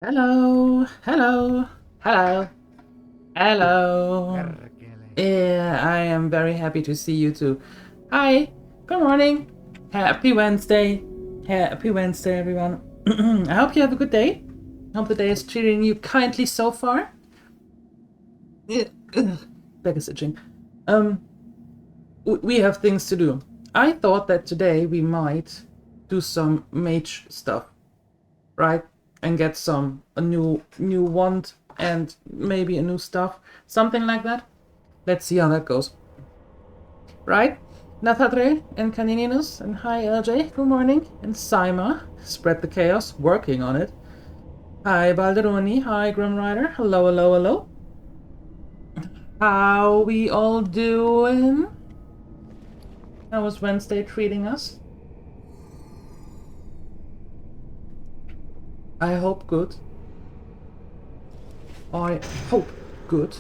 Hello, hello, hello, hello. Yeah, I am very happy to see you too. Hi, good morning. Happy Wednesday. Happy Wednesday, everyone. I hope you have a good day. I hope the day is treating you kindly so far. Back is itching. We have things to do. I thought that today we might do some mage stuff, right? And get a new wand and maybe a new stuff, something like that. Let's see how that goes. Right? Nathadre and Canininus and hi LJ, good morning. And Saima, spread the chaos, working on it. Hi Balderoni, hi Grim Rider, hello, hello, hello. How we all doing? How was Wednesday treating us? I hope good. I hope good.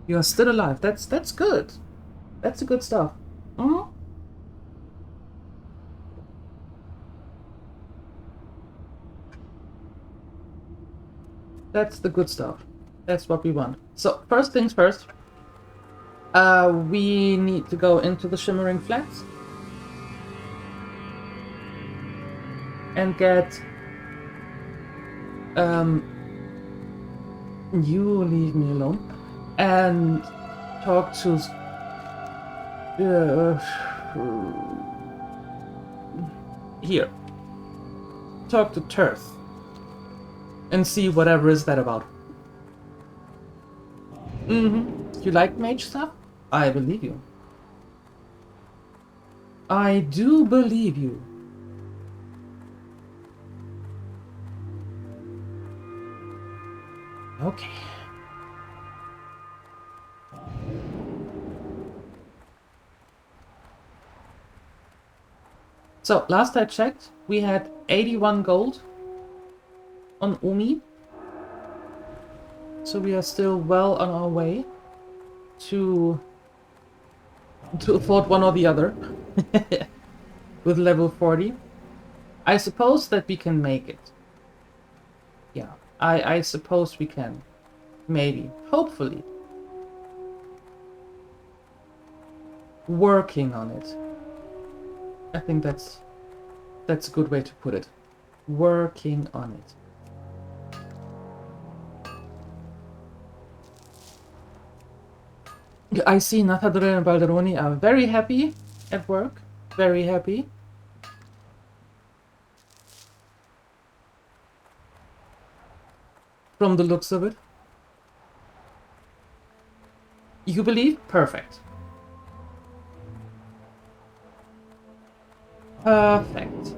You are still alive. That's good. That's the good stuff. Mm-hmm. That's the good stuff. That's what we want. So first things first. We need to go into the Shimmering Flats and get you leave me alone and talk to here. Talk to Turth and see whatever is that about. You like mage stuff? I believe you. I do believe you. Okay. So, last I checked, we had 81 gold on Umi. So we are still well on our way to afford one or the other with level 40. I suppose that we can make it. Yeah, I suppose we can. Maybe. Hopefully. Working on it. I think that's a good way to put it. Working on it. I see Nathadre and Balderoni are very happy at work. Very happy. From the looks of it. You believe? Perfect. Perfect.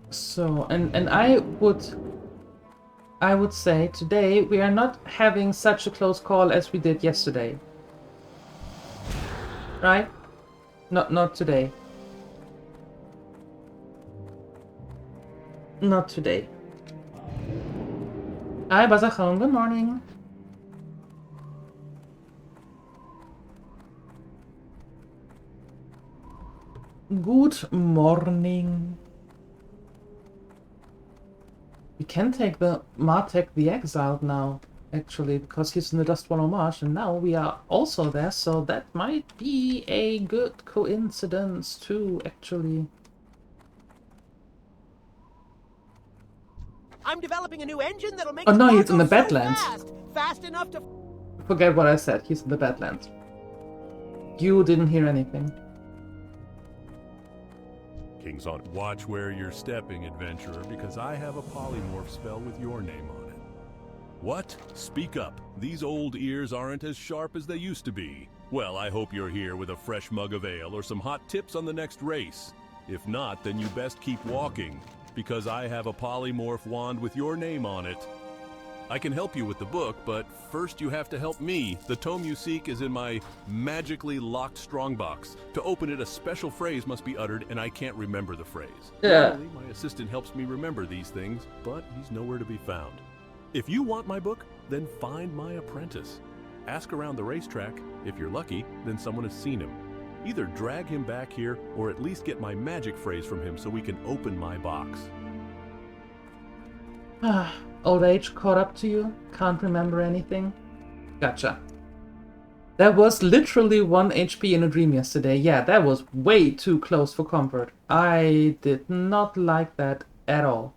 So, and I would say today we are not having such a close call as we did yesterday. Right? Not today. Not today. Hi Bazachon, good morning. Good morning. We can take the Martek the Exiled now, actually, because he's in the Dustborn Homage, and now we are also there, so that might be a good coincidence too, actually. I'm developing a new engine that'll make Oh no, he's in the so Badlands. fast enough to... Forget what I said, he's in the Badlands. You didn't hear anything. King's on. Watch where you're stepping, adventurer, because I have a polymorph spell with your name on it. What? Speak up. These old ears aren't as sharp as they used to be. Well, I hope you're here with a fresh mug of ale or some hot tips on the next race. If not, then you best keep walking, because I have a polymorph wand with your name on it. I can help you with the book, but first you have to help me. The tome you seek is in my magically locked strongbox. To open it, a special phrase must be uttered, and I can't remember the phrase. Yeah. Normally, my assistant helps me remember these things, but he's nowhere to be found. If you want my book, then find my apprentice. Ask around the racetrack. If you're lucky, then someone has seen him. Either drag him back here, or at least get my magic phrase from him so we can open my box. Old age caught up to you? Can't remember anything? Gotcha. That was literally 1 HP in a dream yesterday. Yeah, that was way too close for comfort. I did not like that at all.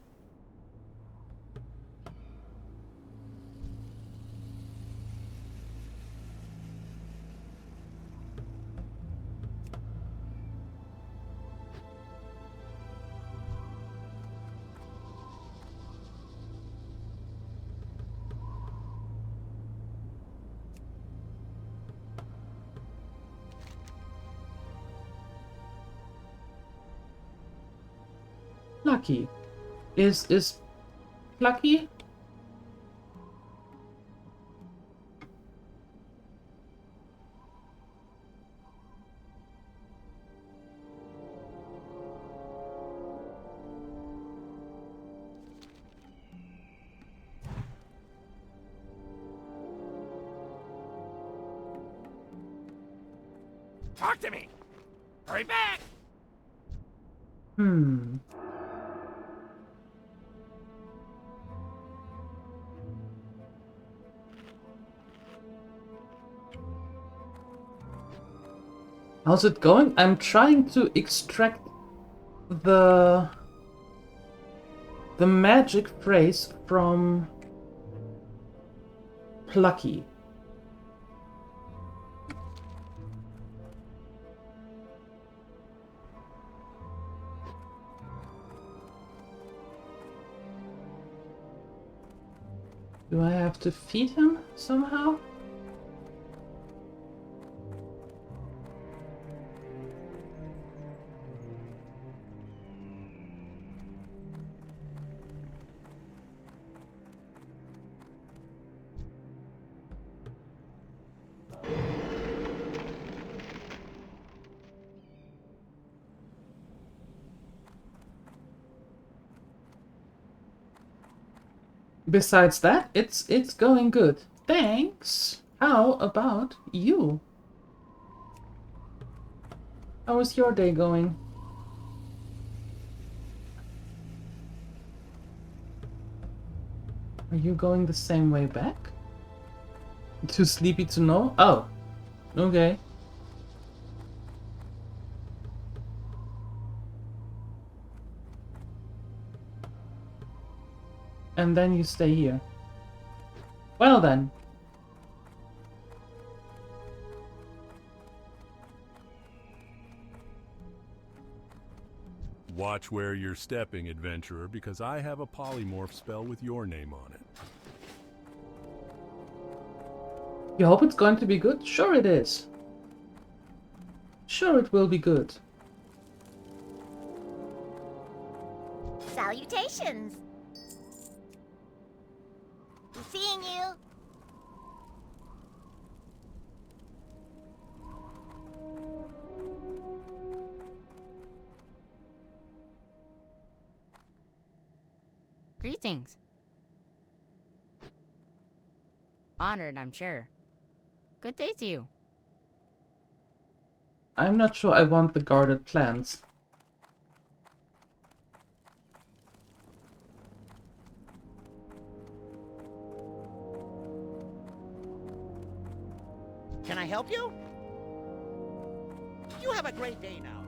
Lucky. Is Lucky? Talk to me! Hurry back! How's it going? I'm trying to extract the magic phrase from Plucky. Do I have to feed him somehow? Besides that, it's going good. Thanks. How about you? How is your day going? Are you going the same way back? Too sleepy to know? Oh, okay. And then you stay here. Well then. Watch where you're stepping, adventurer, because I have a polymorph spell with your name on it. You hope it's going to be good? Sure it is. Sure it will be good. Salutations! Seeing you! Greetings. Honored, I'm sure. Good day to you. I'm not sure I want the guarded plants. Can I help you? You have a great day now.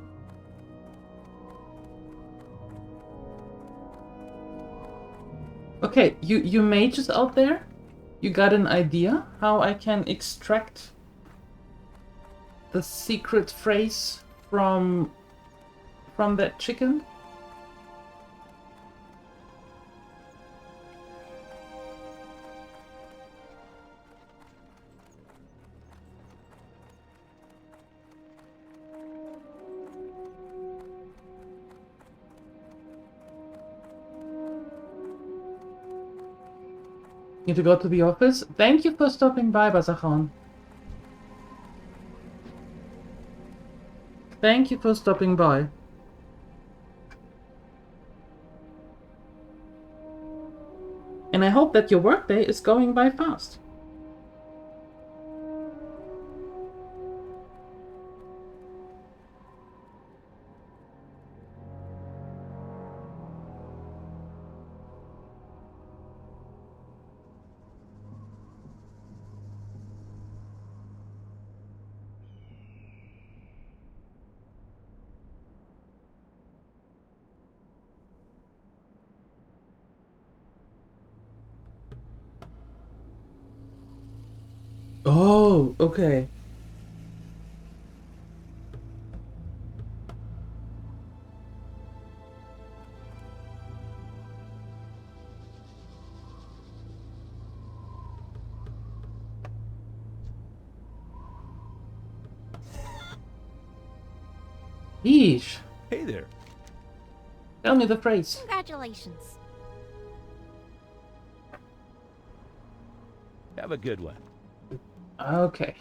Okay, you mages out there? You got an idea how I can extract the secret phrase from that chicken? Need to go to the office? Thank you for stopping by, Bazakhan. Thank you for stopping by. And I hope that your workday is going by fast. Oh, okay. Yeesh. Hey there. Tell me the phrase. Congratulations. Have a good one. Okay.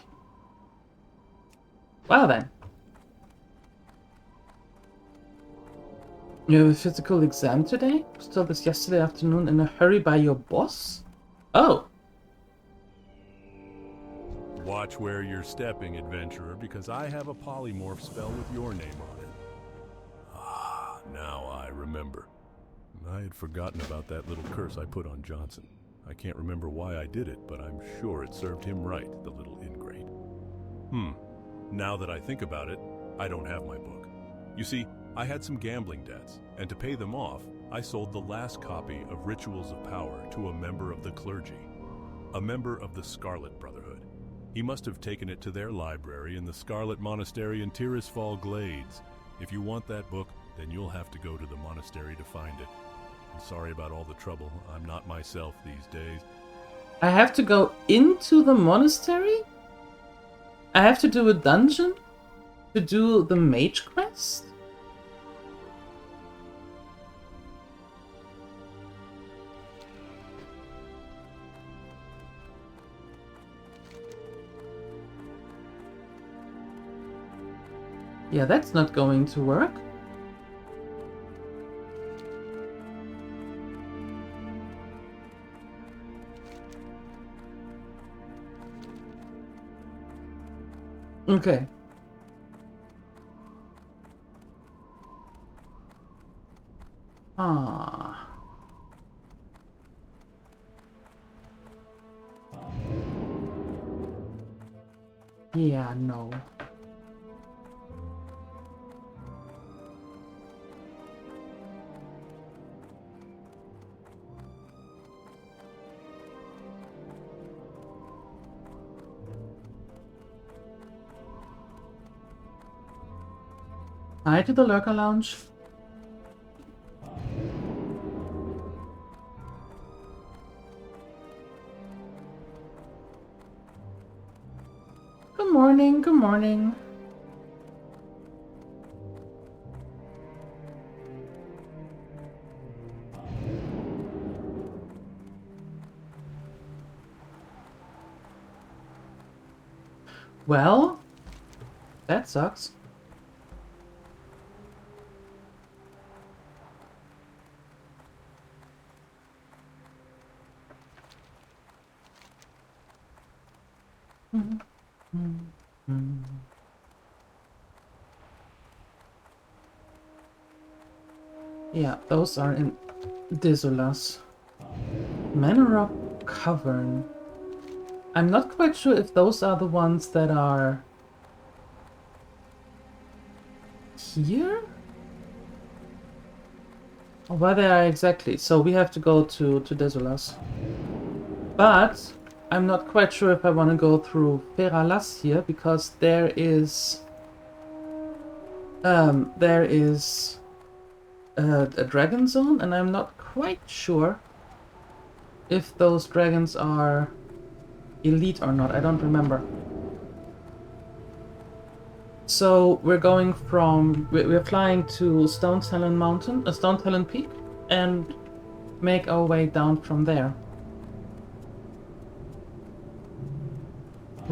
Well then. You have a physical exam today? Still this yesterday afternoon in a hurry by your boss? Oh. Watch where you're stepping, adventurer, because I have a polymorph spell with your name on it. Ah, now I remember. I had forgotten about that little curse I put on Johnson. I can't remember why I did it, but I'm sure it served him right, the little ingrate. Now that I think about it, I don't have my book. You see, I had some gambling debts, and to pay them off, I sold the last copy of Rituals of Power to a member of the clergy, a member of the Scarlet Brotherhood. He must have taken it to their library in the Scarlet Monastery in Tirisfal Glades. If you want that book, then you'll have to go to the monastery to find it. I'm sorry about all the trouble. I'm not myself these days. I have to go into the monastery? I have to do a dungeon? To do the mage quest? Yeah, that's not going to work. Okay. Ah. Yeah, no. Hi to the Lurker Lounge. Good morning, good morning. Well, that sucks. Yeah, those are in Desolas. Manor Cavern. I'm not quite sure if those are the ones that are here? Or where they are exactly. So we have to go to Desolas. But I'm not quite sure if I want to go through Feralas here, because there is a dragon zone, and I'm not quite sure if those dragons are elite or not. I don't remember. So we're going from we're flying to Stone Talon Mountain, Stone Talon Peak, and make our way down from there.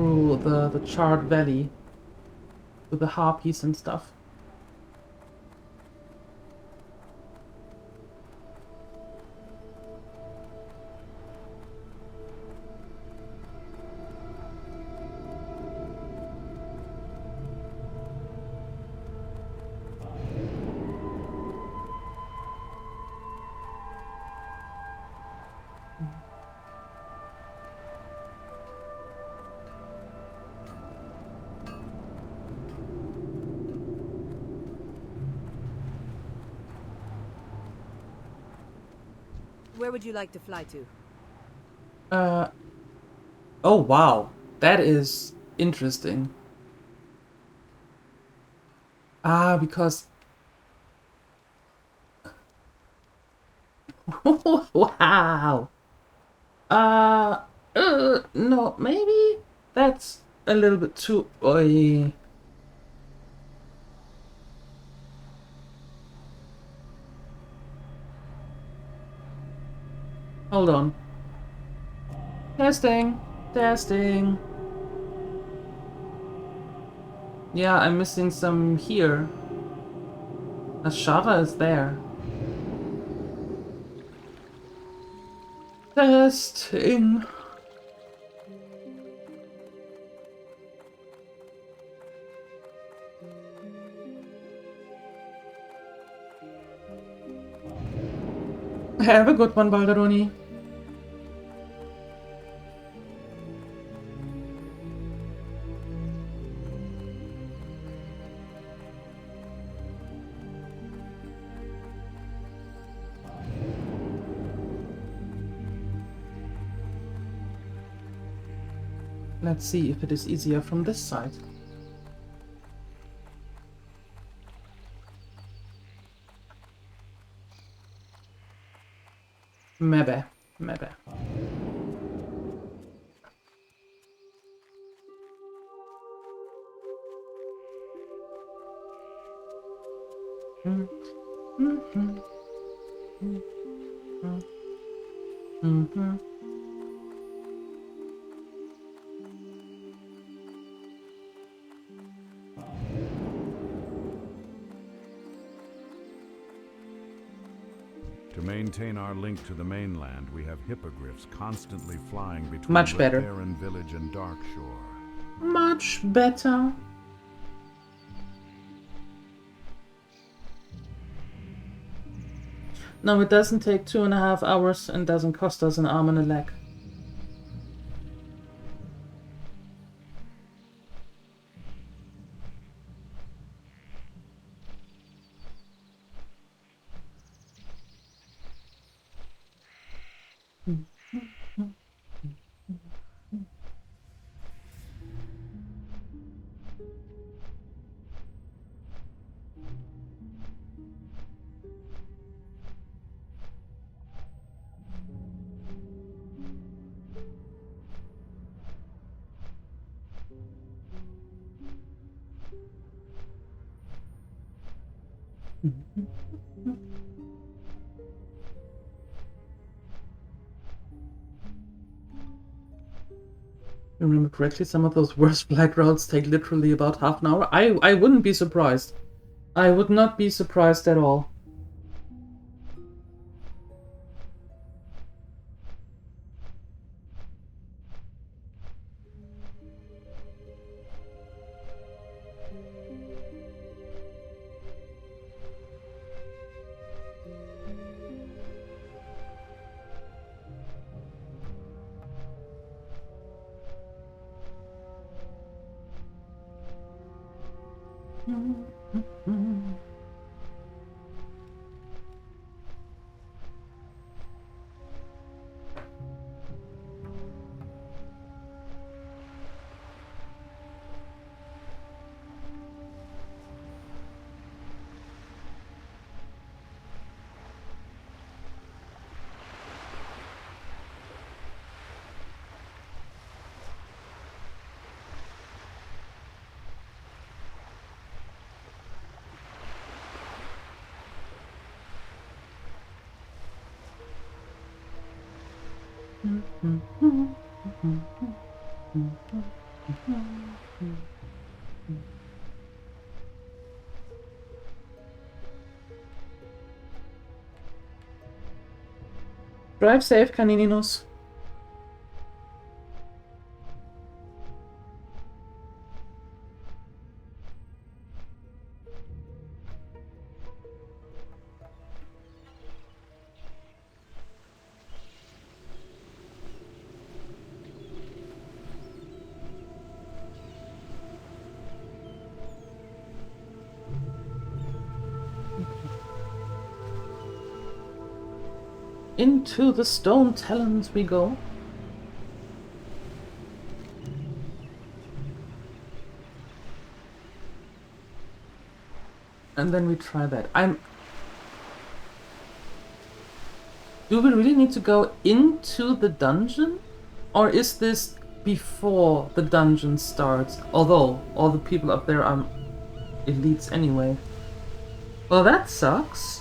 through the charred valley with the harpies and stuff. Where would you like to fly to? Oh wow, that is interesting. Because wow. No, maybe that's a little bit too. Oy. Hold on. Testing. Testing. Yeah, I'm missing some here. Ashara is there. Testing. Have a good one, Baldaroni. Let's see if it is easier from this side. Maybe, maybe. To maintain our link to the mainland, we have hippogriffs constantly flying between Much the better. barren village and Darkshore. Much better. No, it doesn't take 2.5 hours and doesn't cost us an arm and a leg. If I remember correctly, some of those worst black routes take literally about half an hour. I wouldn't be surprised. I would not be surprised at all. Drive safe, Canininus. Into the stone talons we go. And then we try that. Do we really need to go into the dungeon? Or is this before the dungeon starts? Although, all the people up there are elites anyway. Well, that sucks.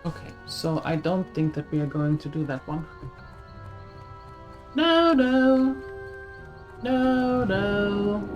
Okay, so I don't think that we are going to do that one. No, no. No, no.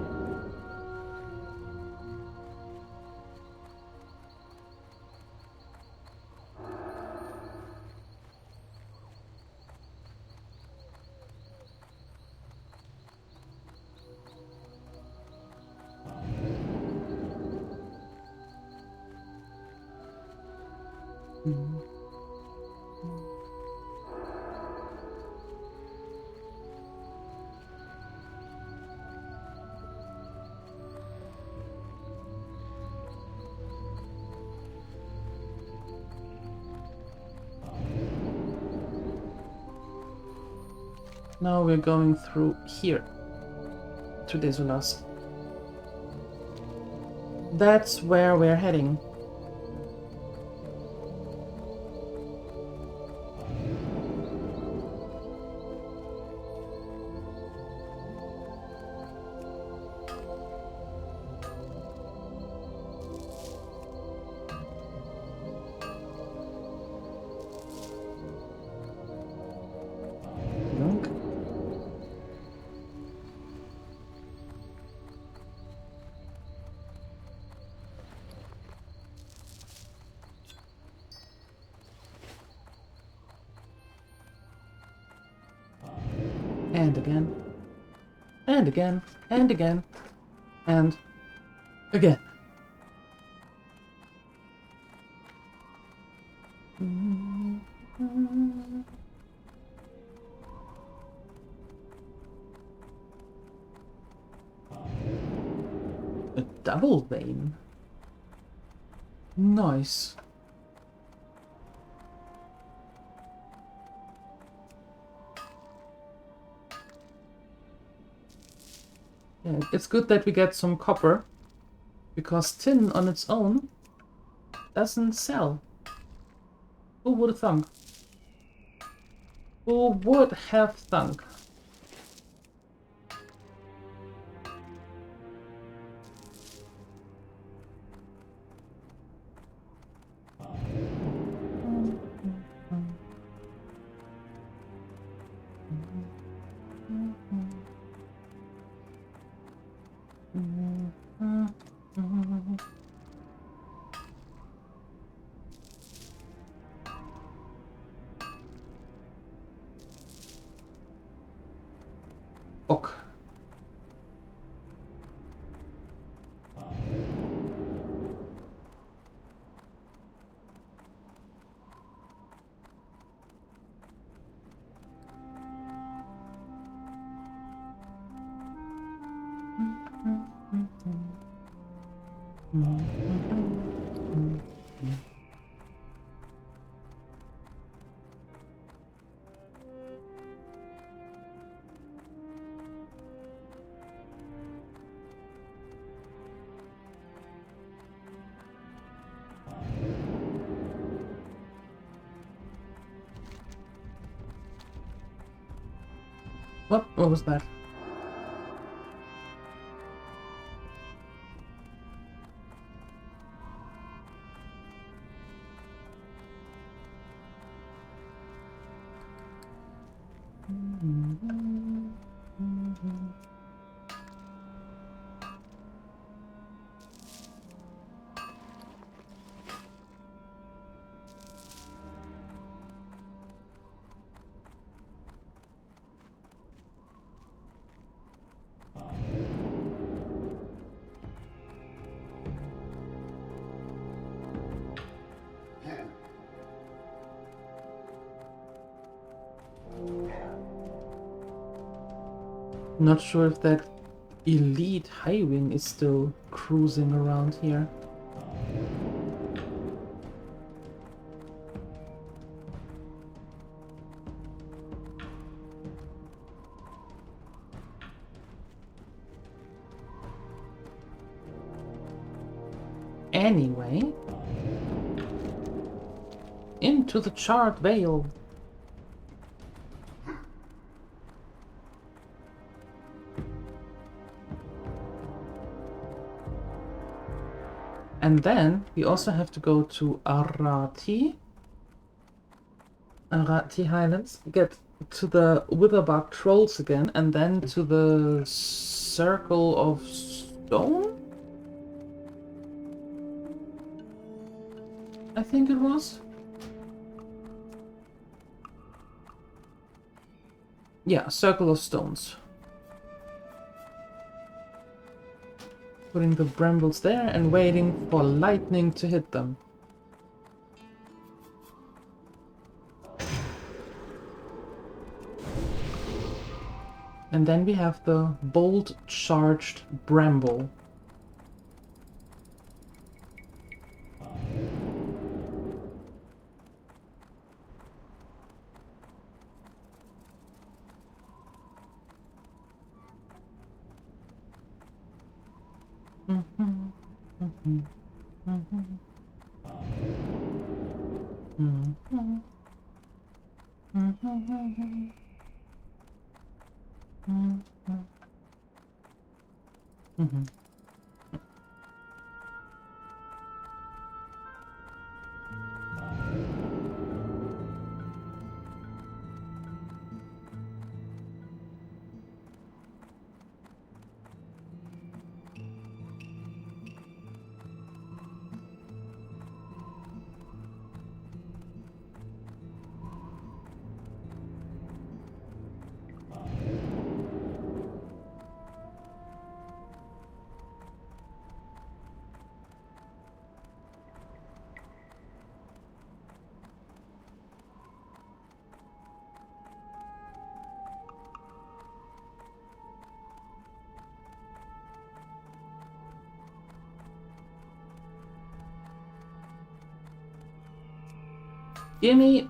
Now we're going through here to Desulas. That's where we're heading. And again, and again, and again, and again. A double vein. Nice. Yeah, it's good that we get some copper, because tin on its own doesn't sell. Who would have thunk? Who would have thunk? Ok. What was that? Not sure if that elite high wing is still cruising around here. Anyway, into the charred veil. And then we also have to go to Arati Highlands, get to the Witherbark Trolls again, and then to the Circle of Stone? I think it was. Yeah, Circle of Stones. Putting the brambles there and waiting for lightning to hit them. And then we have the bolt charged bramble. Gimme.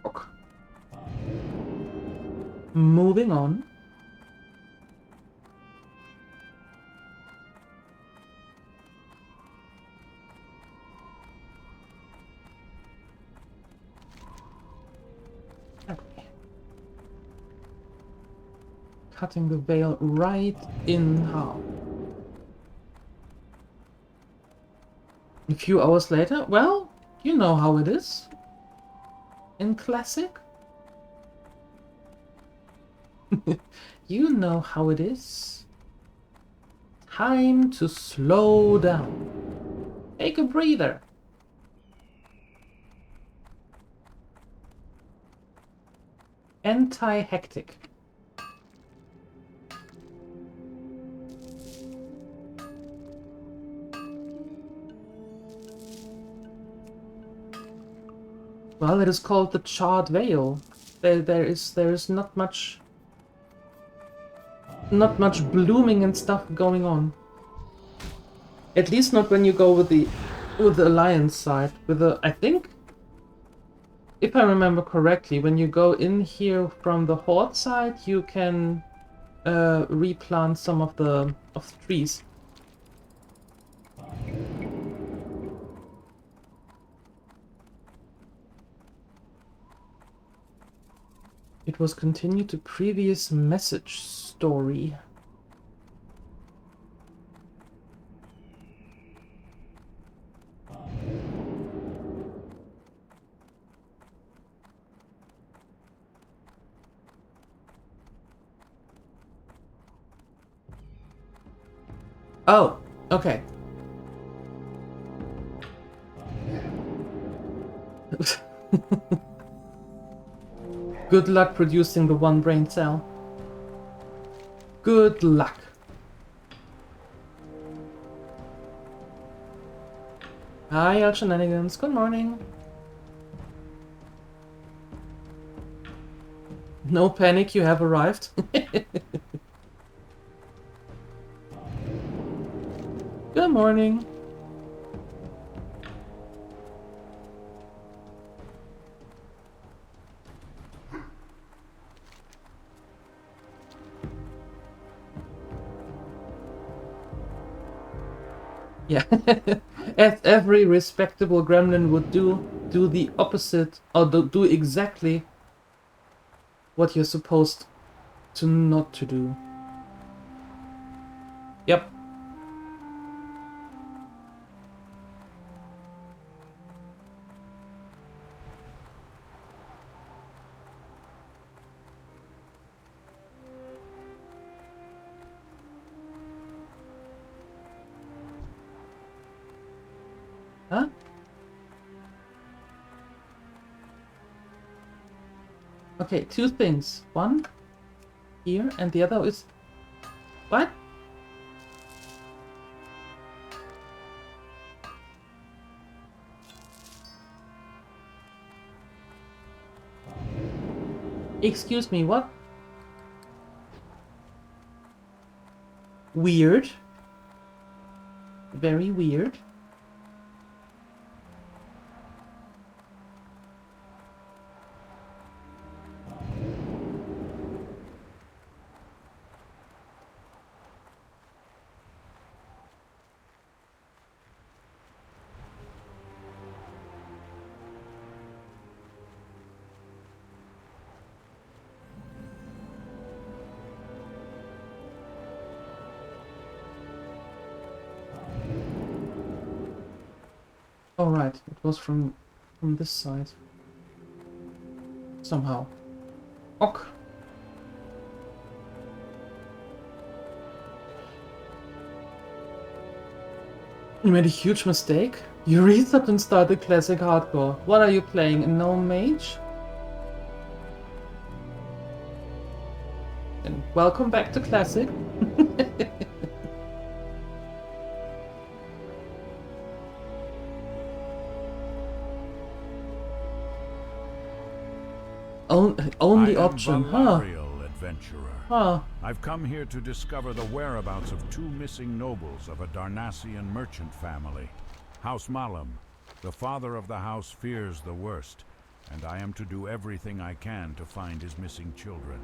Okay. Moving on. Cutting the veil right in half. A few hours later, well, you know how it is. In Classic. You know how it is. Time to slow down. Take a breather. Anti-hectic. Well, it is called the Charred Vale. There is not much blooming and stuff going on. At least not when you go with the Alliance side. With the, I think, if I remember correctly, when you go in here from the Horde side, you can replant some of the trees. It was continued to previous message story. Oh, okay. Good luck producing the one brain cell. Good luck. Hi, all shenanigans. Good morning. No panic, you have arrived. Good morning. Yeah, as every respectable gremlin would do the opposite, or do exactly what you're supposed to not to do. Yep. Huh? Okay, two things. One here, and the other is... What? Excuse me, what? Weird. Very weird. Oh right, it was from this side. Somehow. Ok. You made a huge mistake? You reset and started Classic Hardcore. What are you playing? A Gnome Mage? And welcome back to Classic. Only option, huh? Adventurer. Huh. I've come here to discover the whereabouts of two missing nobles of a Darnassian merchant family. House Malam, the father of the house, fears the worst, and I am to do everything I can to find his missing children.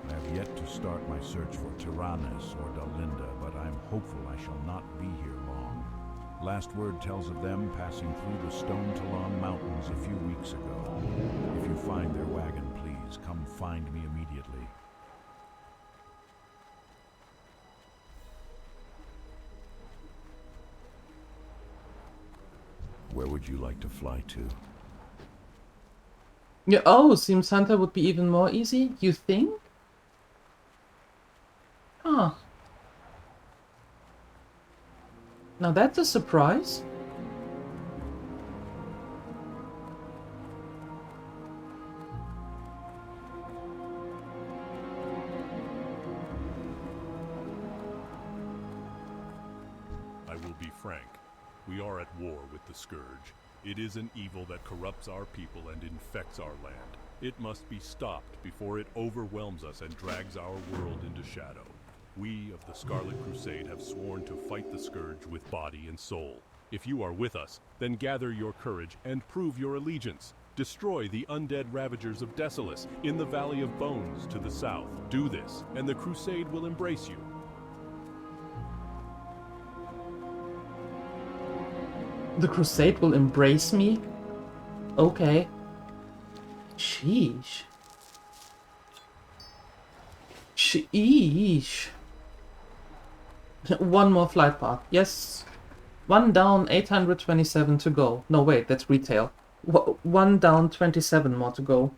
I have yet to start my search for Tyrannus or Dalinda, but I'm hopeful I shall not be here long. Last word tells of them passing through the Stone Talon Mountains a few weeks ago. If you find their wagon, please come find me immediately. would you like to fly to? Yeah, oh, seems Hunter would be even more easy, you think? Huh. Now that's a surprise. I will be frank. We are at war with the Scourge. It is an evil that corrupts our people and infects our land. It must be stopped before it overwhelms us and drags our world into shadow. We of the Scarlet Crusade have sworn to fight the Scourge with body and soul. If you are with us, then gather your courage and prove your allegiance. Destroy the undead ravagers of Desolus in the Valley of Bones to the south. Do this, and the Crusade will embrace you. The Crusade will embrace me? Okay. Sheesh. Sheesh. One more flight path. Yes. One down, 827 to go. No, wait, that's retail. One down, 27 more to go.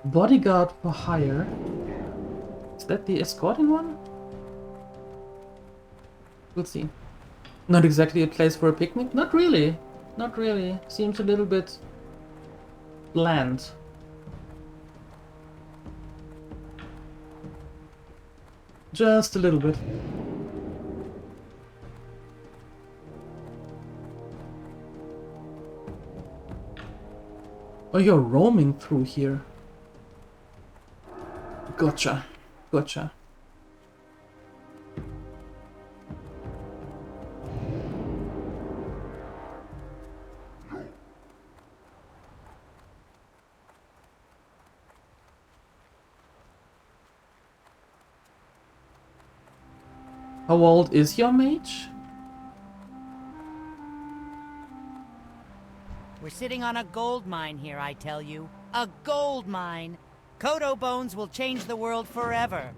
Bodyguard for hire. Is that the escorting one? We'll see. Not exactly a place for a picnic? Not really. Not really. Seems a little bit bland. Just a little bit. Oh, you're roaming through here. Gotcha. Gotcha. How old is your mage? We're sitting on a gold mine here, I tell you. A gold mine! Kodo bones will change the world forever.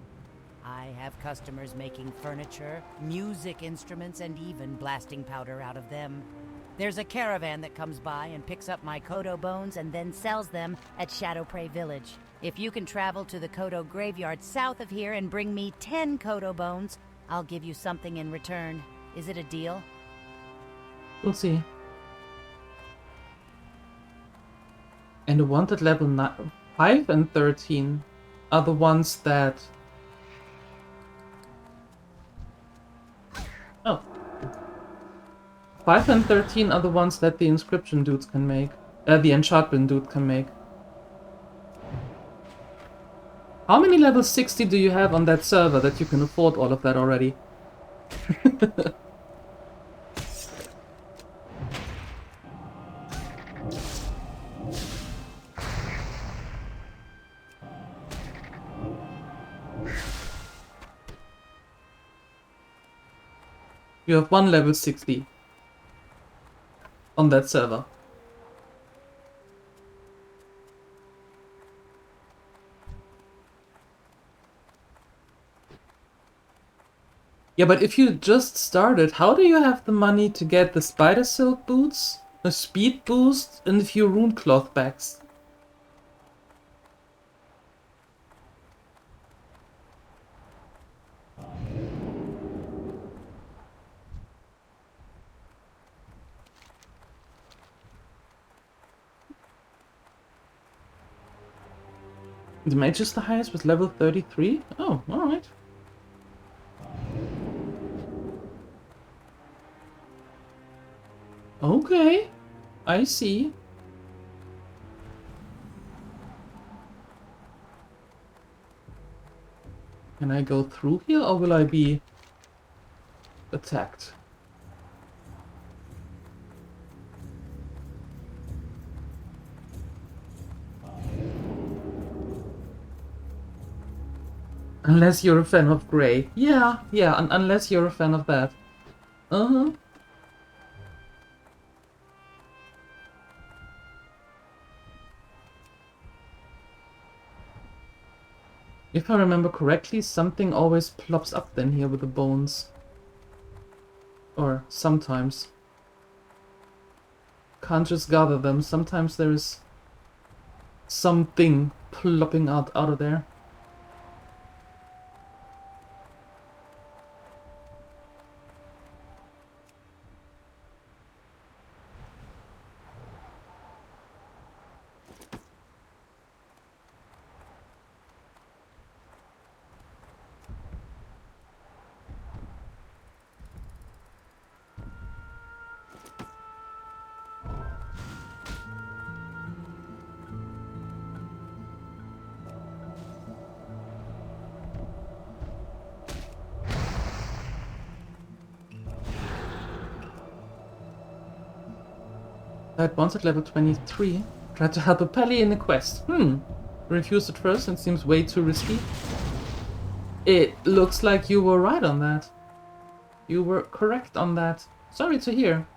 I have customers making furniture, music instruments, and even blasting powder out of them. There's a caravan that comes by and picks up my Kodo bones and then sells them at Shadowprey Village. If you can travel to the Kodo graveyard south of here and bring me 10 Kodo bones, I'll give you something in return. Is it a deal? We'll see. And the ones at level 5 and 13 are the ones that... Oh. 5 and 13 are the ones that the inscription dudes can make. The enchantment dude can make. How many level 60 do you have on that server that you can afford all of that already? You have one level 60 on that server. Yeah, but if you just started, how do you have the money to get the spider silk boots, a speed boost, and a few rune cloth bags? The mage is the highest with level 33? Oh, alright. Okay, I see. Can I go through here or will I be attacked? Unless you're a fan of Grey. Yeah, unless you're a fan of that. Uh-huh. If I remember correctly, something always plops up then here with the bones. Or sometimes. Can't just gather them. Sometimes there is something plopping out of there. Died once at level 23. Tried to help a Pally in a quest. Refused at first and seems way too risky. It looks like you were right on that. You were correct on that. Sorry to hear.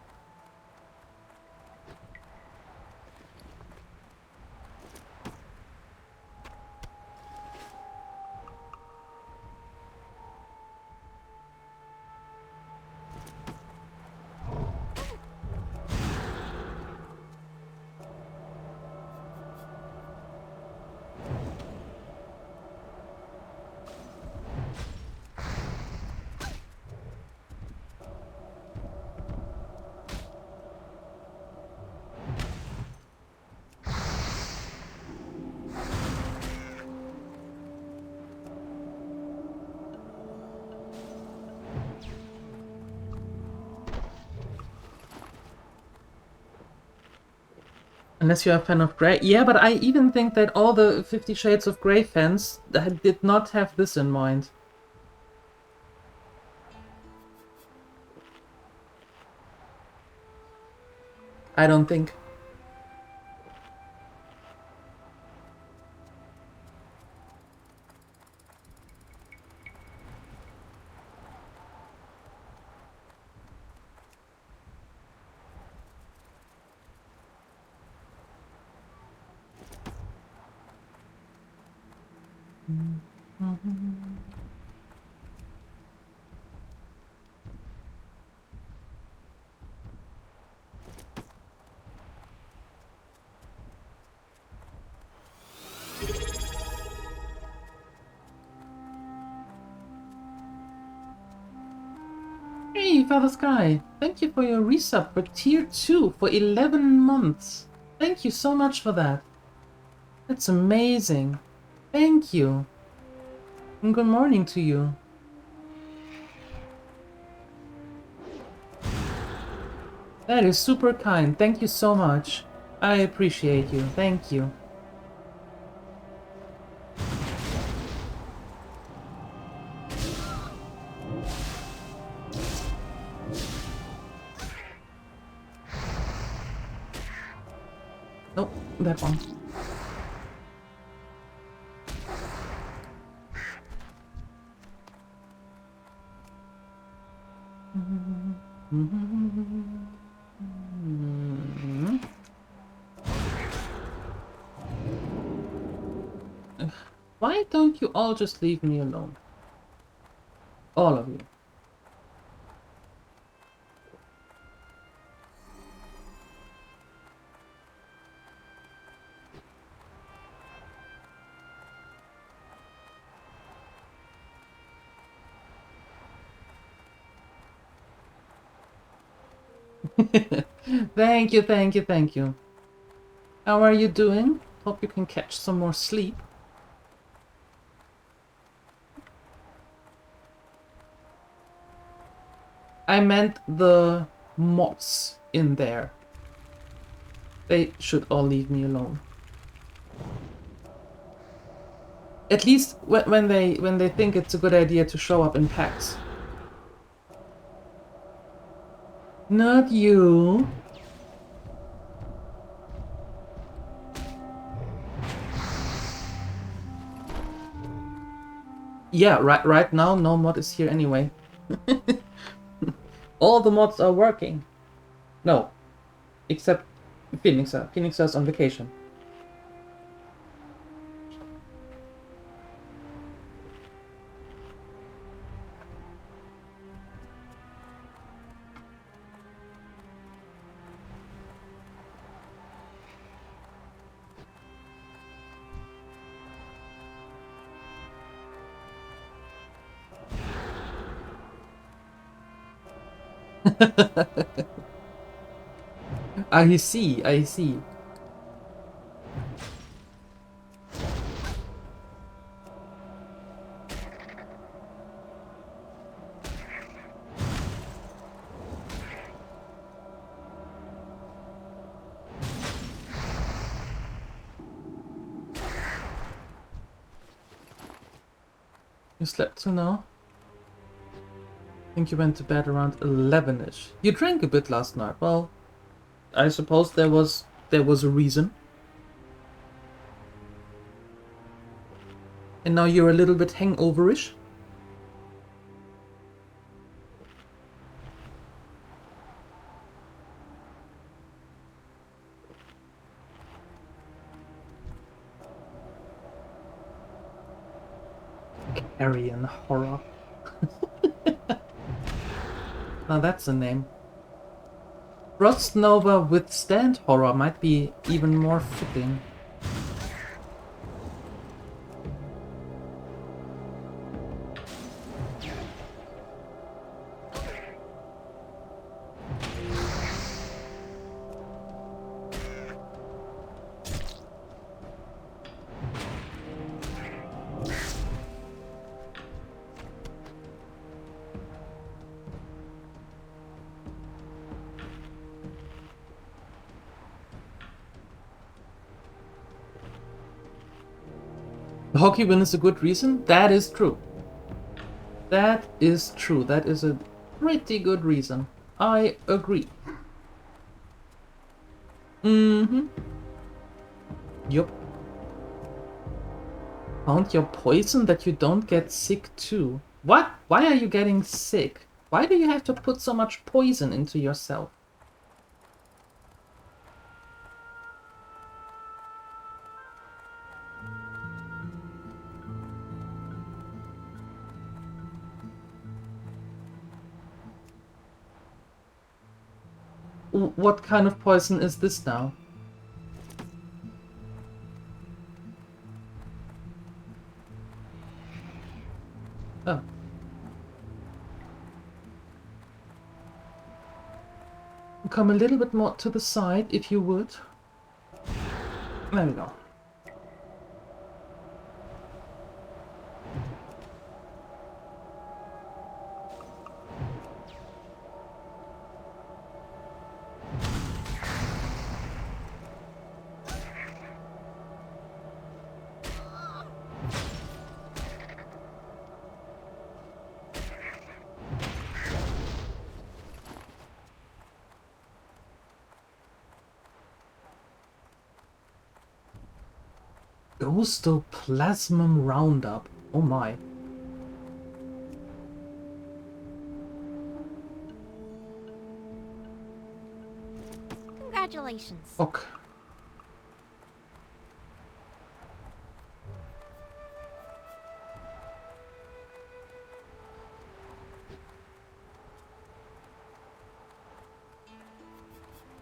Unless you're a fan of Grey. Yeah, but I even think that all the 50 Shades of Grey fans did not have this in mind. I don't think. Hey, Father Sky, thank you for your resub for tier 2 for 11 months. Thank you so much for that. That's amazing. Thank you. And good morning to you. That is super kind. Thank you so much. I appreciate you. Thank you. Nope, that one. Why don't you all just leave me alone? All of you. Thank you, thank you, thank you. How are you doing? Hope you can catch some more sleep. I meant the mods in there. They should all leave me alone. At least when they think it's a good idea to show up in packs. Not you. Yeah, right now no mod is here anyway. All the mods are working. No. Except Phoenixa. Phoenixa's on vacation. I see, I see. You slept till now? I think you went to bed around 11ish. You drank a bit last night. Well, I suppose there was a reason. And now you're a little bit hangoverish. Carrion horror. Now that's a name. Frost Nova Withstand Horror might be even more fitting. The hockey win is a good reason? That is true. That is true. That is a pretty good reason. I agree. Mm-hmm. Yup. Found your poison that you don't get sick too. What? Why are you getting sick? Why do you have to put so much poison into yourself? What kind of poison is this now? Oh. Come a little bit more to the side, if you would. There we go. Ghostoplasmum Roundup. Oh my. Congratulations. Ok.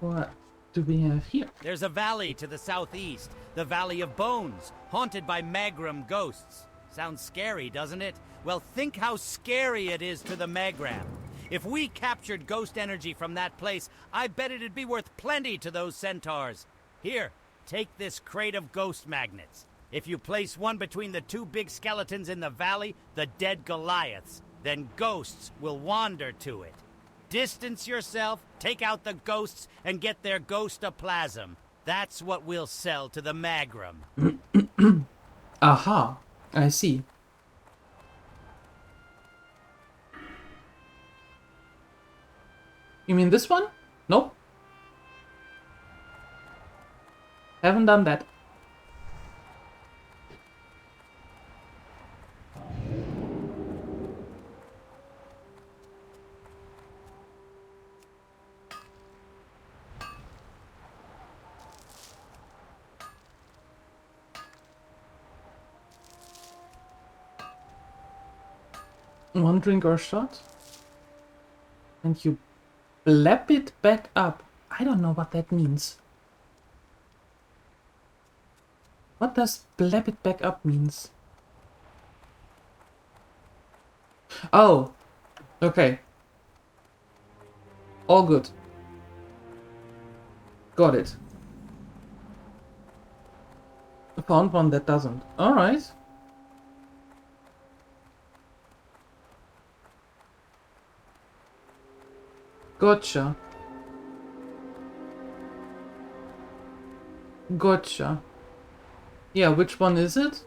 What do we have here? There's a valley to the southeast, the Valley of Bones, haunted by Magram ghosts. Sounds scary, doesn't it? Well, think how scary it is to the Magram. If we captured ghost energy from that place, I bet it'd be worth plenty to those centaurs. Here, take this crate of ghost magnets. If you place one between the two big skeletons in the valley, the dead Goliaths, then ghosts will wander to it. Distance yourself, take out the ghosts, and get their ghostoplasm. That's what we'll sell to the Magram. Aha, I see. You mean this one? Nope. Haven't done that. One drink or shot? And you blap it back up. I don't know what that means. What does blap it back up means? Oh, okay. All good. Got it. I found one that doesn't. Alright. Gotcha. Gotcha. Yeah, which one is it?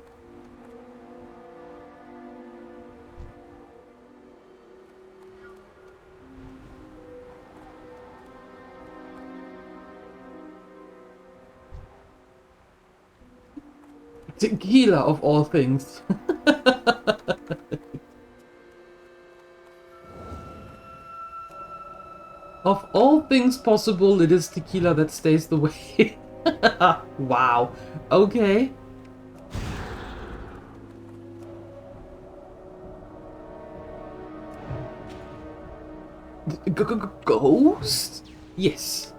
Tequila of all things. Of all things possible, it is tequila that stays the way. Wow. Okay. Ghost? Yes.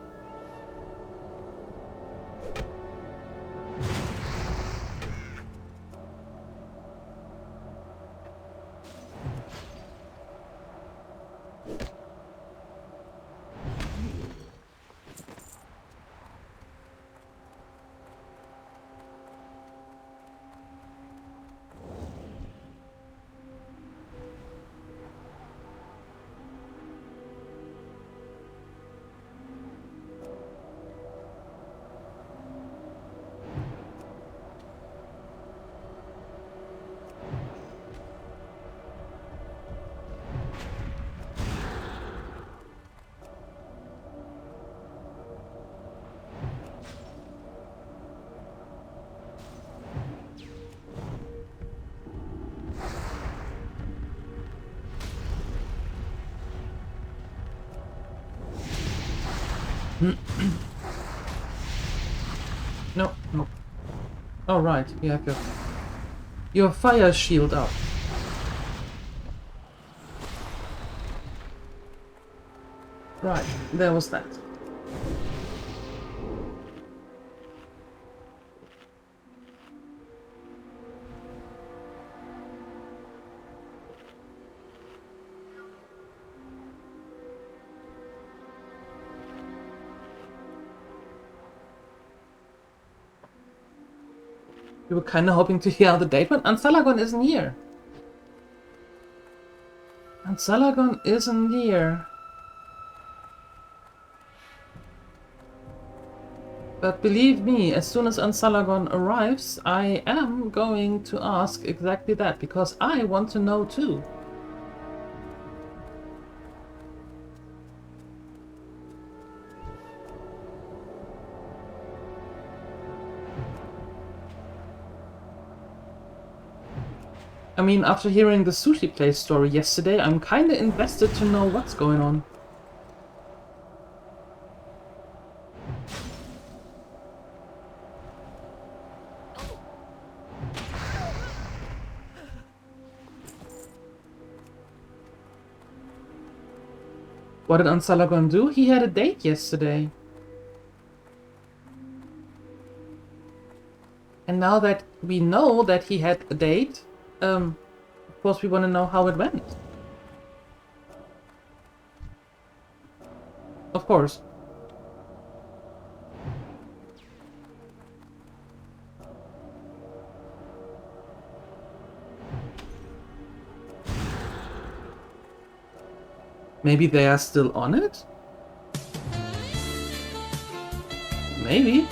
No, no. Oh, right. You have your fire shield up. Right, there was that. We were kind of hoping to hear how the date went. And Salagon isn't here. And Salagon isn't here. But believe me, as soon as Ansalagon arrives, I am going to ask exactly that, because I want to know too. I mean, after hearing the sushi place story yesterday, I'm kinda invested to know what's going on. What did Ansalagon do? He had a date yesterday. And now that we know that he had a date, of course we want to know how it went. Of course. Maybe they are still on it? Maybe.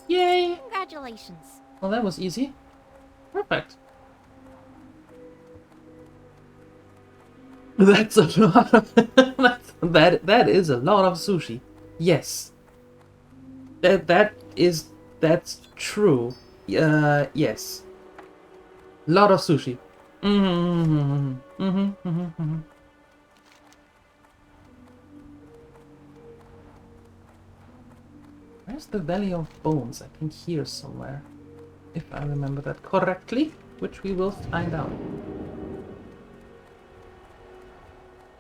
Yay! Congratulations. Well, that was easy. Perfect. That's a lot of that is a lot of sushi. Yes. That's true. Yes. Lot of sushi. Where's the Valley of Bones? I think here somewhere. If I remember that correctly, which we will find out.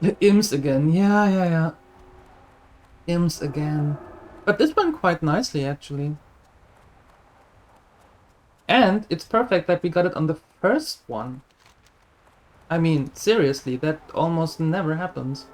The imps again. Yeah. Imps again. But this went quite nicely, actually. And it's perfect that we got it on the first one. I mean, seriously, that almost never happens.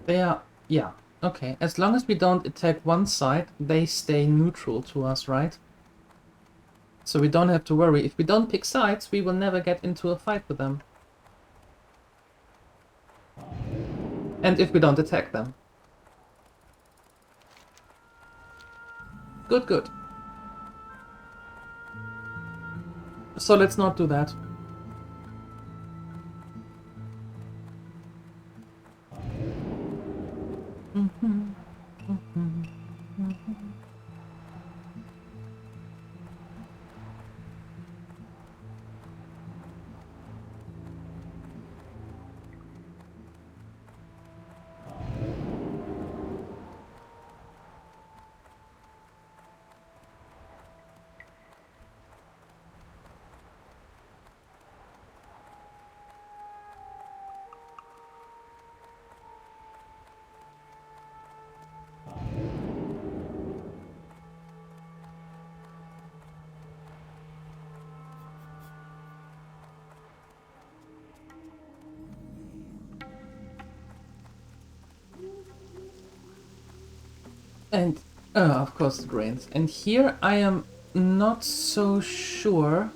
They are, yeah, okay. As long as we don't attack one side, they stay neutral to us, right? So we don't have to worry. If we don't pick sides, we will never get into a fight with them. And if we don't attack them. Good, good. So let's not do that. And, of course, the grains. And here I am not so sure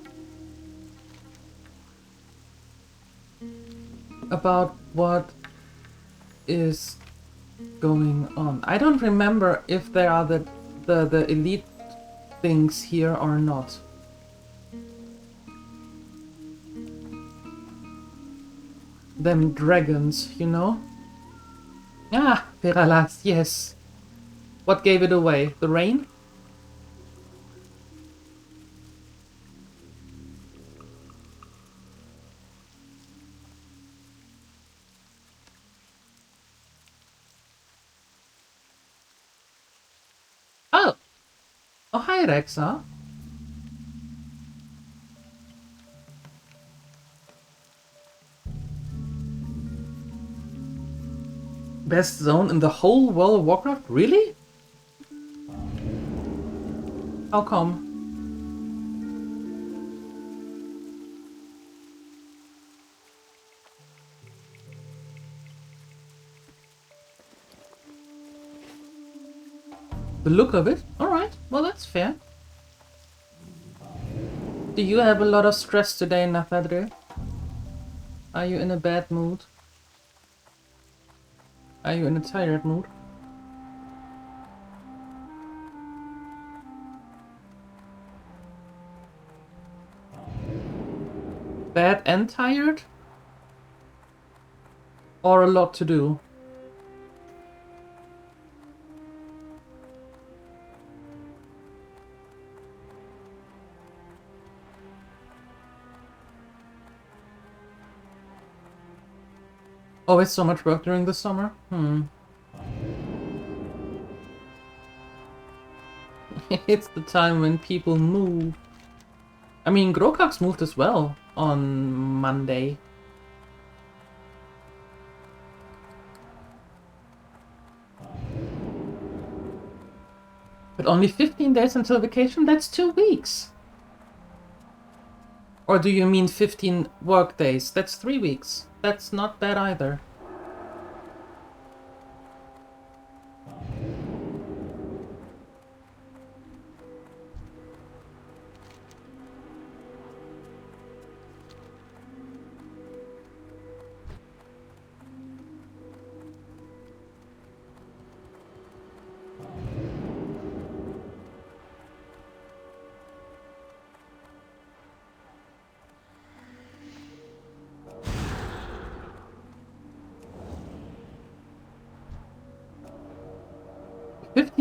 about what is going on. I don't remember if there are the elite things here or not. them dragons, you know? Ah, Peralas, yes. What gave it away? The rain? Oh! Oh, hi, Rexa. Best zone in the whole World of Warcraft? Really? How come? The look of it? Alright, well that's fair. Do you have a lot of stress today, Nathadre? Are you in a bad mood? Are you in a tired mood? Bad and tired? Or a lot to do? Always so much work during the summer? It's the time when people move. I mean, Grokax moved as well on Monday. But only 15 days until vacation? That's 2 weeks. Or do you mean 15 work days? That's 3 weeks. That's not bad either.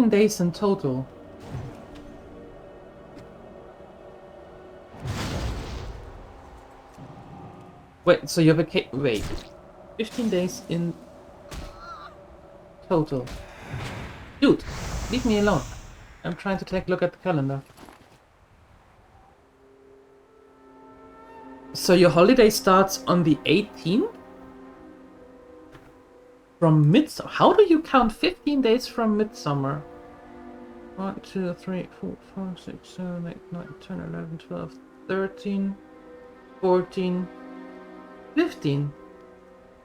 Days in total. Wait, so you're wait. 15 days in total. Dude, leave me alone. I'm trying to take a look at the calendar. So your holiday starts on the 18th? From midsummer? How do you count 15 days from midsummer? 1, 2, 3, 4, 5, 6, 7, 8, 9, 10, 11, 12, 13, 14, 15.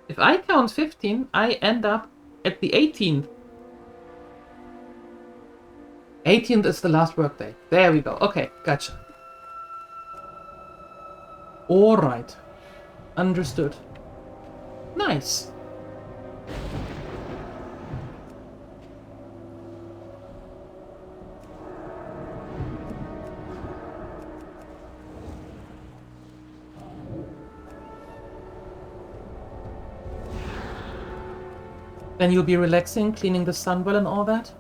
If I count 15, I end up at the 18th. 18th is the last workday. There we go. Okay, gotcha. Alright. Understood. Nice. Then you'll be relaxing, cleaning the sunwell and all that?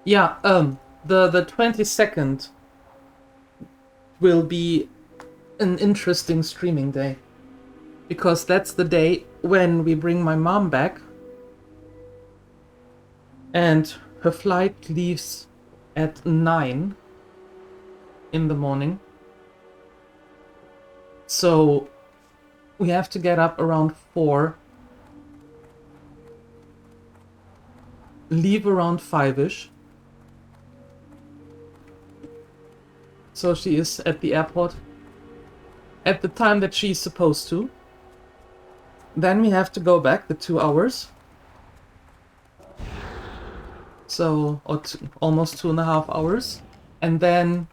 Yeah, the 22nd will be an interesting streaming day. Because that's the day when we bring my mom back. And her flight leaves at 9 in the morning. So we have to get up around 4. Leave around 5-ish. So she is at the airport at the time that she's supposed to. Then we have to go back the 2 hours. So, or almost 2.5 hours. And then,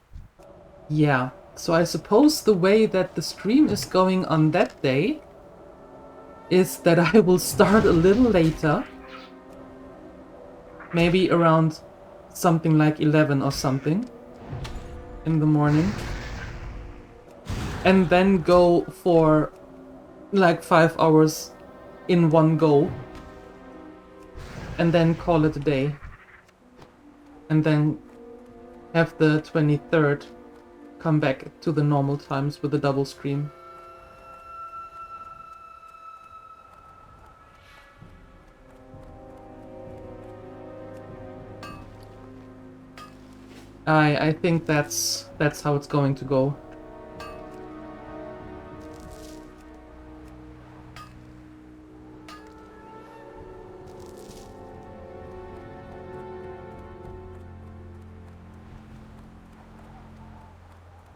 yeah. So I suppose the way that the stream is going on that day is that I will start a little later. maybe around something like 11 or something in the morning. And then go for like 5 hours in one go. And then call it a day. And then have the 23rd come back to the normal times with a double screen. I think that's how it's going to go.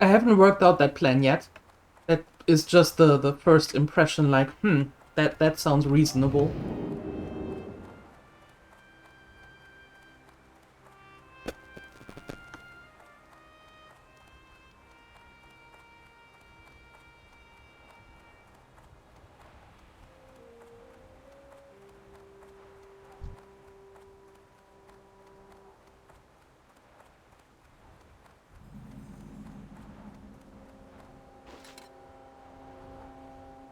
I haven't worked out that plan yet. That is just the first impression, like, that sounds reasonable.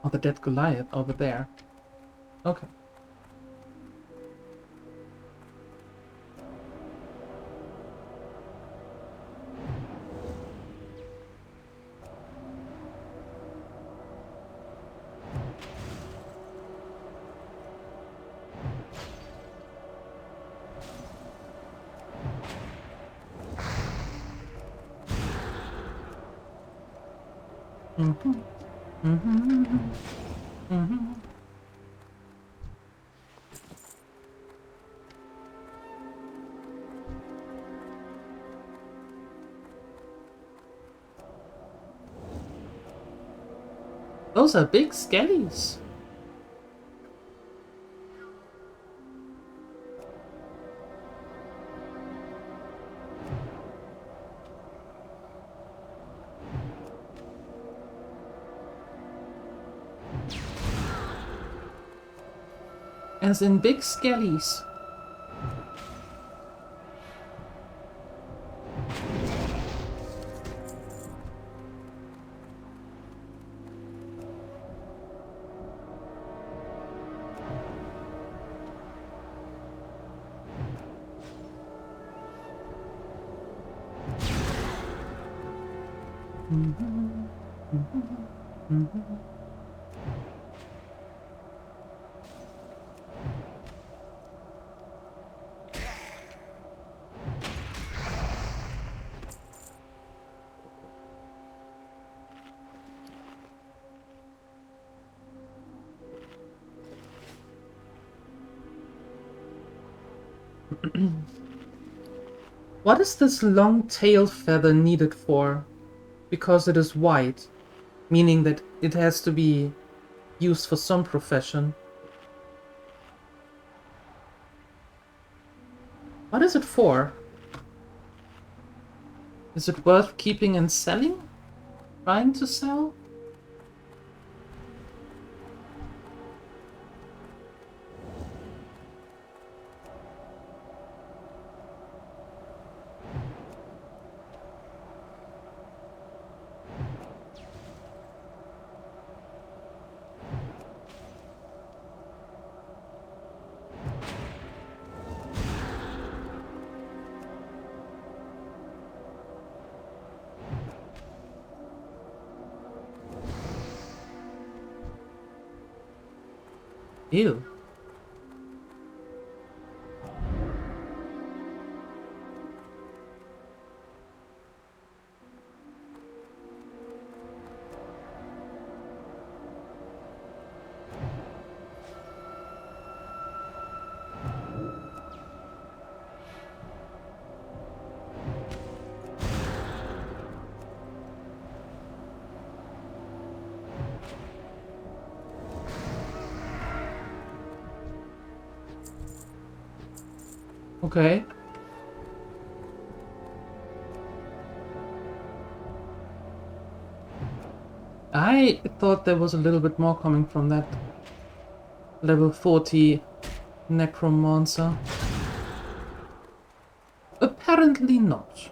Oh, the dead Goliath over there. Okay. Those are big skellies. As in big skellies. What is this long tail feather needed for? Because it is white, meaning that it has to be used for some profession. What is it for? Is it worth keeping and selling? Trying to sell? Ew. Okay. I thought there was a little bit more coming from that level 40 necromancer. Apparently not.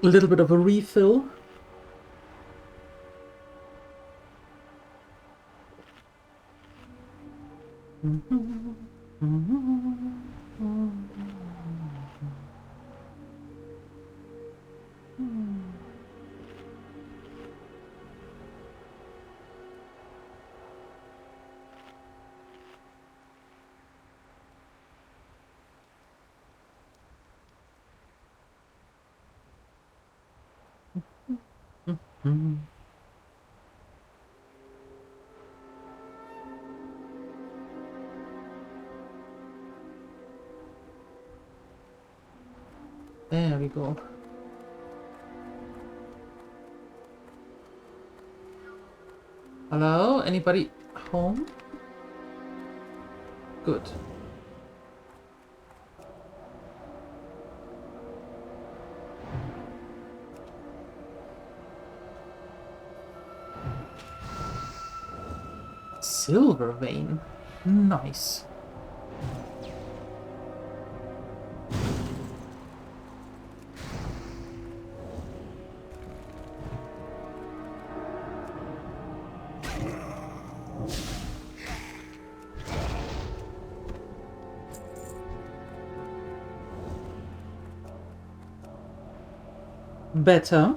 A little bit of a refill. There we go. Hello? Anybody home? Good. Silver vein. Nice. Better.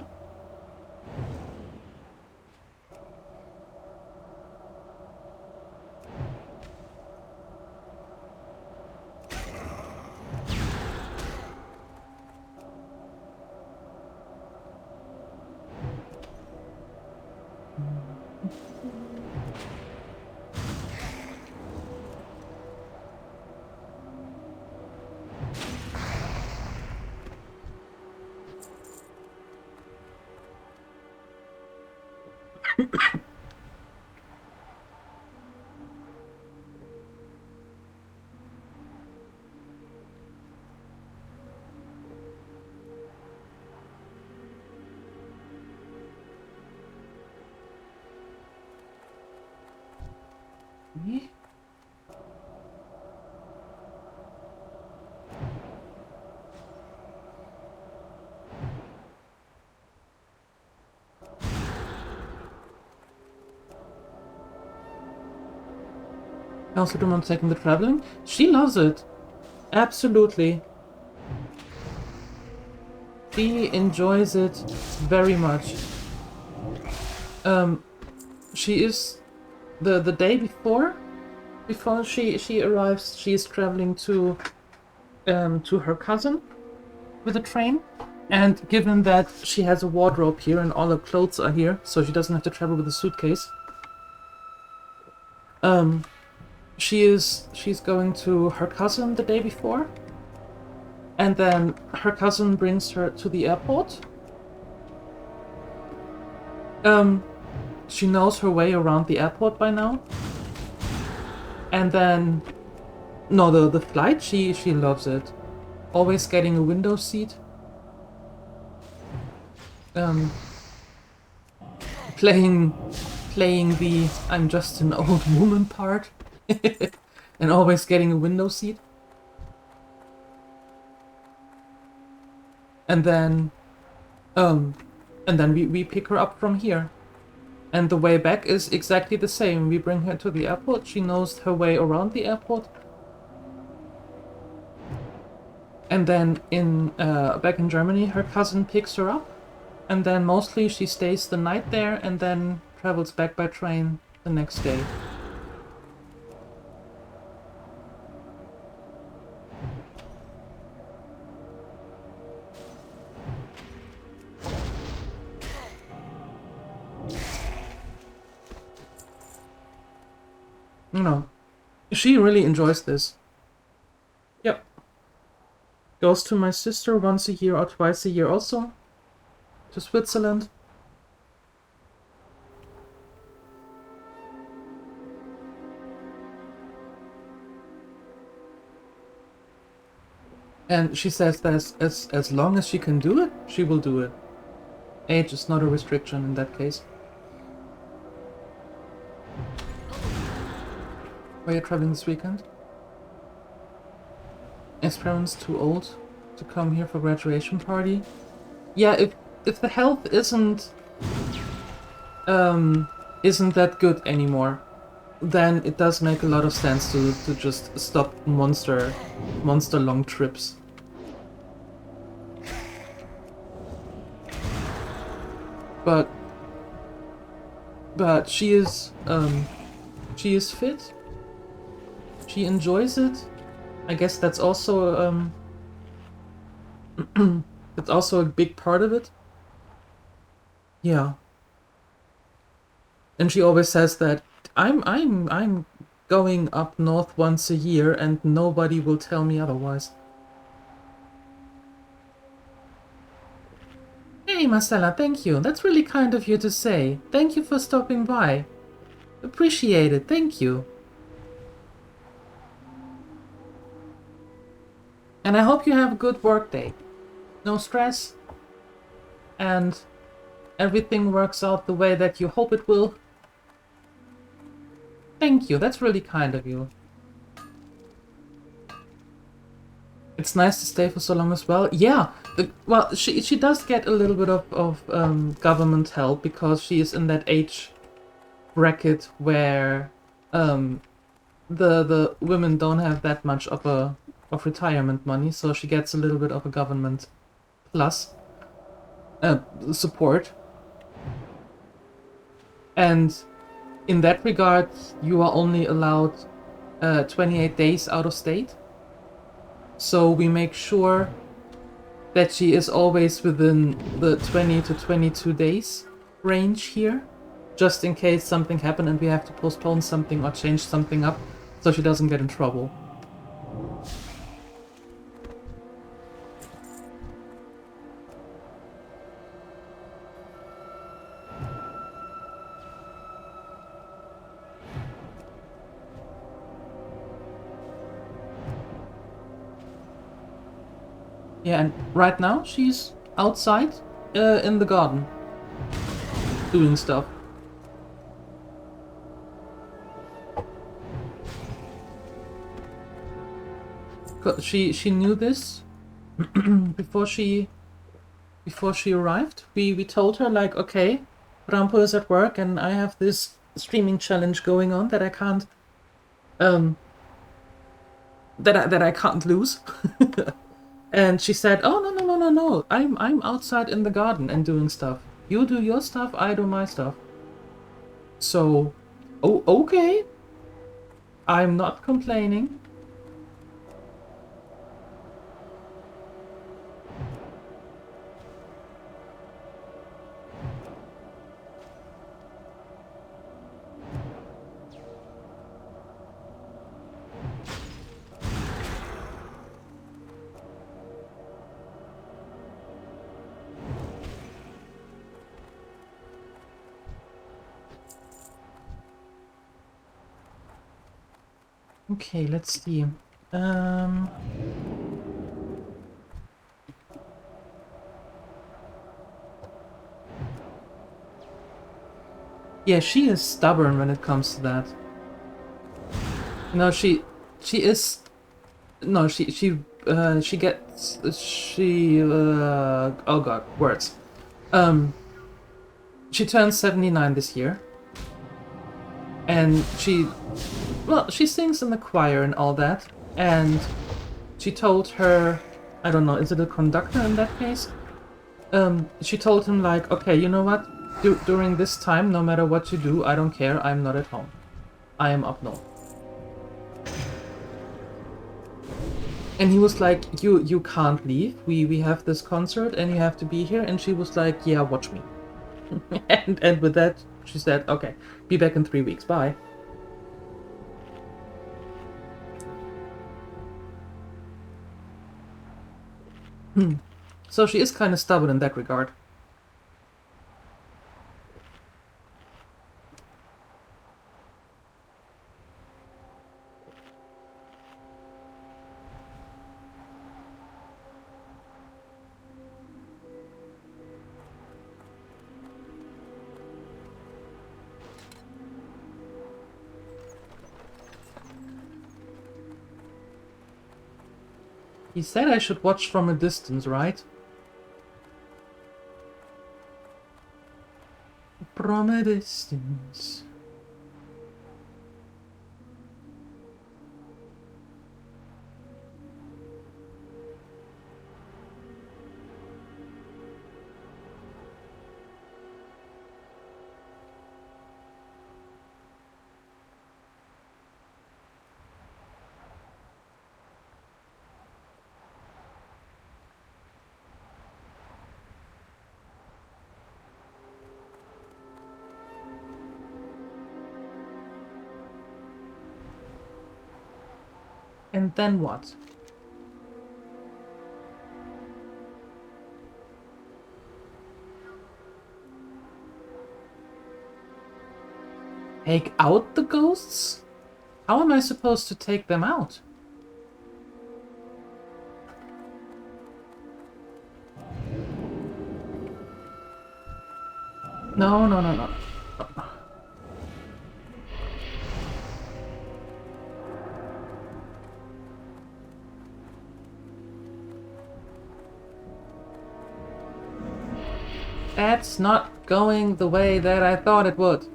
Me? I also don't mind taking the traveling. She loves it. Absolutely. She enjoys it very much. She is the day before she arrives, she is traveling to her cousin with a train. And given that she has a wardrobe here and all her clothes are here, so she doesn't have to travel with a suitcase. She's going to her cousin the day before, and then her cousin brings her to the airport. She knows her way around the airport by now. And then no, the flight, she loves it. Always getting a window seat. Playing the I'm just an old woman part. And always getting a window seat. And then we pick her up from here. And the way back is exactly the same. We bring her to the airport. She knows her way around the airport. And then back in Germany, her cousin picks her up. And then mostly she stays the night there and then travels back by train the next day. No, she really enjoys this. Yep. Goes to my sister once a year or twice a year also. To Switzerland. And she says that as long as she can do it, she will do it. Age is not a restriction in that case. Where are you traveling this weekend? Is parents too old to come here for graduation party? Yeah, if the health isn't that good anymore, then it does make a lot of sense to just stop monster long trips. But she is fit. She enjoys it. I guess that's also that's also a big part of it. Yeah. And she always says that I'm going up north once a year and nobody will tell me otherwise. Hey Marcella, thank you. That's really kind of you to say. Thank you for stopping by. Appreciate it, thank you. And I hope you have a good work day. No stress. And everything works out the way that you hope it will. Thank you, that's really kind of you. It's nice to stay for so long as well. Yeah, well, she does get a little bit of government help because she is in that age bracket where the women don't have that much of retirement money, so she gets a little bit of a government plus support. And in that regard, you are only allowed 28 days out of state. So we make sure that she is always within the 20 to 22 days range here, just in case something happened and we have to postpone something or change something up, so she doesn't get in trouble. Yeah, and right now she's outside in the garden doing stuff. She knew this before she arrived. We told her like, okay, Rampo is at work and I have this streaming challenge going on that I can't that I can't lose. And she said, "Oh no! I'm outside in the garden and doing stuff. You do your stuff, I do my stuff." So, oh, okay. I'm not complaining. Okay, let's see. Yeah, she is stubborn when it comes to that. No, she is. No, she gets oh god, words. She turns 79 this year, and she sings in the choir and all that. And she told her, I don't know, is it a conductor in that case? She told him like, okay, you know what? During this time, no matter what you do, I don't care. I'm not at home. I am up north. And he was like, you can't leave. We have this concert and you have to be here. And she was like, yeah, watch me. and with that, she said, okay, be back in 3 weeks. Bye. So she is kind of stubborn in that regard. He said I should watch from a distance, right? From a distance. And then what? Take out the ghosts? How am I supposed to take them out? No, no, no, no. That's not going the way that I thought it would.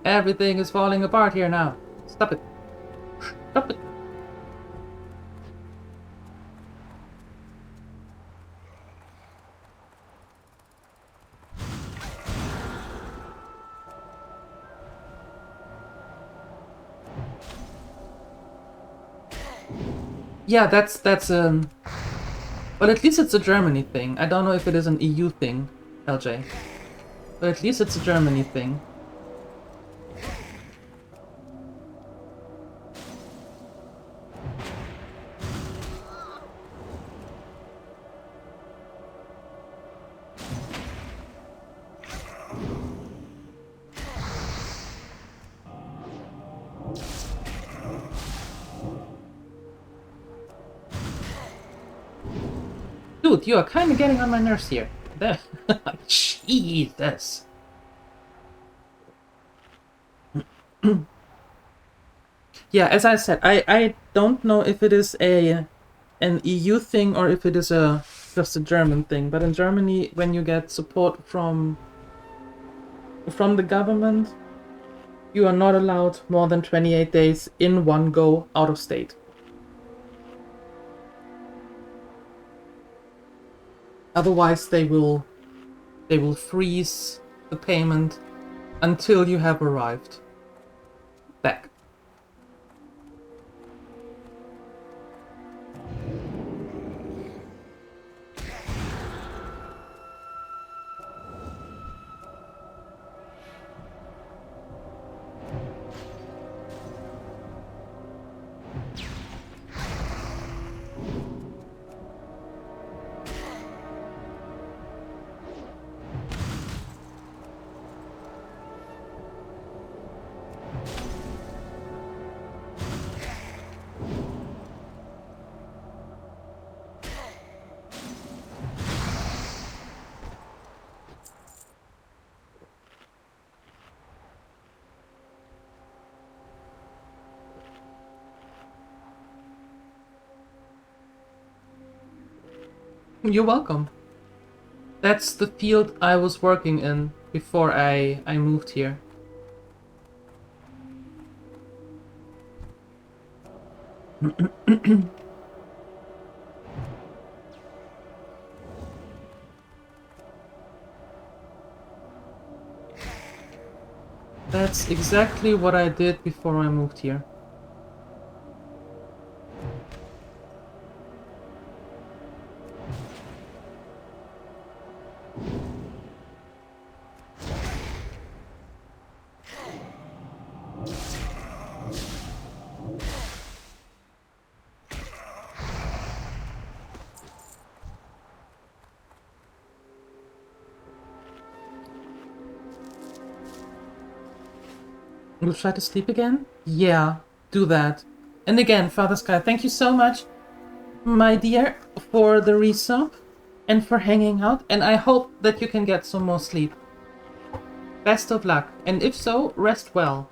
Everything is falling apart here now. Stop it. Stop it. Yeah, that's but at least it's a Germany thing. I don't know if it is an EU thing, LJ. But at least it's a Germany thing. Dude, you are kind of getting on my nerves here. Jesus. Yeah, as I said, I don't know if it is an EU thing or if it is just a German thing. But in Germany, when you get support from the government, you are not allowed more than 28 days in one go out of state. Otherwise, they will freeze the payment until you have arrived back. You're welcome. That's the field I was working in before I moved here. That's exactly what I did before I moved here. You'll try to sleep again? Yeah, do that. And again, Father Sky, thank you so much, my dear, for the resub and for hanging out. And I hope that you can get some more sleep. Best of luck. And if so, rest well.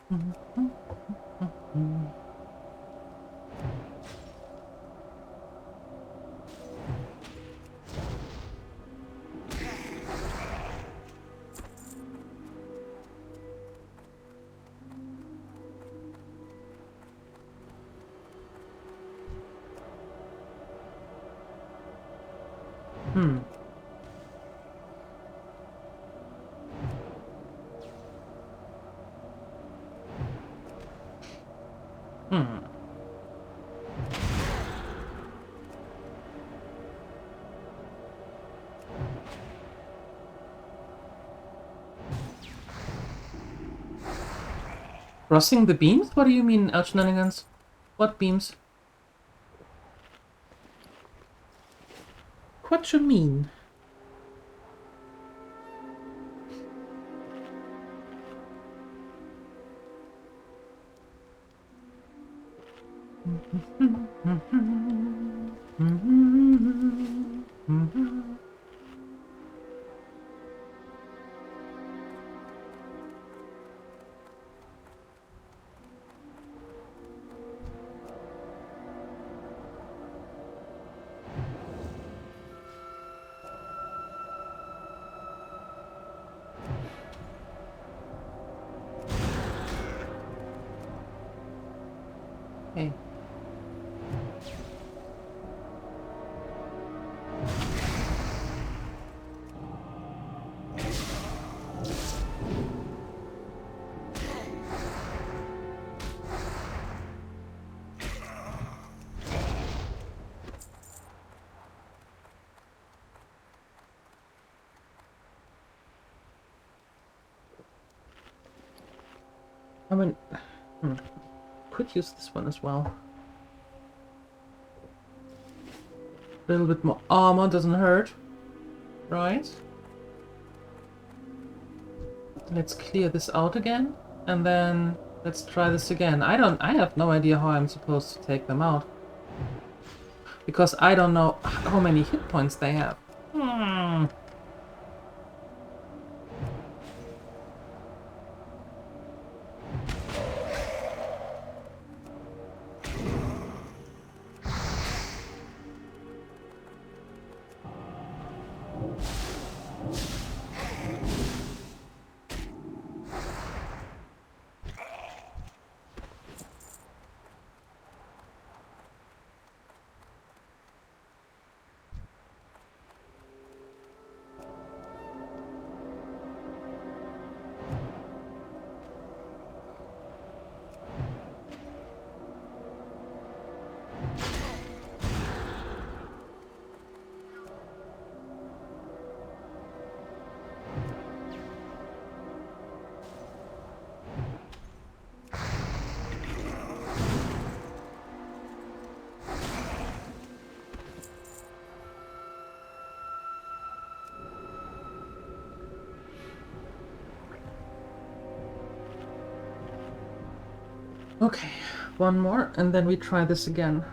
Hmm. Hmm. Crossing the beams? What do you mean, shenanigans? What beams? What you mean? Hey. I mean, could use this one as well. A little bit more armor doesn't hurt, right? Let's clear this out again, and then let's try this again. I have no idea how I'm supposed to take them out. Because I don't know how many hit points they have. Okay, one more, and then we try this again.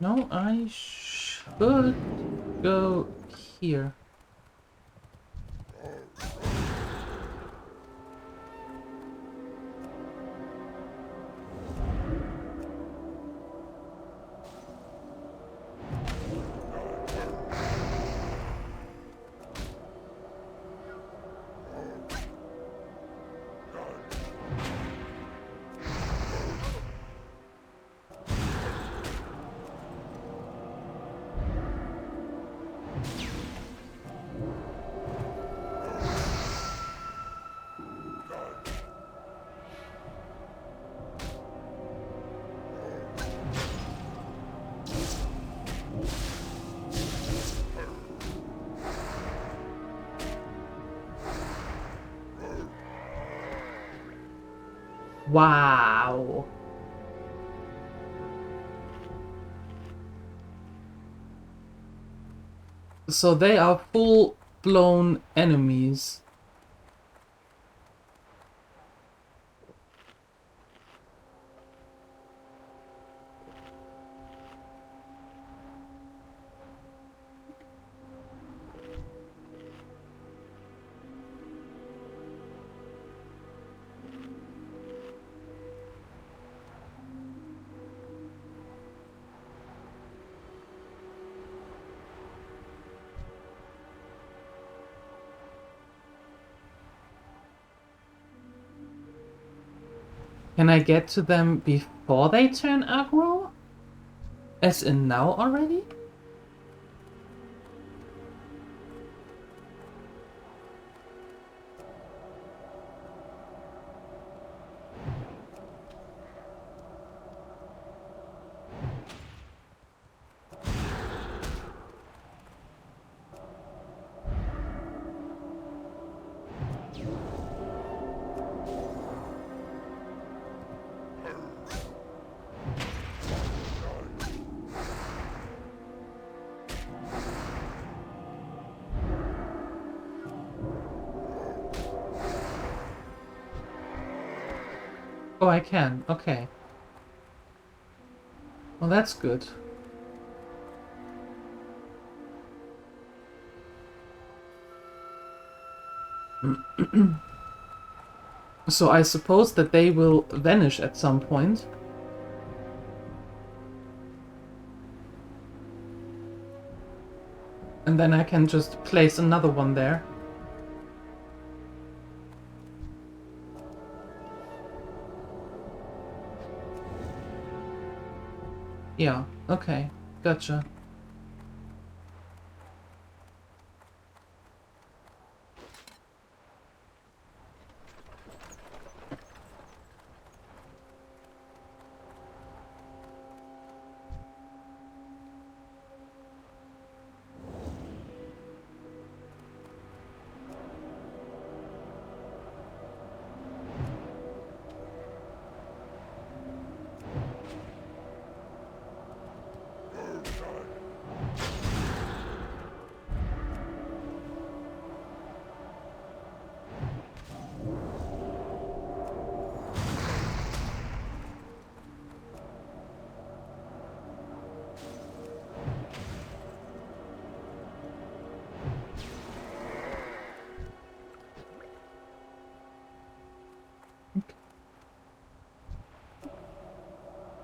No, I should go here. Wow. So they are full-blown enemies. Can I get to them before they turn aggro? As in now already? Oh, I can. Okay. Well, that's good. So I suppose that they will vanish at some point. And then I can just place another one there. Yeah, okay. Gotcha.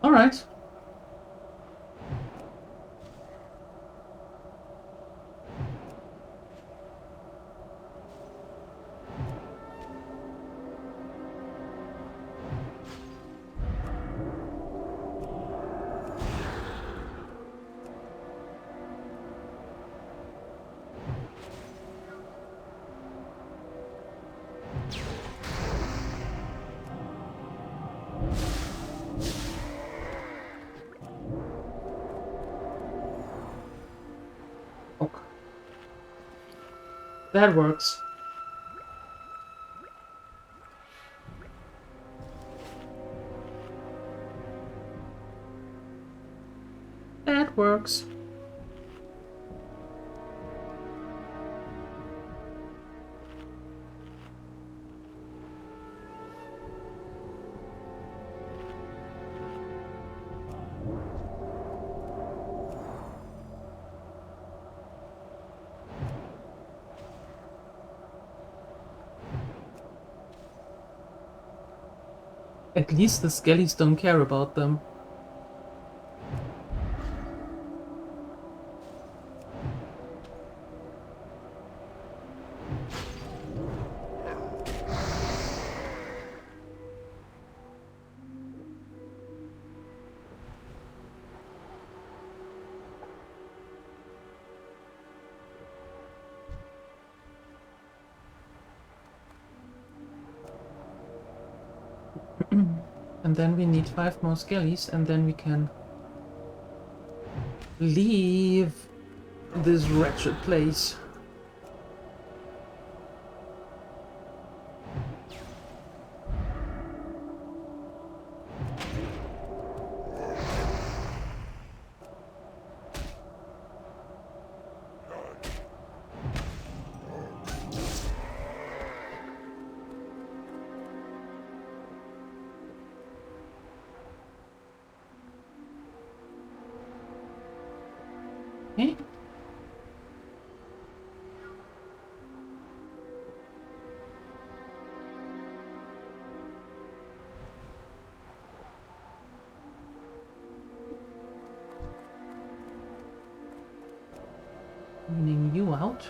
All right. Okay. That works. That works. At least the skellies don't care about them. And then we need 5 more skellies, and then we can leave this wretched place. Okay. Cleaning you out.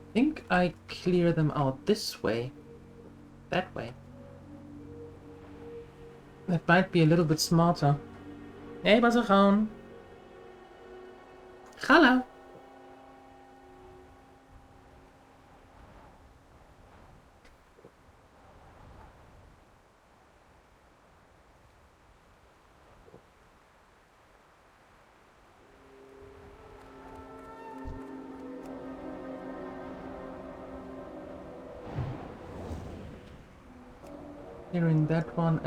I think I clear them out this way. That way. That might be a little bit smarter. Hey, Bazaroon. Hello. Clearing that one,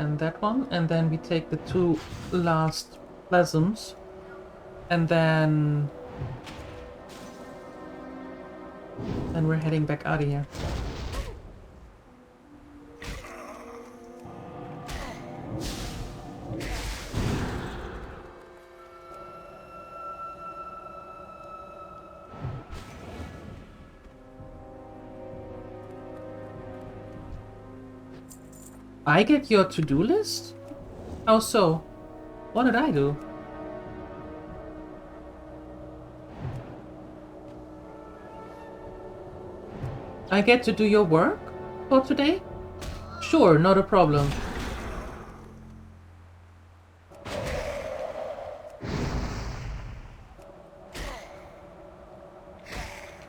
and then we take the two last plasms, and then we're heading back out of here. I get your to-do list? How so? What did I do? I get to do your work for today? Sure, not a problem.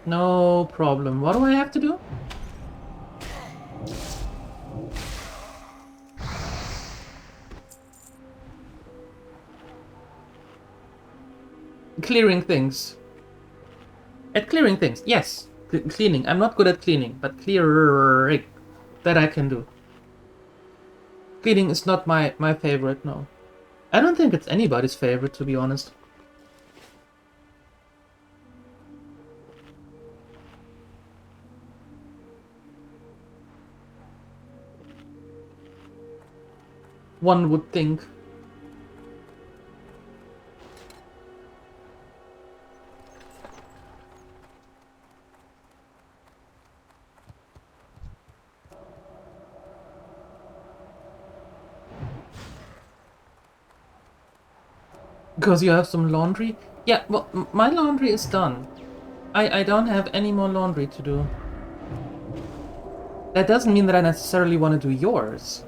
No problem. What do I have to do? Clearing things. At clearing things, yes. Cleaning. I'm not good at cleaning, but clearing. That I can do. Cleaning is not my favorite, no. I don't think it's anybody's favorite, to be honest. One would think. Because you have some laundry? Yeah, well, my laundry is done. I don't have any more laundry to do. That doesn't mean that I necessarily want to do yours.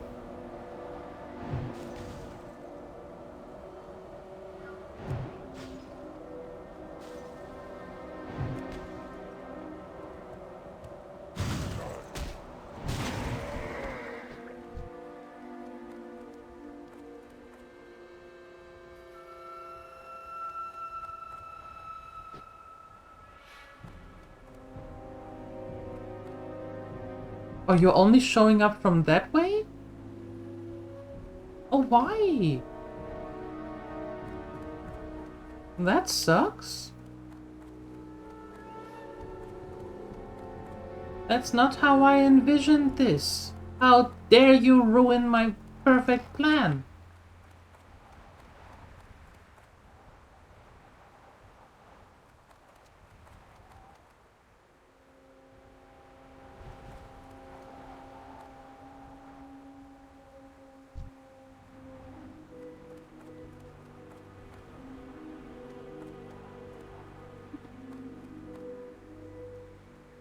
Oh, you're only showing up from that way? Oh, why? That sucks. That's not how I envisioned this. How dare you ruin my perfect plan?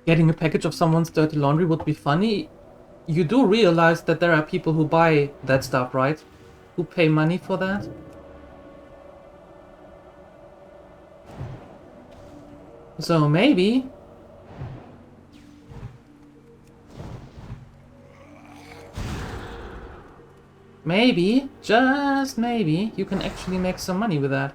getting a package of someone's dirty laundry would be funny. You do realize that there are people who buy that stuff, right? Who pay money for that? So maybe... Maybe, just maybe, you can actually make some money with that.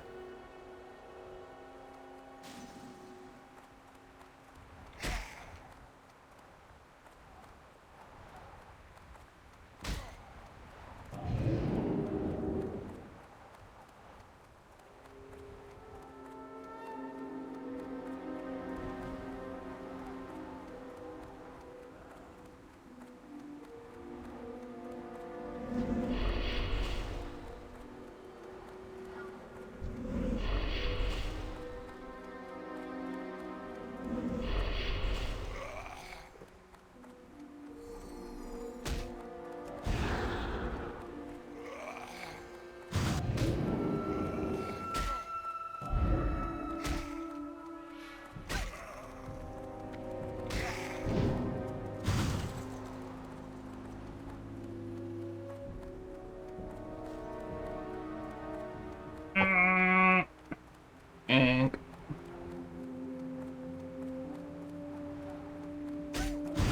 And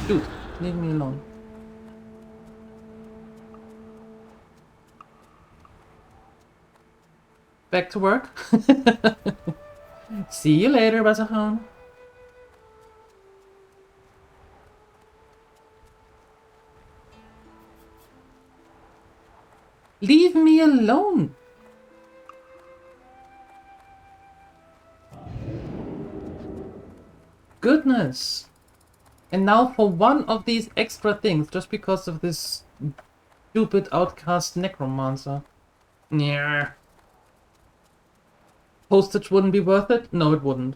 dude, leave me alone. Back to work. See you later, Basahan. Leave me alone. Goodness. And now for one of these extra things, just because of this stupid outcast necromancer. Yeah. Postage wouldn't be worth it? No, it wouldn't.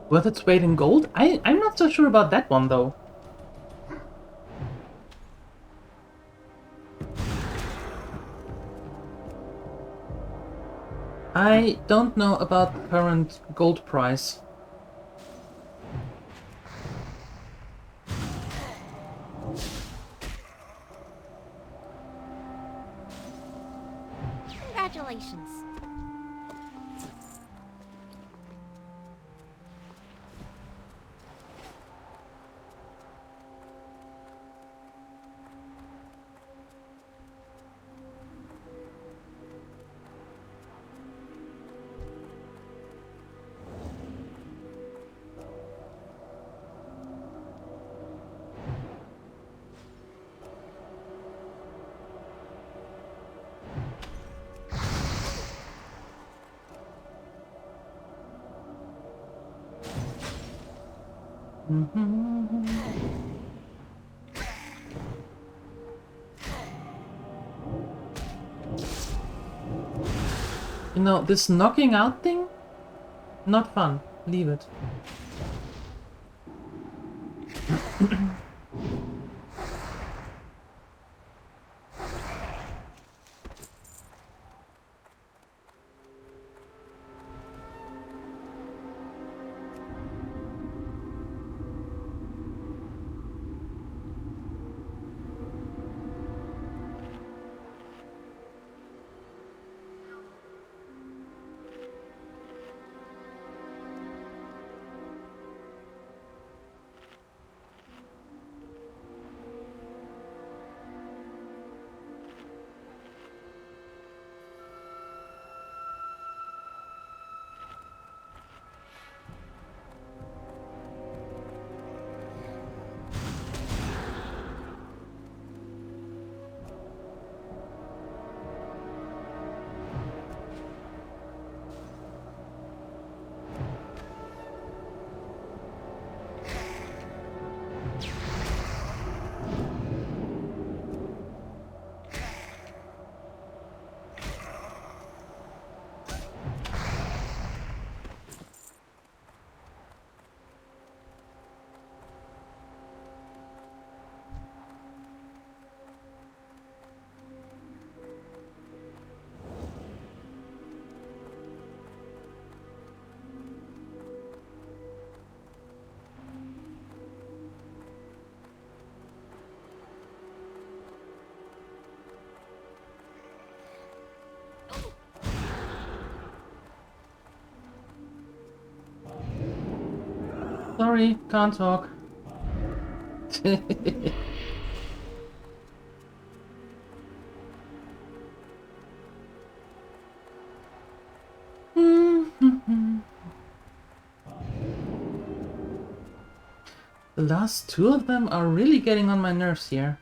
Worth its weight in gold? I'm not so sure about that one, though. I don't know about the current gold price. Congratulations. You know, this knocking out thing? Not fun. Leave it. Sorry, can't talk. The last two of them are really getting on my nerves here.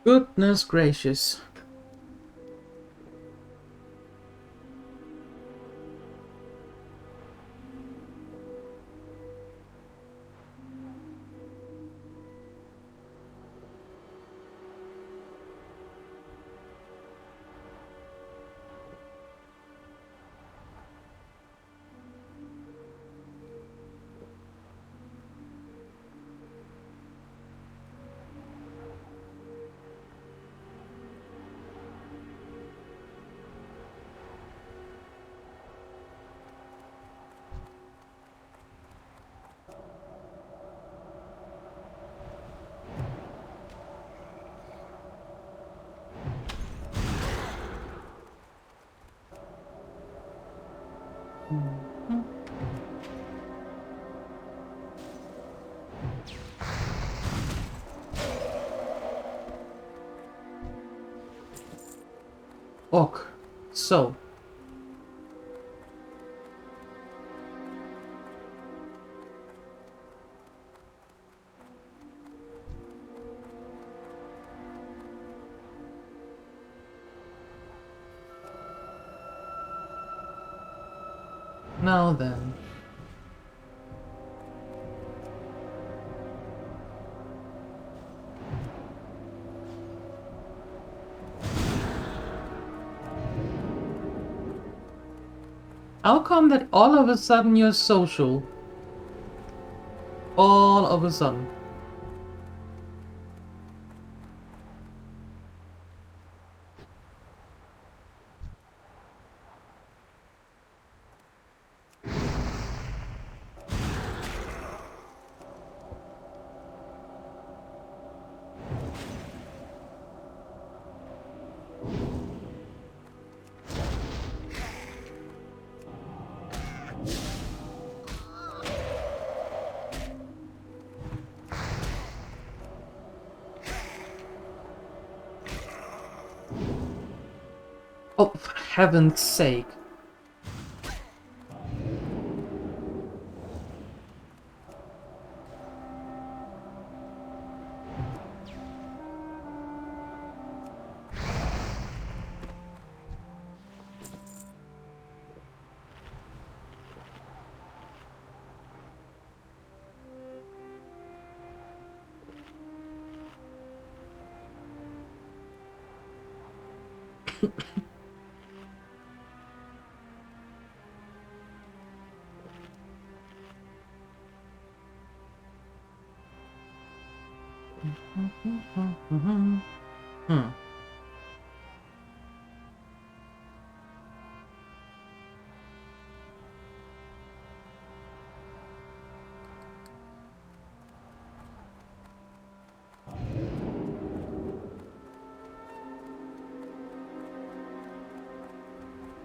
Goodness gracious. Ok, so. Now then. How come that all of a sudden you're social? All of a sudden. Oh, for heaven's sake.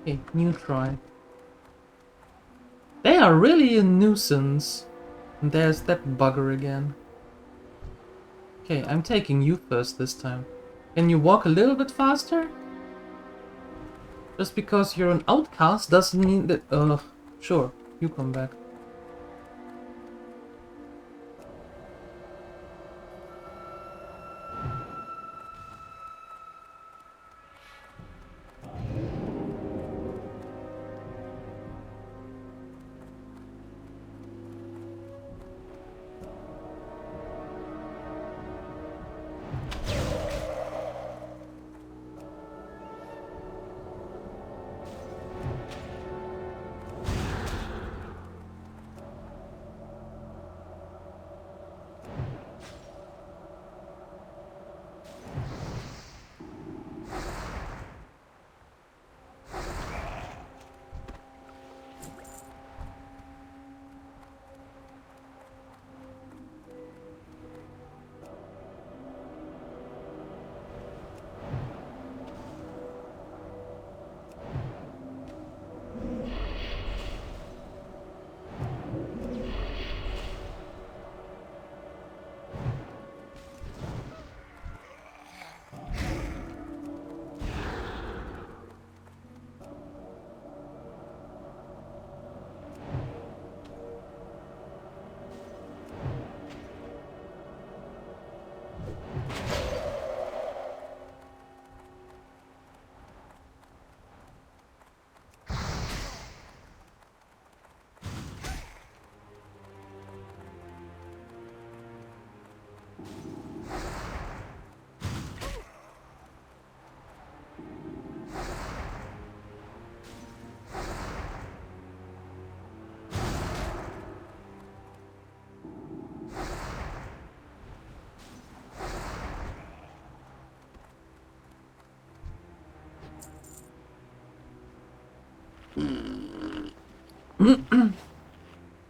Okay, new try. They are really a nuisance. And there's that bugger again. Okay, I'm taking you first this time. Can you walk a little bit faster? Just because you're an outcast doesn't mean that... sure, you come back.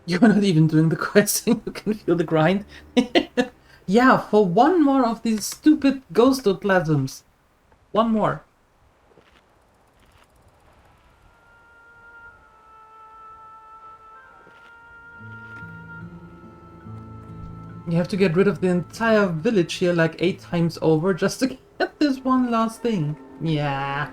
You're not even doing the quest and you can feel the grind. Yeah, for one more of these stupid ghostoplasms. One more. You have to get rid of the entire village here like 8 times over just to get this one last thing. Yeah.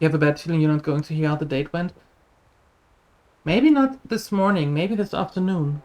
You have a bad feeling you're not going to hear how the date went? Maybe not this morning, maybe this afternoon.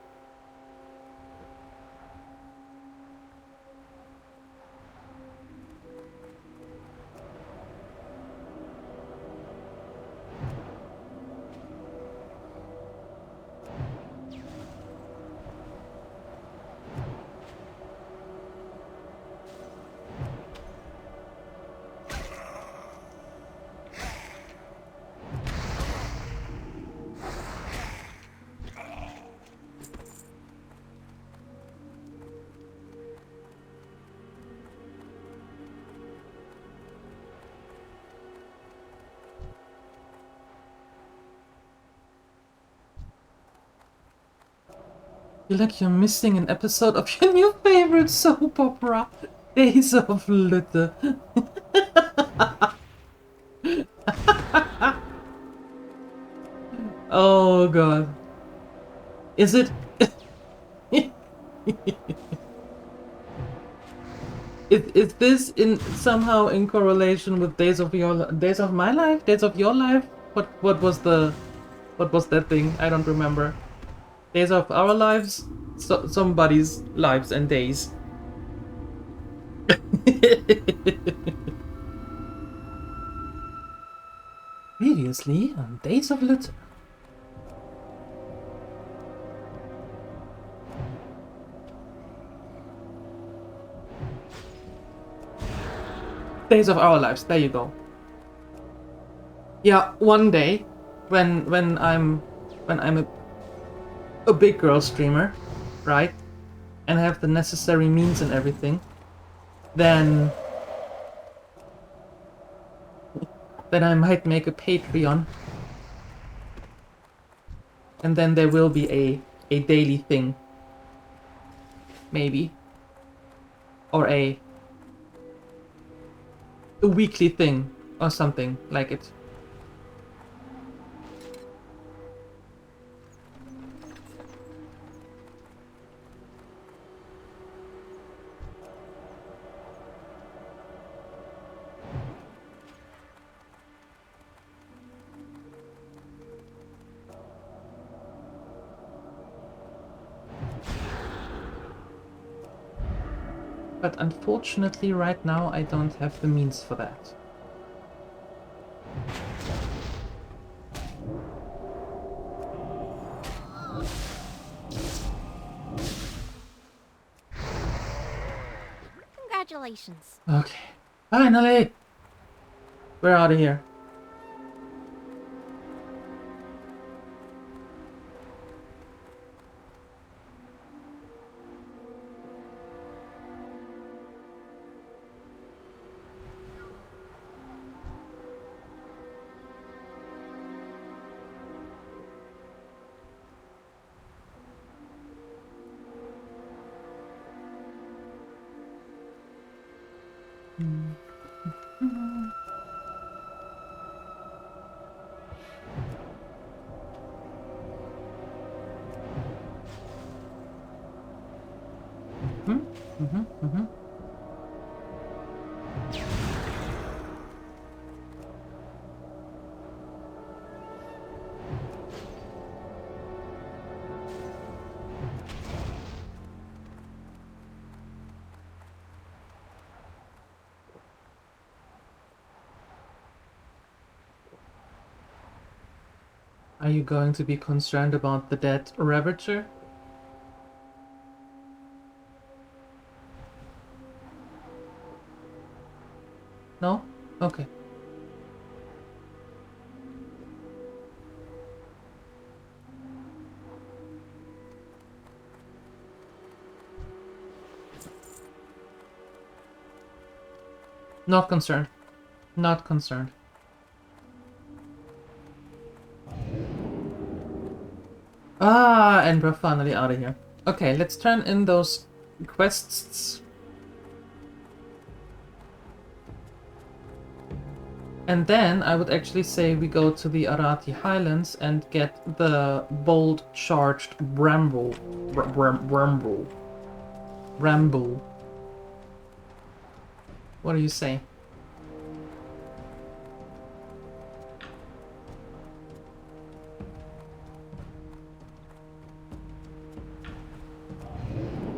Feel like you're missing an episode of your new favorite soap opera, Days of Lutte. Oh god. Is it... Is this somehow in correlation with Days of My Life? Days of Your Life? What was that thing? I don't remember. Days of Our Lives? Somebody's lives and days. Previously on Days of Litter. Days of Our Lives, there you go. Yeah, one day, when I'm a big girl streamer, right? And have the necessary means and everything, then I might make a Patreon. And then there will be a daily thing. Maybe. Or a weekly thing or something like it. But unfortunately right now I don't have the means for that. Congratulations. Okay. Finally! We're out of here. Are you going to be concerned about the dead Ravager? No? Okay. Not concerned. Not concerned. Ah, and we're finally out of here. Okay, let's turn in those quests. And then I would actually say we go to the Arati Highlands and get the bold charged bramble. Bramble. What do you say?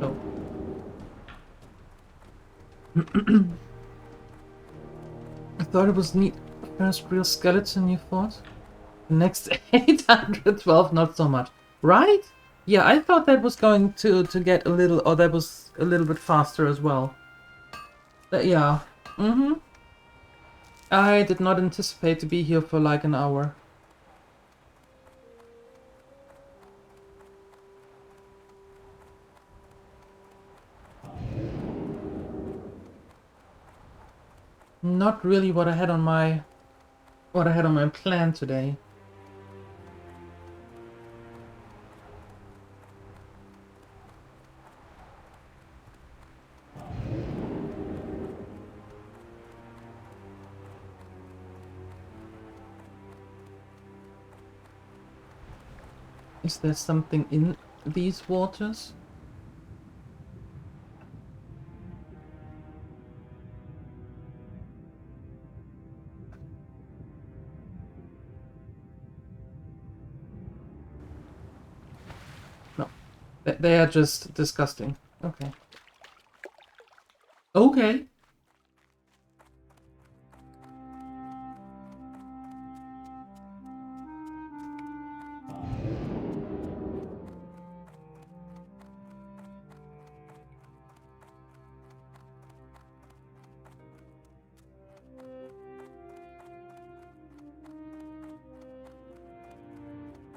Oh. I thought it was neat. First real skeleton you fought? The next 812, not so much. Right? Yeah, I thought that was going to get a little, or that was a little bit faster as well. But yeah. I did not anticipate to be here for like an hour. Not really what I had on my plan today. Is there something in these waters? No. They are just disgusting. Okay. Okay.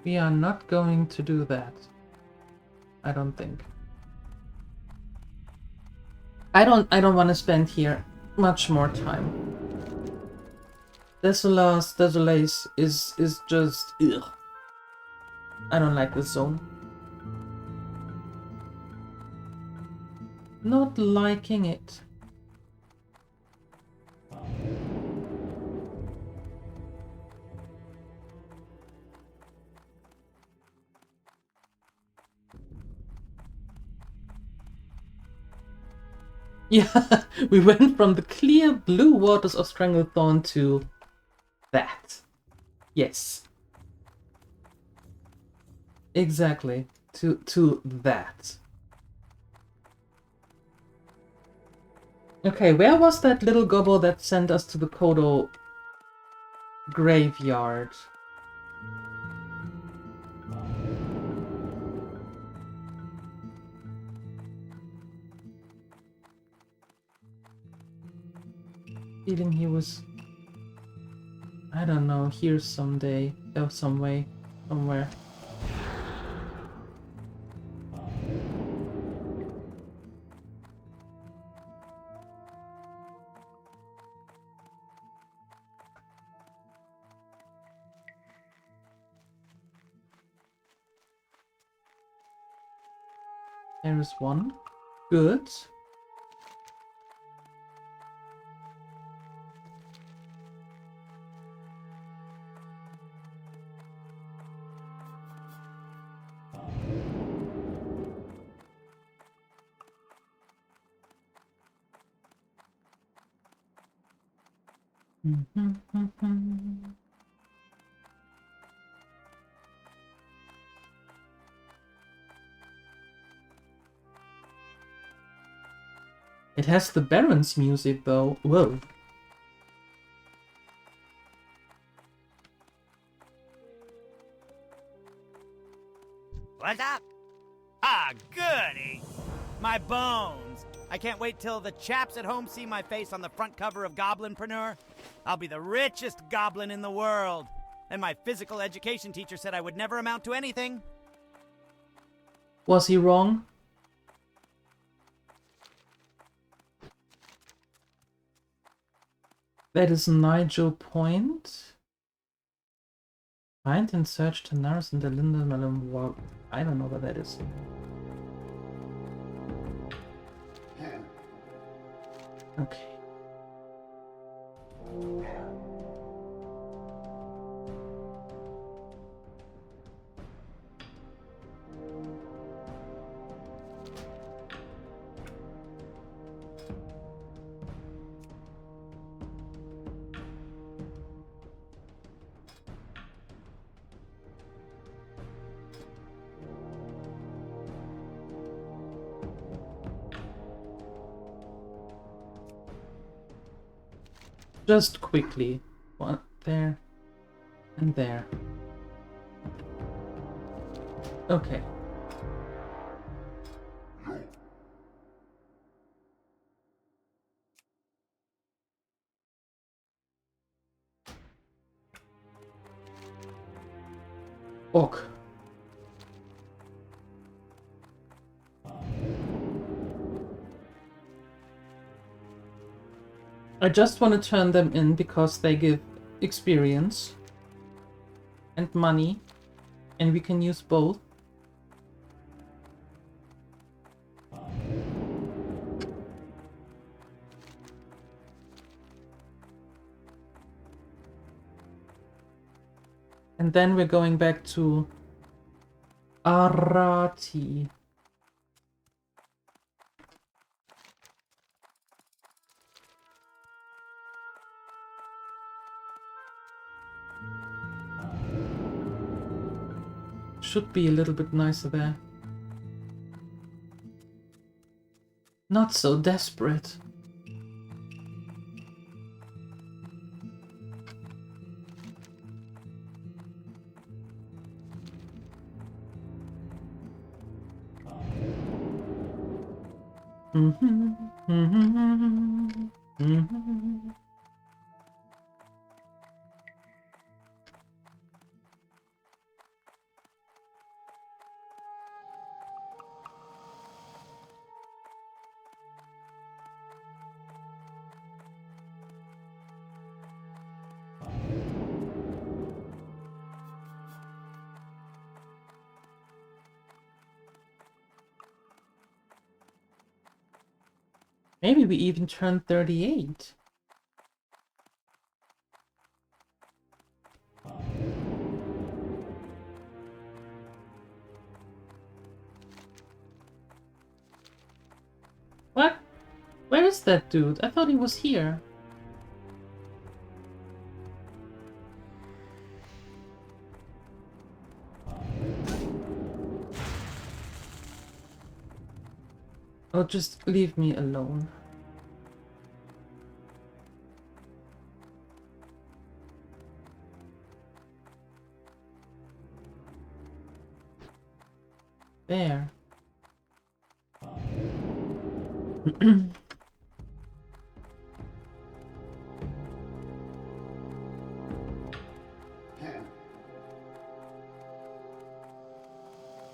We are not going to do that. I don't think. I don't want to spend here much more time. Desolace is just ugh. I don't like this zone. Not liking it. Yeah, we went from the clear blue waters of Stranglethorn to that. Yes. Exactly. To that. Okay, where was that little gobble that sent us to the Kodo graveyard? Feeling he was, I don't know, here someday, or some way, somewhere. There is one. Good. It has the Baron's music though. Whoa. What's up? Ah, goody! My bones! I can't wait till the chaps at home see my face on the front cover of Goblinpreneur. I'll be the richest goblin in the world. And my physical education teacher said I would never amount to anything. Was he wrong? That is Nigel Point. Find and search Tanaris in the Lindenmelon Wall. I don't know what that is. Okay. Just quickly. One there and there. Okay. Ok. I just want to turn them in because they give experience and money, and we can use both. And then we're going back to Arati. Should be a little bit nicer there. Not so desperate. Maybe we even turned 38. What? Where is that dude? I thought he was here. Oh, just leave me alone. There.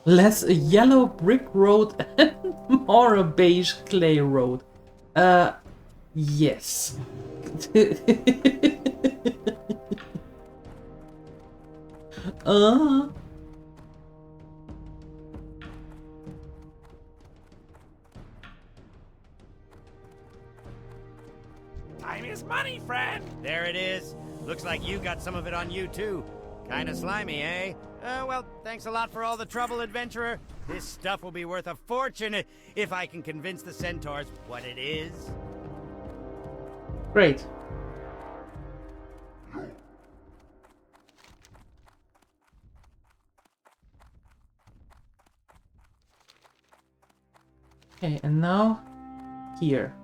Less a yellow brick road and more a beige clay road. Yes. uh. Time is money, friend! There it is. Looks like you got some of it on you, too. Kinda slimy, eh? Well, thanks a lot for all the trouble, adventurer. This stuff will be worth a fortune if I can convince the centaurs what it is. Great. Okay, and now here.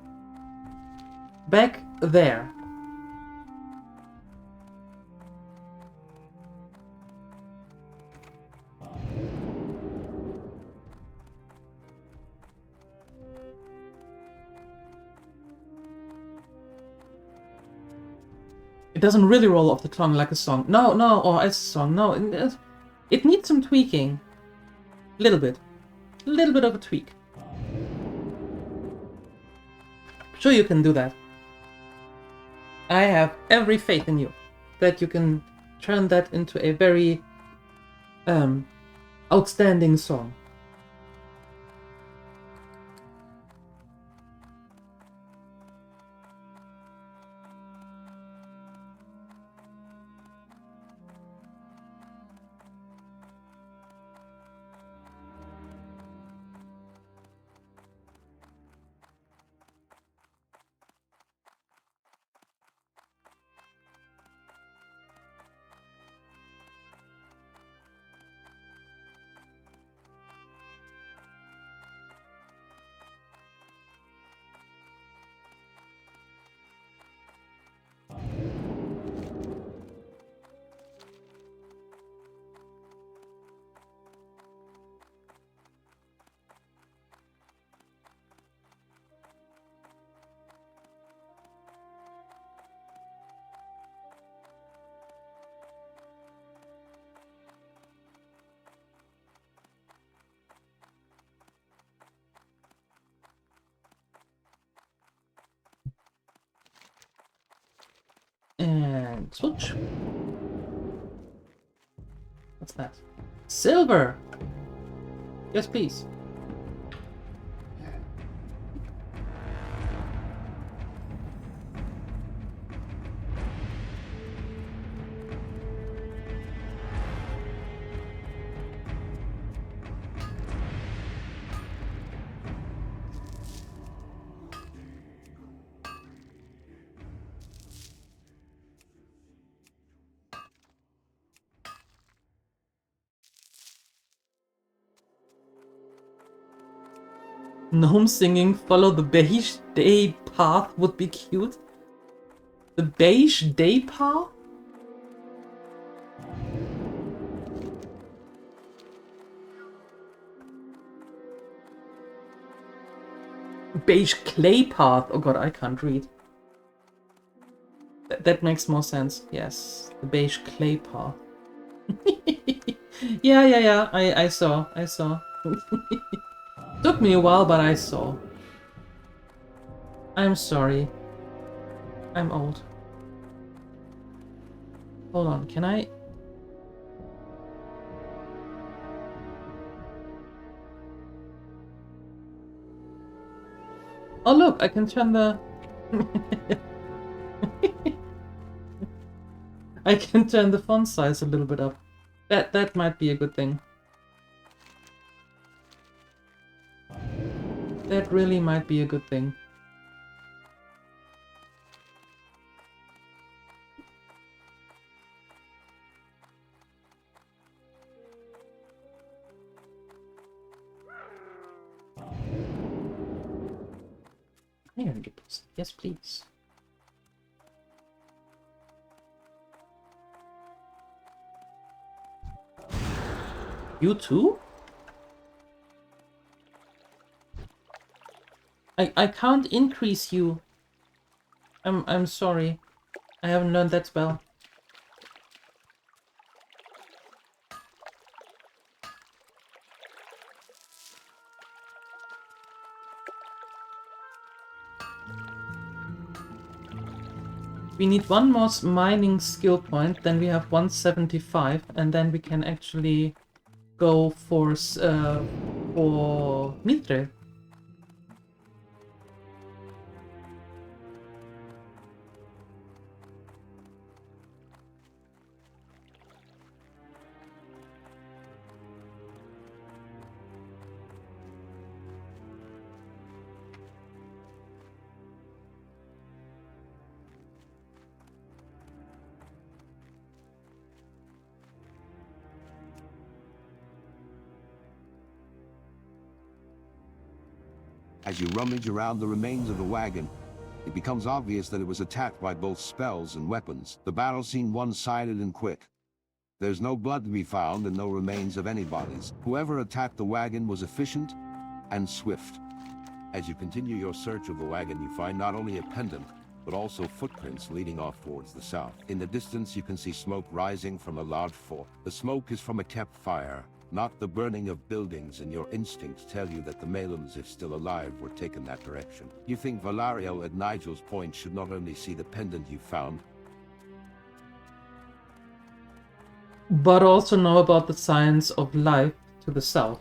Back there. It doesn't really roll off the tongue like a song. No, no, or as a song. No, it needs some tweaking. Little bit. A little bit of a tweak. Sure you can do that. I have every faith in you that you can turn that into a very outstanding song. And switch. What's that? Silver! Yes, please. Gnome singing follow the beige day path would be cute. The beige day path? Beige clay path. Oh god, I can't read. That makes more sense. Yes, the beige clay path. yeah. I saw. Took me a while, but I saw. I'm sorry. I'm old. Hold on, can I... Oh look, I can turn the... I can turn the font size a little bit up. That might be a good thing. That really might be a good thing. Iron deposit. Yes, please. You too? I can't increase you. I'm sorry. I haven't learned that spell. We need one more mining skill point, then we have 175, and then we can actually go for Mithril. As you rummage around the remains of the wagon, it becomes obvious that it was attacked by both spells and weapons. The battle seemed one-sided and quick. There's no blood to be found and no remains of any bodies. Whoever attacked the wagon was efficient and swift. As you continue your search of the wagon, you find not only a pendant, but also footprints leading off towards the south. In the distance, you can see smoke rising from a large fort. The smoke is from a campfire, not the burning of buildings, and your instincts tell you that the Malums, if still alive, were taken that direction. You think Valario at Nigel's Point should not only see the pendant you found, but also know about the signs of life to the south.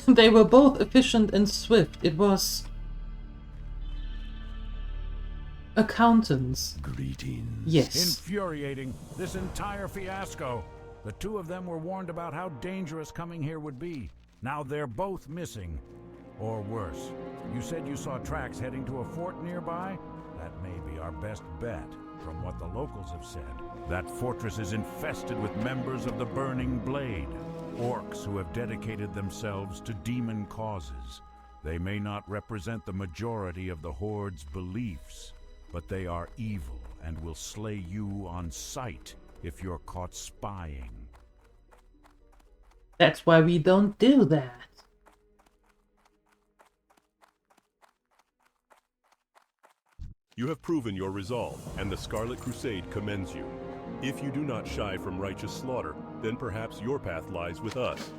They were both efficient and swift. It was accountants. Greetings. Yes. Infuriating, this entire fiasco. The two of them were warned about how dangerous coming here would be. Now they're both missing. Or worse. You said you saw tracks heading to a fort nearby? That may be our best bet, from what the locals have said. That fortress is infested with members of the Burning Blade. Orcs who have dedicated themselves to demon causes. They may not represent the majority of the Horde's beliefs, but they are evil and will slay you on sight if you're caught spying. That's why we don't do that. You have proven your resolve, and the Scarlet Crusade commends you. If you do not shy from righteous slaughter, then perhaps your path lies with us.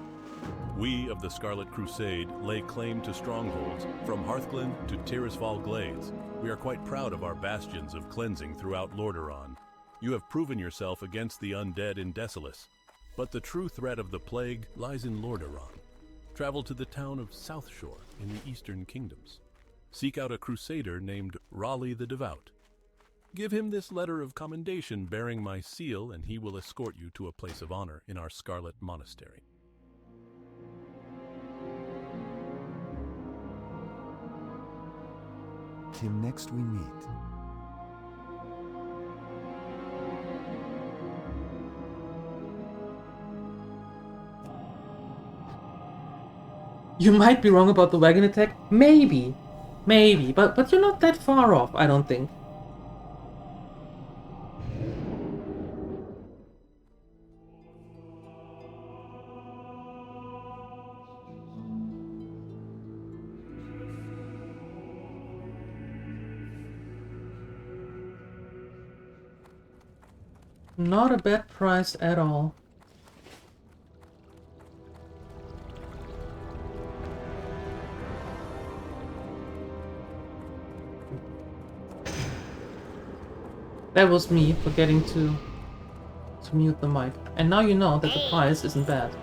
We of the Scarlet Crusade lay claim to strongholds from Hearthglen to Tirisfal Glades. We are quite proud of our bastions of cleansing throughout Lordaeron. You have proven yourself against the undead in Desolace, but the true threat of the plague lies in Lordaeron. Travel to the town of Southshore in the Eastern Kingdoms. Seek out a crusader named Raleigh the Devout. Give him this letter of commendation bearing my seal, and he will escort you to a place of honor in our Scarlet Monastery. Till next we meet. You might be wrong about the wagon attack. Maybe. Maybe. But you're not that far off, I don't think. Not a bad price at all. That was me forgetting to mute the mic. And now you know that the price isn't bad.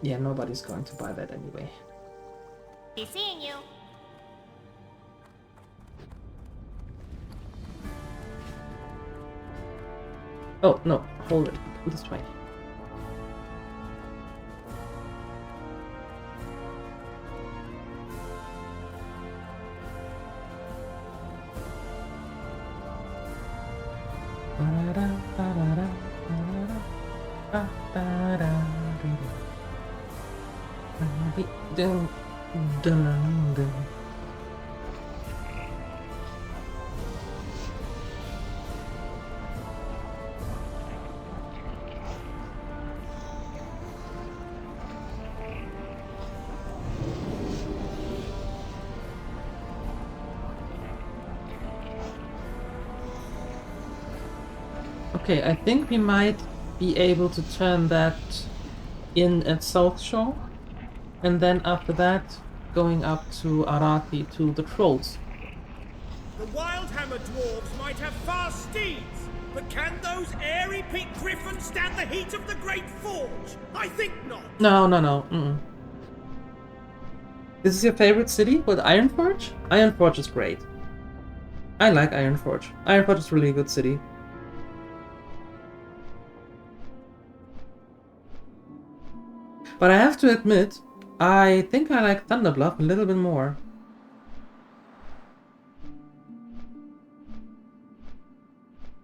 Yeah, nobody's going to buy that anyway. Be seeing you. Oh, no, hold it. This way. Okay, I think we might be able to turn that in at South Shore, and then after that, going up to Araki to the trolls. The Wildhammer dwarves might have fast steeds, but can those airy pink griffins stand the heat of the Great Forge? I think not. No. This is your favorite city? What, Ironforge? Ironforge is great. I like Ironforge. Ironforge is really a good city. But I have to admit, I think I like Thunderbluff a little bit more.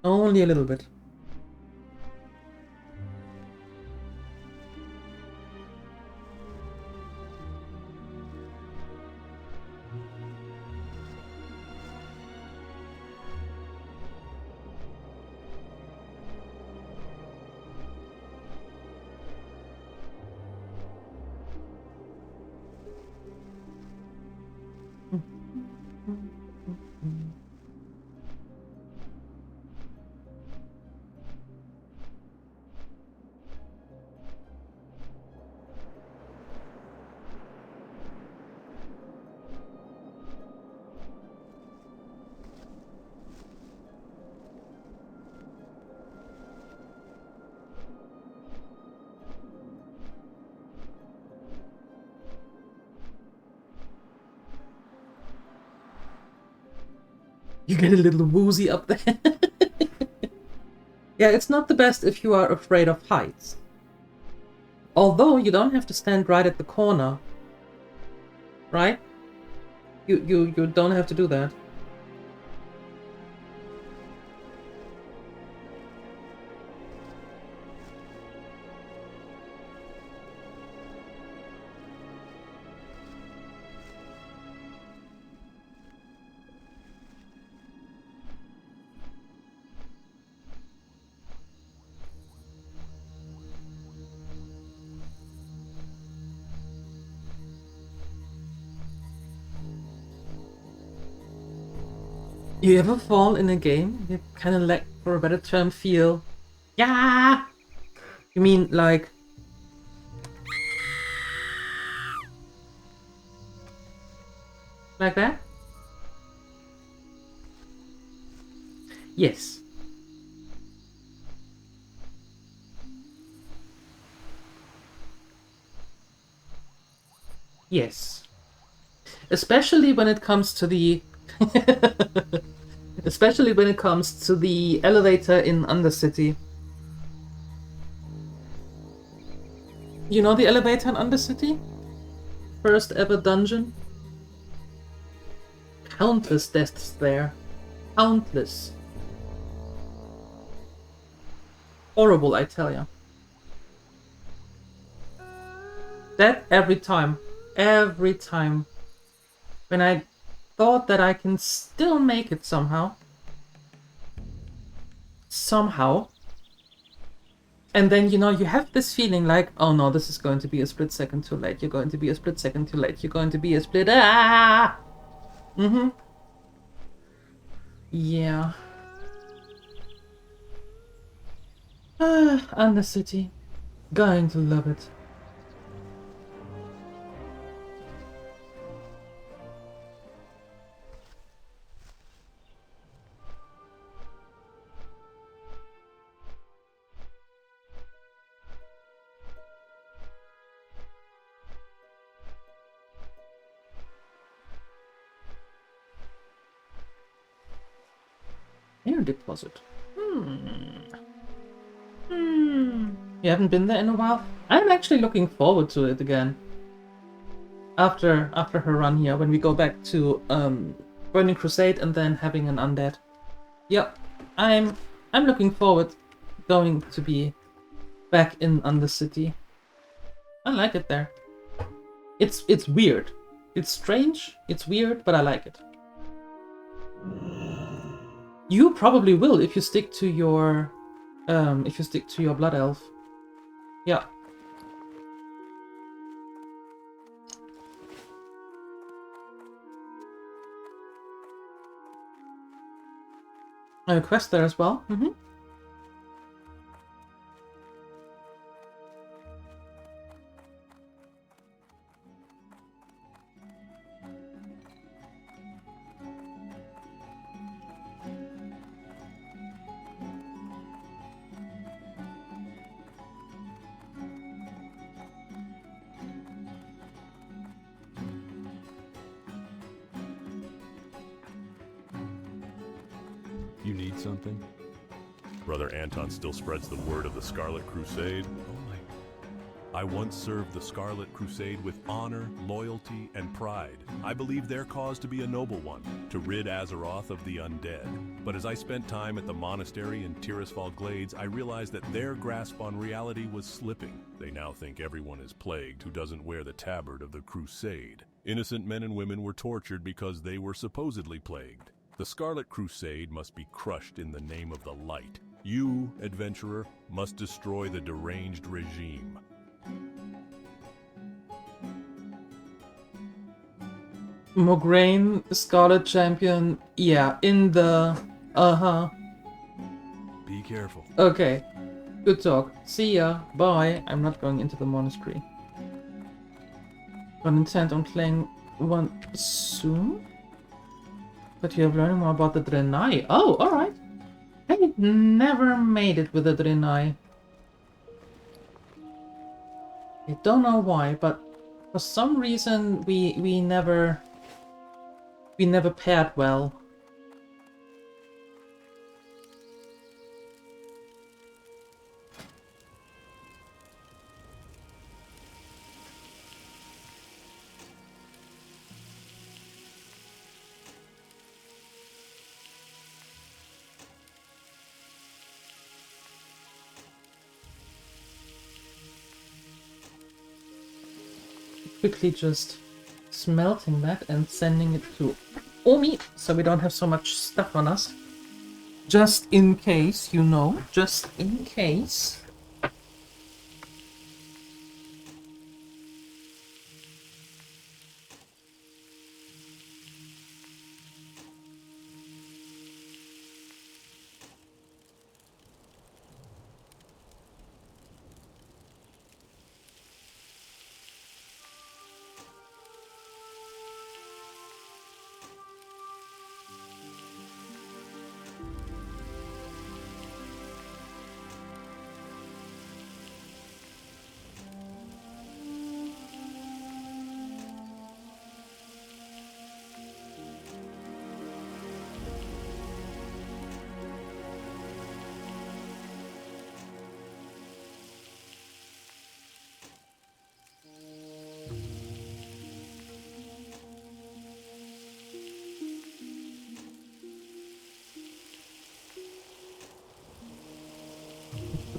Only a little bit. You get a little woozy up there. Yeah, it's not the best if you are afraid of heights. Although you don't have to stand right at the corner. Right? You don't have to do that. You ever fall in a game? You kind of like, for a better term, feel... Yeah! You mean like... Like that? Yes. Yes. Especially when it comes to the... Especially when it comes to the elevator in Undercity. You know the elevator in Undercity? First ever dungeon? Countless deaths there. Countless. Horrible, I tell ya. That every time. Every time. When I thought that I can still make it somehow. Somehow. And then, you know, you have this feeling like, oh no, this is going to be a split second too late. You're going to be a split second too late. You're going to be a split... Ah! Mm-hmm. Yeah. Ah, Undercity. Going to love it. Air deposit. You haven't been there in a while? I'm actually looking forward to it again. After her run here, when we go back to Burning Crusade and then having an undead. Yep, I'm looking forward going to be back in Undercity. I like it there. It's weird. It's strange, it's weird, but I like it. You probably will if you stick to your blood elf. Yeah. A quest there as well. You need something? Brother Anton still spreads the word of the Scarlet Crusade. Oh my. I once served the Scarlet Crusade with honor, loyalty, and pride. I believe their cause to be a noble one, to rid Azeroth of the undead. But as I spent time at the monastery in Tirisfal Glades, I realized that their grasp on reality was slipping. They now think everyone is plagued who doesn't wear the tabard of the Crusade. Innocent men and women were tortured because they were supposedly plagued. The Scarlet Crusade must be crushed in the name of the light. You, adventurer, must destroy the deranged regime. Mograine, Scarlet Champion, yeah, in the... Be careful. Okay, good talk. See ya, bye. I'm not going into the monastery. But intent on playing one soon? But you have learned more about the Draenei. Oh, alright. I never made it with the Draenei. I don't know why, but for some reason we never paired well. Quickly just smelting that and sending it to Omi, so we don't have so much stuff on us. Just in case, you know, just in case.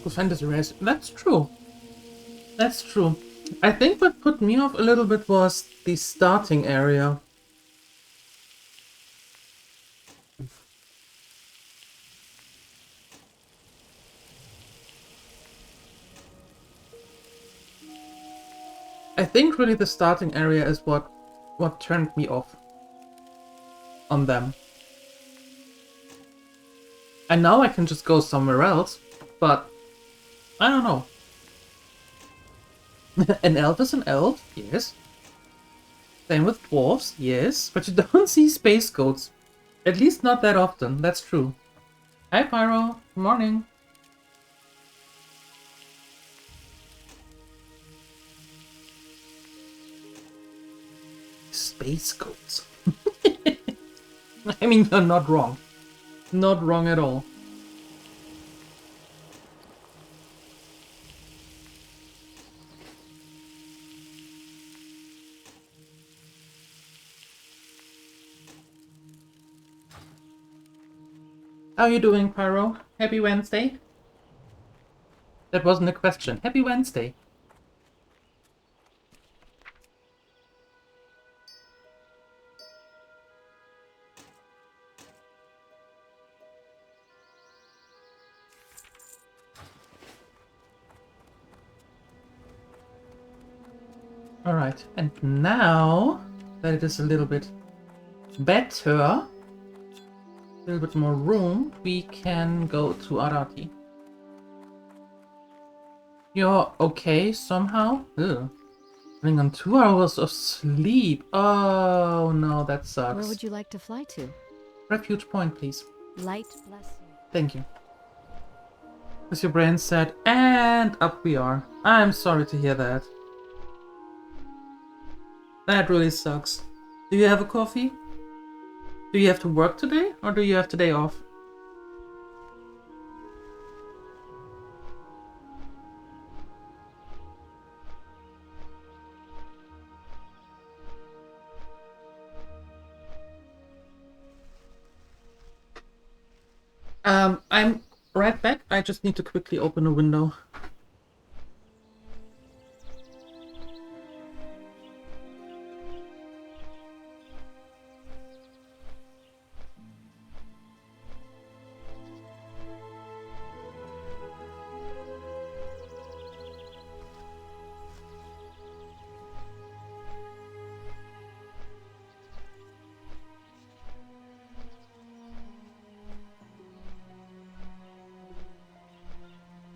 Typical fantasy race. That's true. That's true. I think what put me off a little bit was the starting area. I think really the starting area is what turned me off on them. And now I can just go somewhere else, but I don't know. An elf is an elf, yes. Same with dwarves, yes. But you don't see space goats. At least not that often, that's true. Hi Pyro, good morning. Space goats. I mean, you're not wrong. Not wrong at all. How are you doing, Pyro? Happy Wednesday? That wasn't a question. Happy Wednesday. Alright, and now that it is a little bit better, a little bit more room, we can go to Arati. You're okay somehow? Ugh. Running on 2 hours of sleep. Oh no, that sucks. Where would you like to fly to? Refuge point, please. Light bless you. Thank you. As your brain said, and up we are. I'm sorry to hear that. That really sucks. Do you have a coffee? Do you have to work today, or do you have today off? I'm right back. I just need to quickly open a window.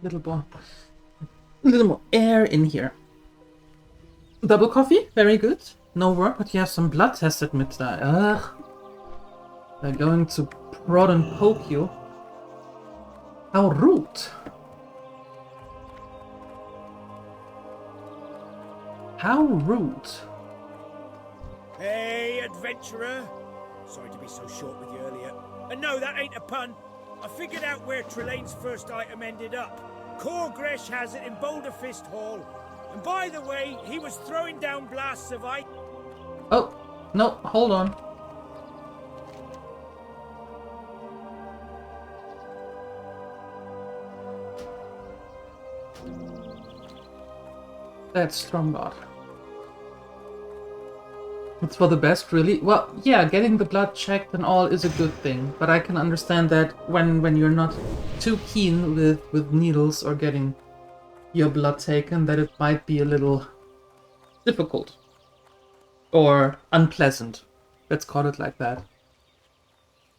A little more air in here. Double coffee, very good. No work, but you have some blood tests at midnight. Ugh. They're going to prod and poke you. How rude. How rude. Hey, adventurer. Sorry to be so short with you earlier. And no, that ain't a pun. I figured out where Trelane's first item ended up. Korgresh has it in Boulder Fist Hall. And by the way, he was throwing down blasts of ice. Oh, no, hold on. That's Stromgard. It's for the best, really? Well, yeah, getting the blood checked and all is a good thing, but I can understand that when you're not too keen with needles or getting your blood taken, that it might be a little difficult. Or unpleasant. Let's call it like that.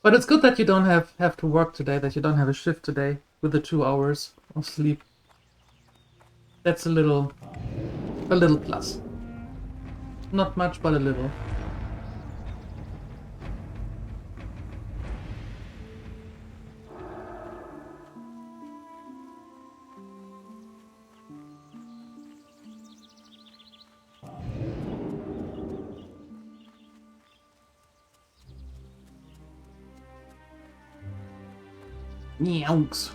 But it's good that you don't have to work today, that you don't have a shift today with the 2 hours of sleep. That's a little plus. Not much, but a little. Nyonks.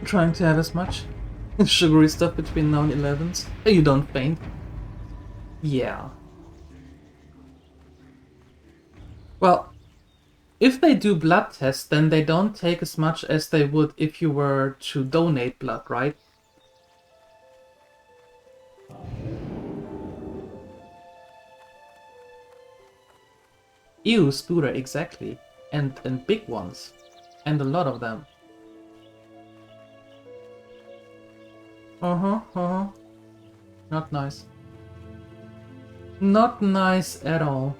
Trying to have as much sugary stuff between now and 11s. You don't faint. Yeah. Well, if they do blood tests, then they don't take as much as they would if you were to donate blood, right? Ew, Spooder, exactly. And big ones. And a lot of them. Not nice. Not nice at all.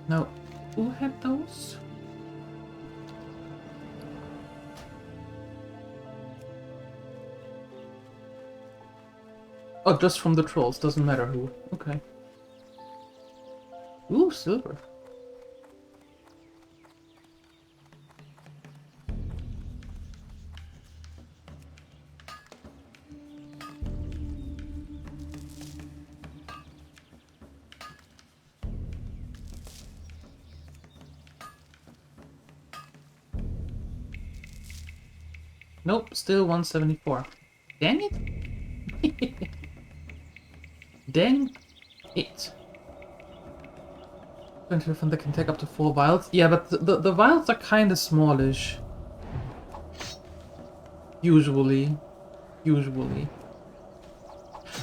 Now, who had those? Oh, just from the trolls, doesn't matter who. Okay. Ooh, silver. Nope, still 174. Dang it! Dang it! 20 from that can take up to 4 vials. Yeah, but the vials are kinda smallish. Usually.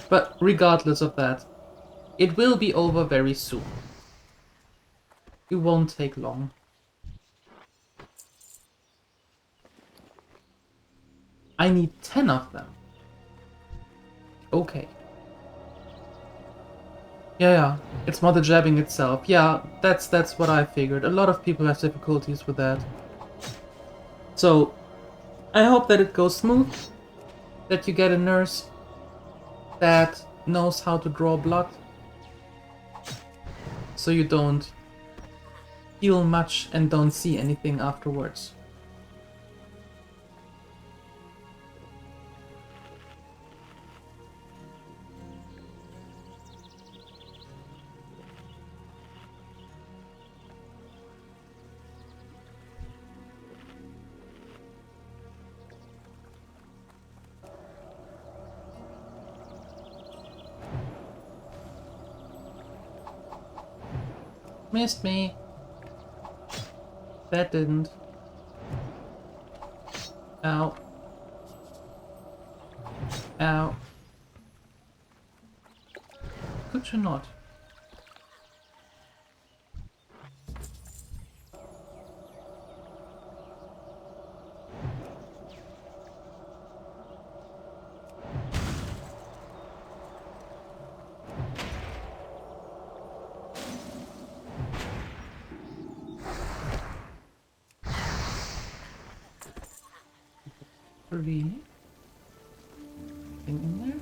But regardless of that, it will be over very soon. It won't take long. I need 10 of them. Okay. Yeah, it's not the jabbing itself. Yeah, that's what I figured. A lot of people have difficulties with that. So, I hope that it goes smooth, that you get a nurse that knows how to draw blood, so you don't heal much and don't see anything afterwards. Missed me. That didn't. Ow. Ow. Could you not? Really? Thing in there?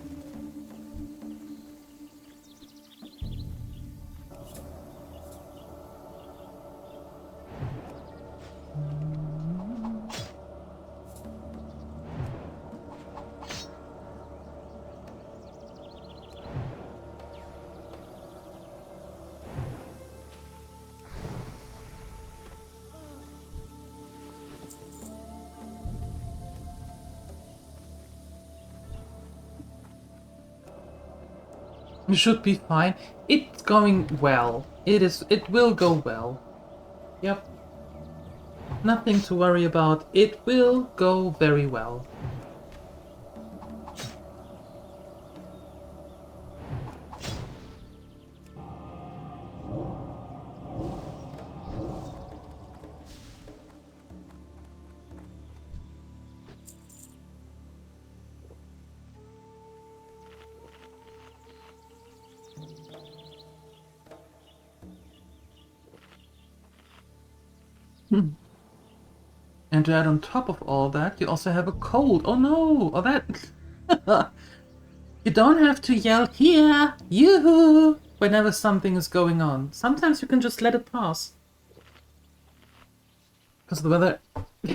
You should be fine. It's going well. It will go well. Yep. Nothing to worry about. It will go very well. And to add on top of all that, you also have a cold. Oh no! Oh that... You don't have to yell, here! Yoo-hoo! Whenever something is going on. Sometimes you can just let it pass. Because the weather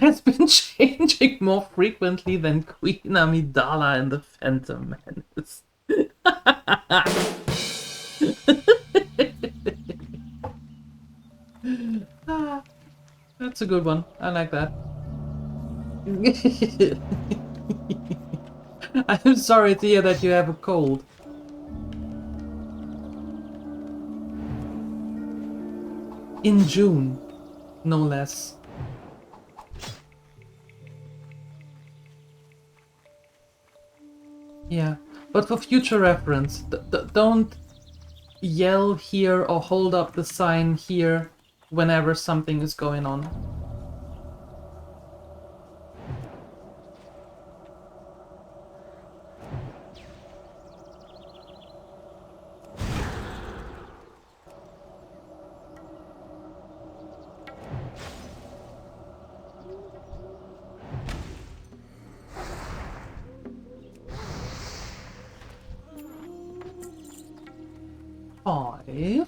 has been changing more frequently than Queen Amidala and the Phantom Menace. good one. I like that. I'm sorry to hear that you have a cold. In June, no less. Yeah, but for future reference, don't yell here or hold up the sign here whenever something is going on. Five.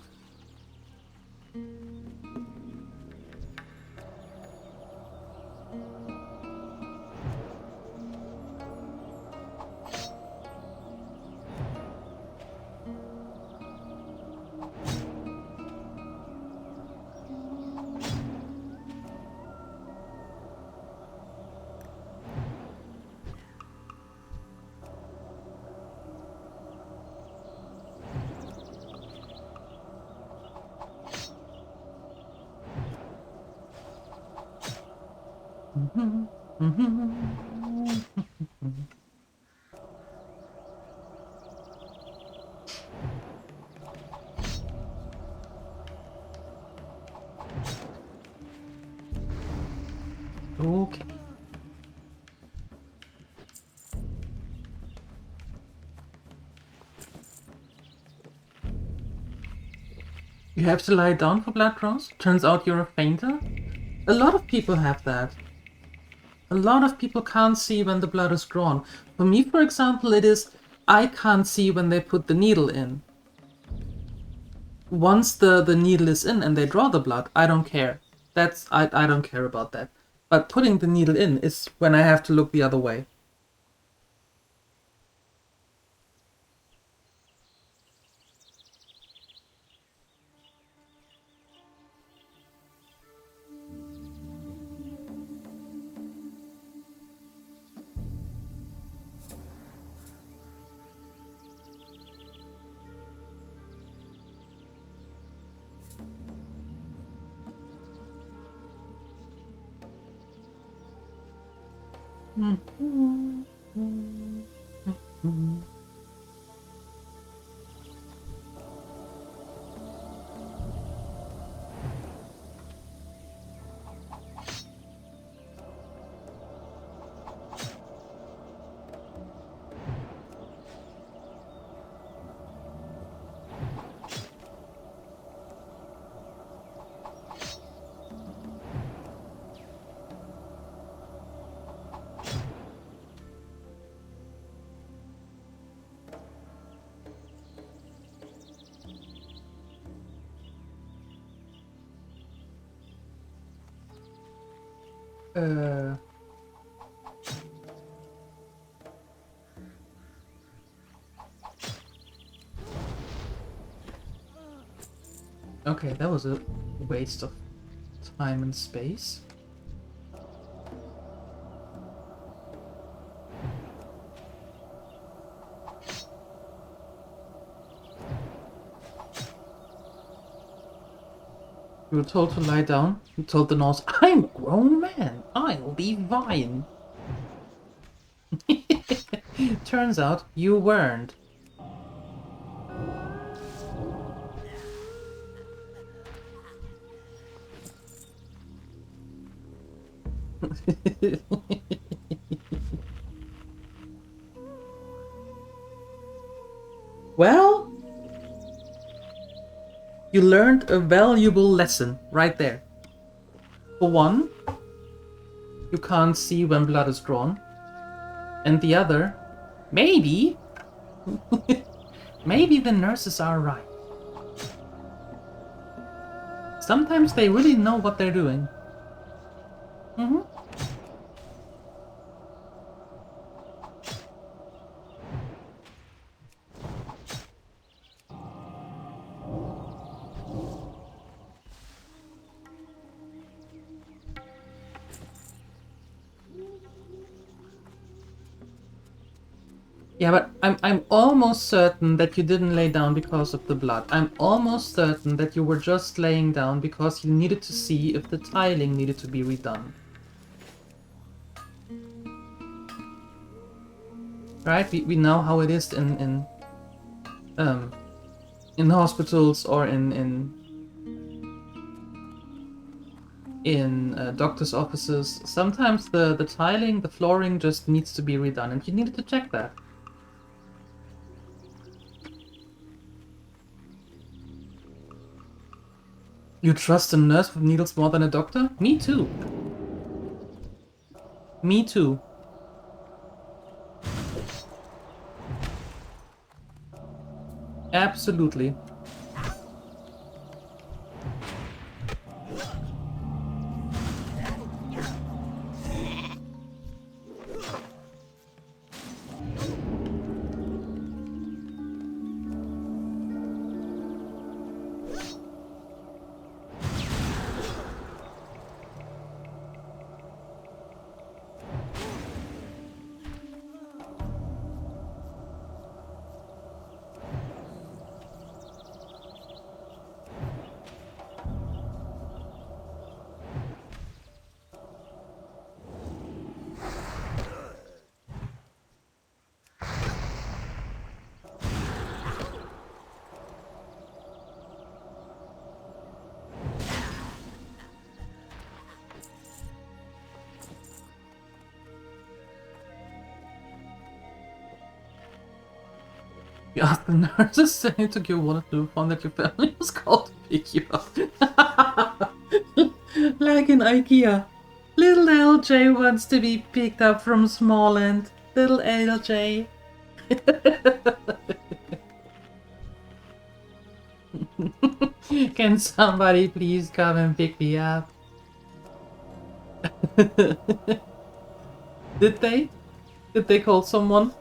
Okay. You have to lie down for blood draws? Turns out you're a fainter? A lot of people have that. A lot of people can't see when the blood is drawn. For me, for example, it is I can't see when they put the needle in. Once the needle is in and they draw the blood, I don't care. I don't care about that. But putting the needle in is when I have to look the other way. Okay, that was a waste of time and space. You were told to lie down. You told the Norse, I'm a grown man. I'll be fine. Turns out you weren't. Well, you learned a valuable lesson right there. For one, you can't see when blood is drawn. And the other, maybe, maybe the nurses are right. Sometimes they really know what they're doing. Yeah, but I'm almost certain that you didn't lay down because of the blood. I'm almost certain that you were just laying down because you needed to see if the tiling needed to be redone. Right? We know how it is in hospitals or in doctors' offices. Sometimes the tiling, the flooring just needs to be redone, and you needed to check that. You trust a nurse with needles more than a doctor? Me too. Me too. Absolutely. You asked the nurses and it took you one or two, found that your family was called to pick you up. Like in IKEA. Little LJ wants to be picked up from Smallland. Little LJ. Can somebody please come and pick me up? Did they? Did they call someone?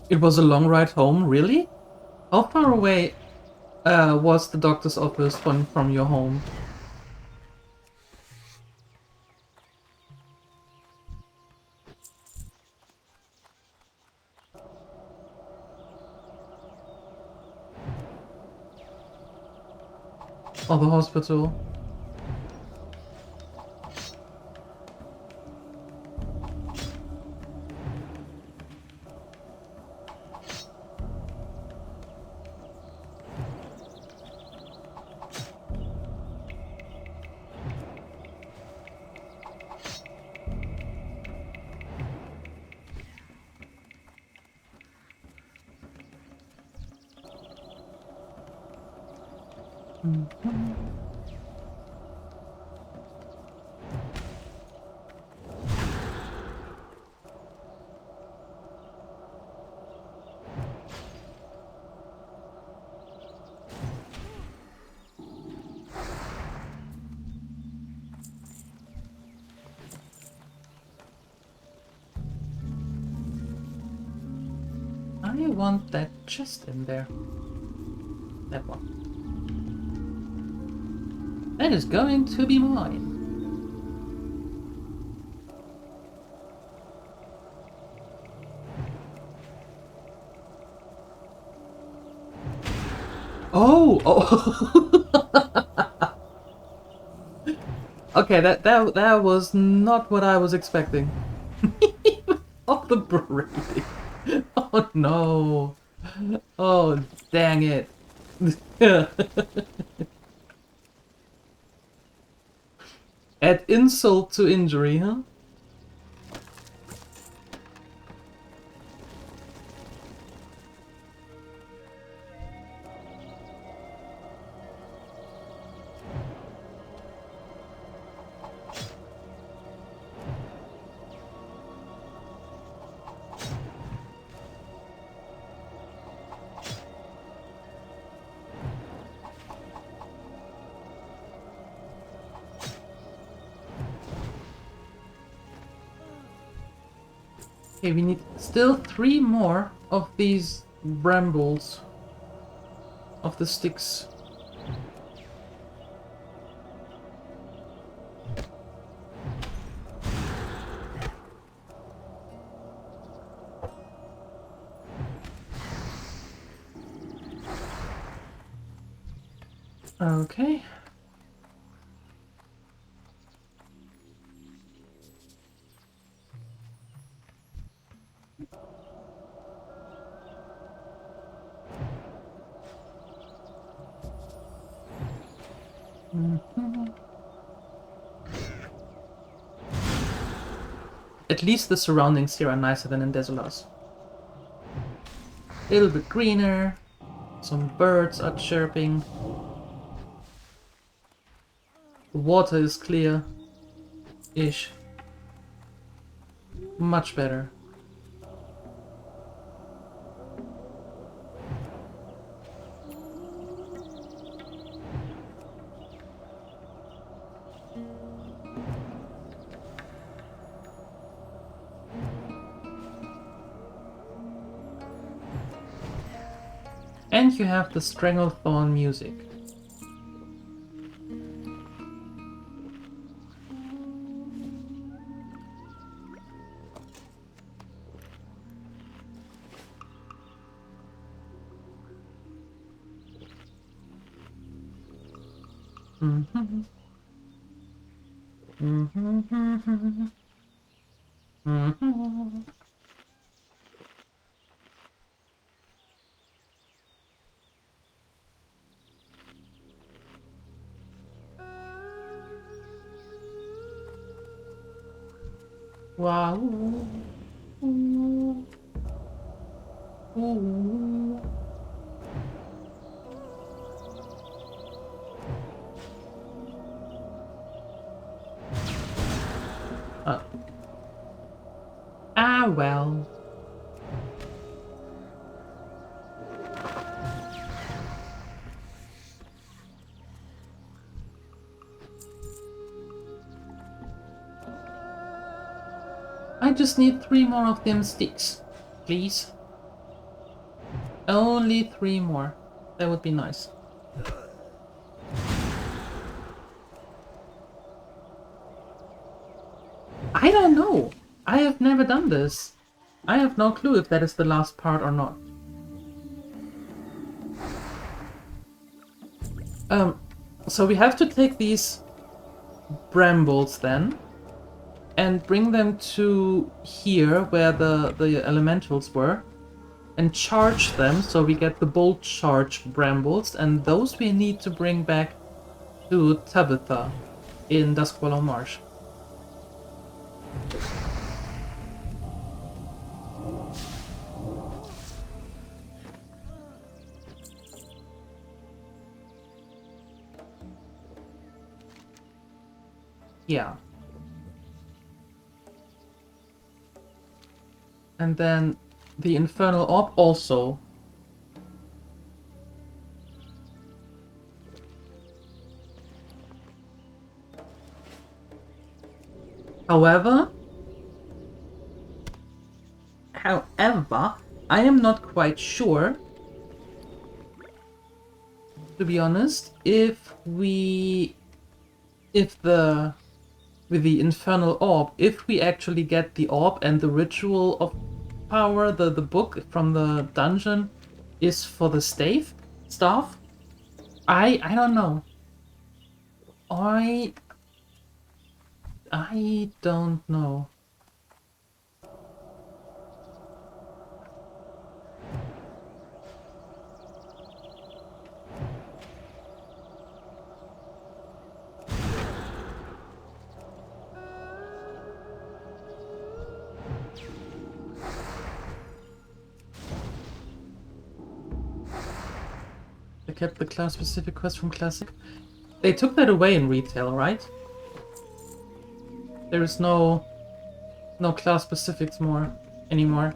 It was a long ride home, really? How far away was the doctor's office from your home? Or the hospital? I want that chest in there. That one. That is going to be mine. Oh! Oh! Okay, that was not what I was expecting. Oh, the braiding. Oh no. Oh, dang it. Add insult to injury, huh? Okay, we need still 3 more of these brambles. Of the sticks. Okay. At least the surroundings here are nicer than in Desolas. A little bit greener. Some birds are chirping. The water is clear-ish. Much better. And you have the Stranglethorn music. Mm-hmm. Mm-hmm. Mm-hmm. Wow. Ooh. Ooh. Ah, well. I just need 3 more of them sticks, please. Only 3 more. That would be nice. I don't know. I have never done this. I have no clue if that is the last part or not. So we have to take these brambles then and bring them to here where the elementals were and charge them so we get the bolt charge brambles, and those we need to bring back to Tabitha in Duskwallow Marsh. Yeah. And then the Infernal Orb also. However, I am not quite sure, to be honest, with the Infernal Orb, if we actually get the orb and the Ritual of Power, the book from the dungeon, is for the staff. I don't know. I don't know. They kept the class-specific quest from Classic. They took that away in retail, right? There is no class specifics anymore.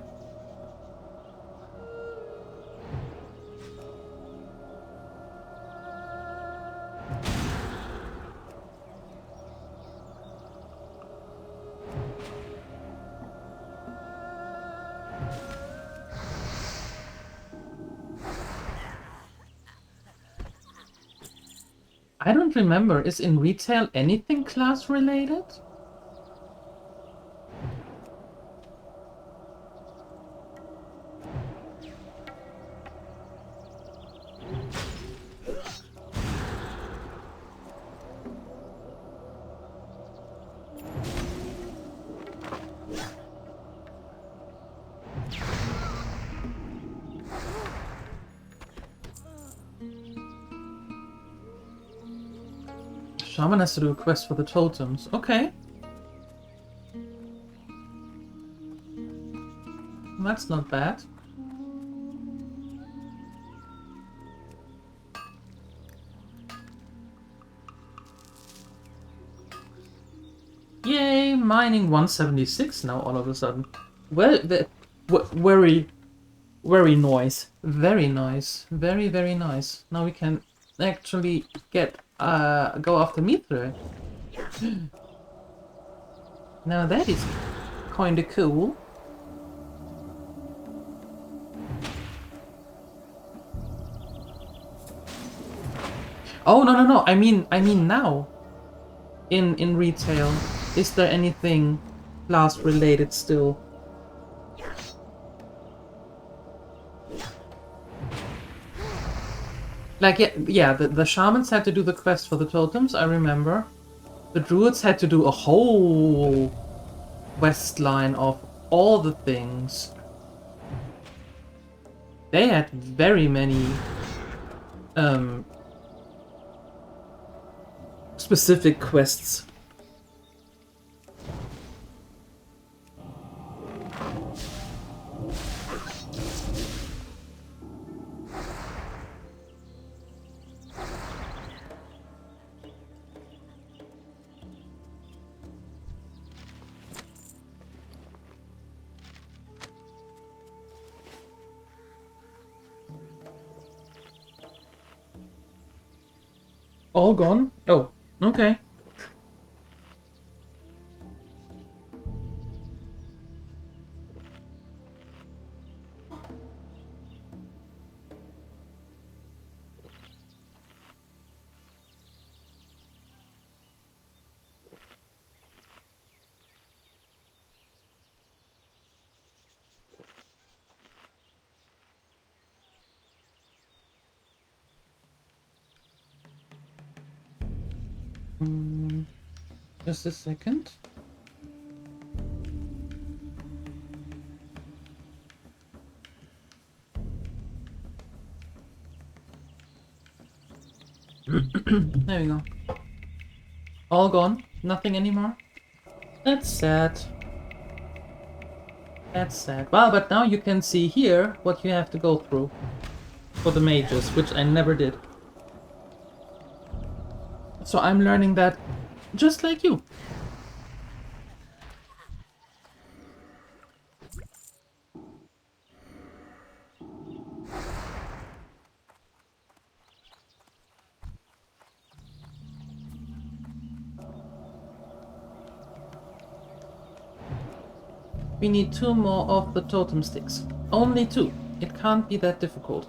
I don't remember. Is in retail anything class related? Shaman has to do a quest for the totems. Okay. That's not bad. Yay, mining 176 now all of a sudden. Well, very, very nice. Very nice. Very, very nice. Now we can actually get, go after Mithril. Now that is kinda cool. Oh, no. I mean now. In retail. Is there anything class related still? Like, yeah, the shamans had to do the quest for the totems, I remember. The druids had to do a whole quest line of all the things. They had very many specific quests. All gone? Oh, okay. Just a second. There we go. All gone. Nothing anymore. That's sad. That's sad. Well, but now you can see here what you have to go through for the mages, which I never did. So I'm learning that just like you. We need 2 more of the totem sticks. Only 2. It can't be that difficult.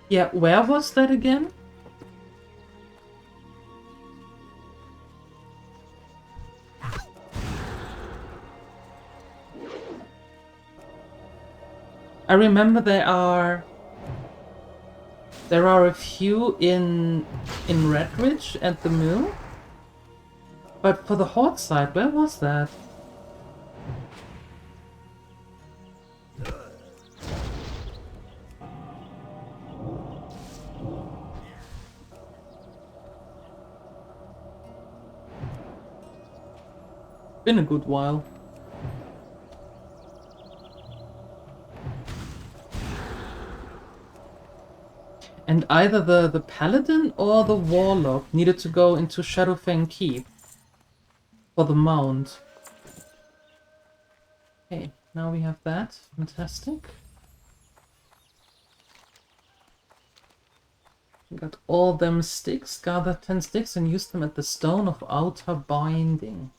Yeah, where was that again? I remember there are a few in Redridge at the mill. But for the Horde side, where was that? Been a good while. And either the paladin or the warlock needed to go into Shadowfang Keep for the mount. Okay, now we have that. Fantastic. We got all them sticks, gather 10 sticks and use them at the Stone of Outer Binding.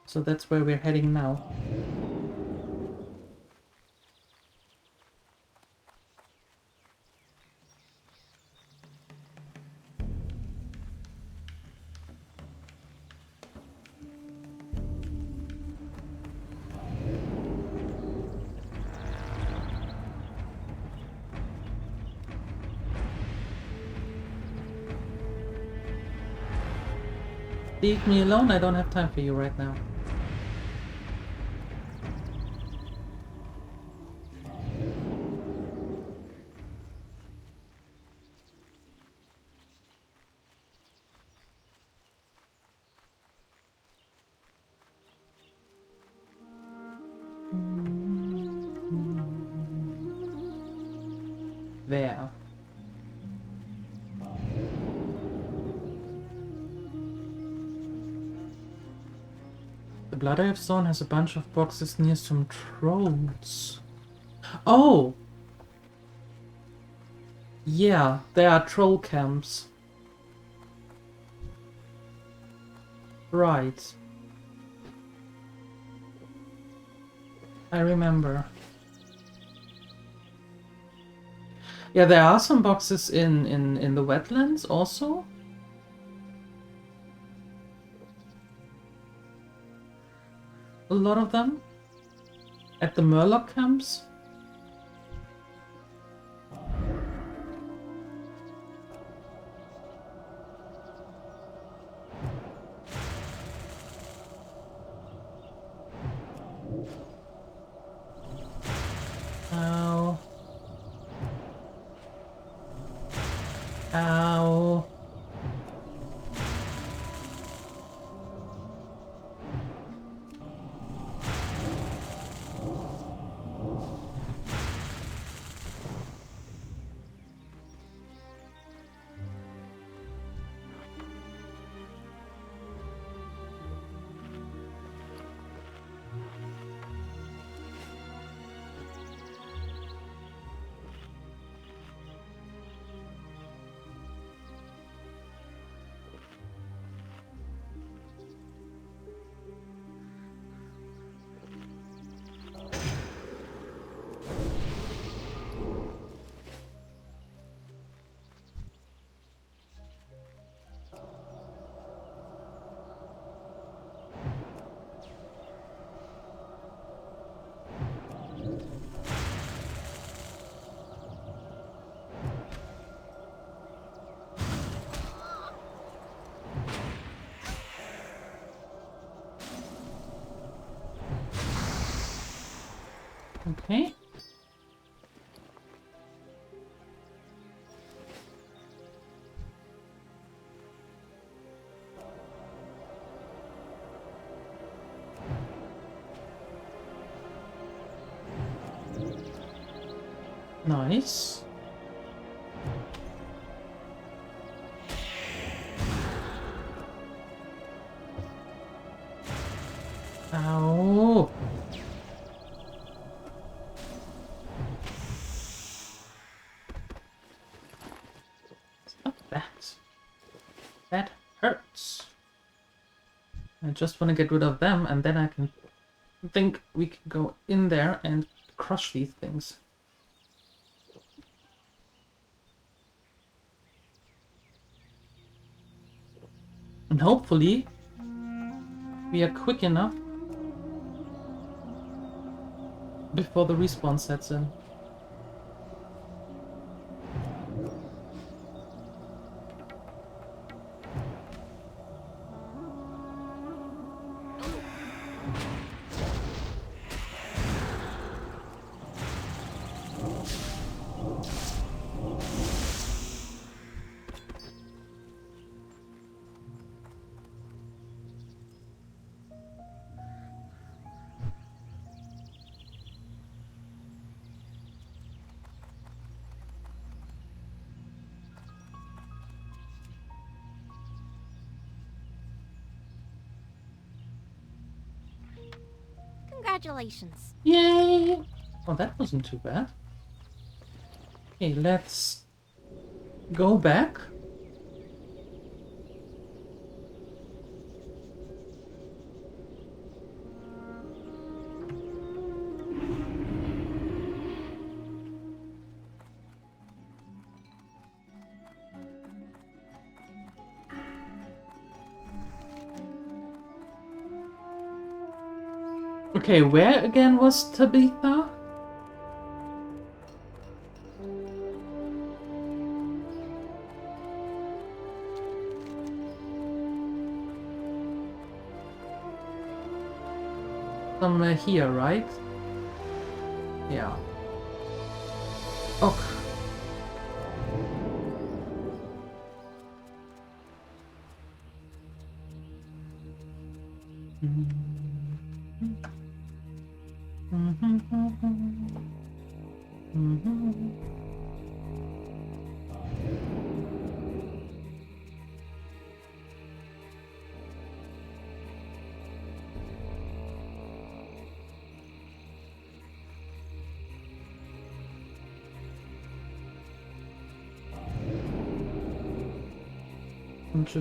So that's where we're heading now. Leave me alone, I don't have time for you right now. There. The Blood Elf Zone has a bunch of boxes near some trolls. Oh! Yeah, there are troll camps. Right. I remember. Yeah, there are some boxes in the wetlands also. A lot of them. At the Murloc camps. Ow. Ow. Okay. Nice. Ow. Stop that. That hurts. I just want to get rid of them and then I can think we can go in there and crush these things. And hopefully we are quick enough before the respawn sets in. Congratulations. Yay! Oh, that wasn't too bad. Okay, let's go back. Okay, where again was Tabitha? Somewhere here, right? Yeah. Okay.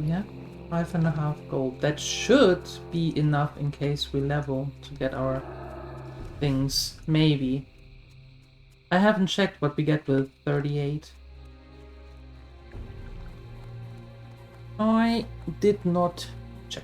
Yeah, 5.5 gold. That should be enough in case we level to get our things. Maybe. I haven't checked what we get with 38. I did not check.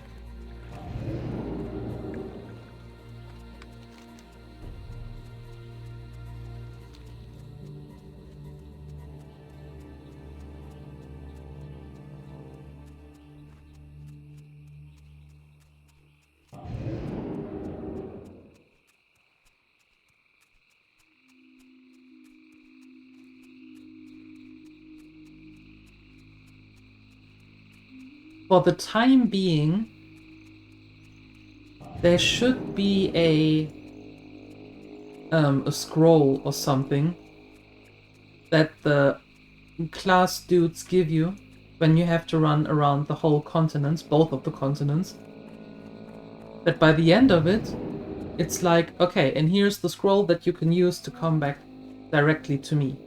For the time being, there should be a scroll or something that the class dudes give you when you have to run around the whole continents, both of the continents. That by the end of it, it's like, okay, and here's the scroll that you can use to come back directly to me.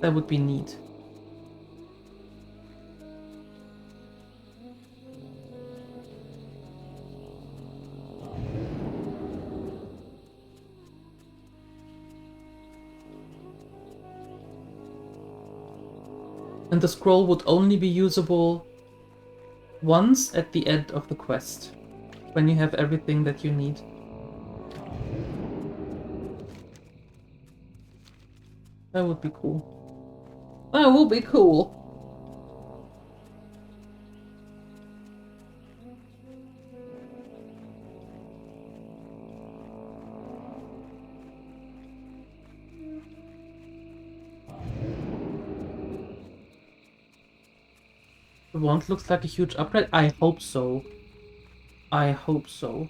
That would be neat. And the scroll would only be usable once at the end of the quest, when you have everything that you need. That would be cool. That would be cool. The wand looks like a huge upgrade. I hope so. I hope so.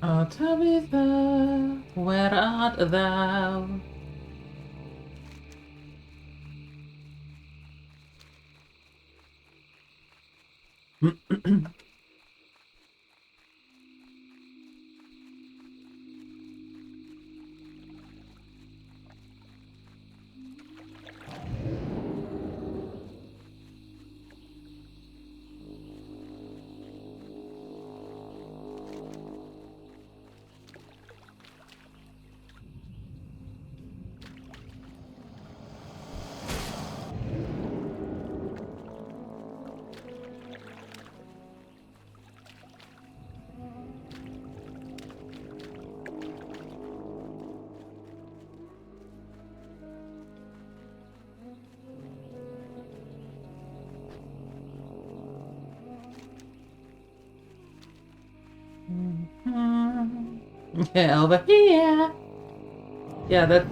Oh, Tabitha, where art thou? Yeah, over here. Yeah, that.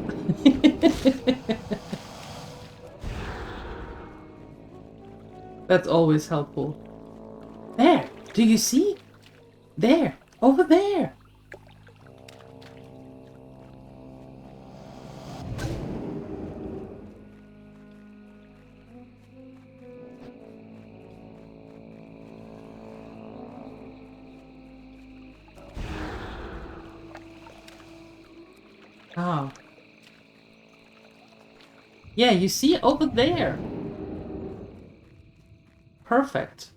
That's always helpful. There! Do you see? There! Over there! Ah. Yeah, you see over there. Perfect.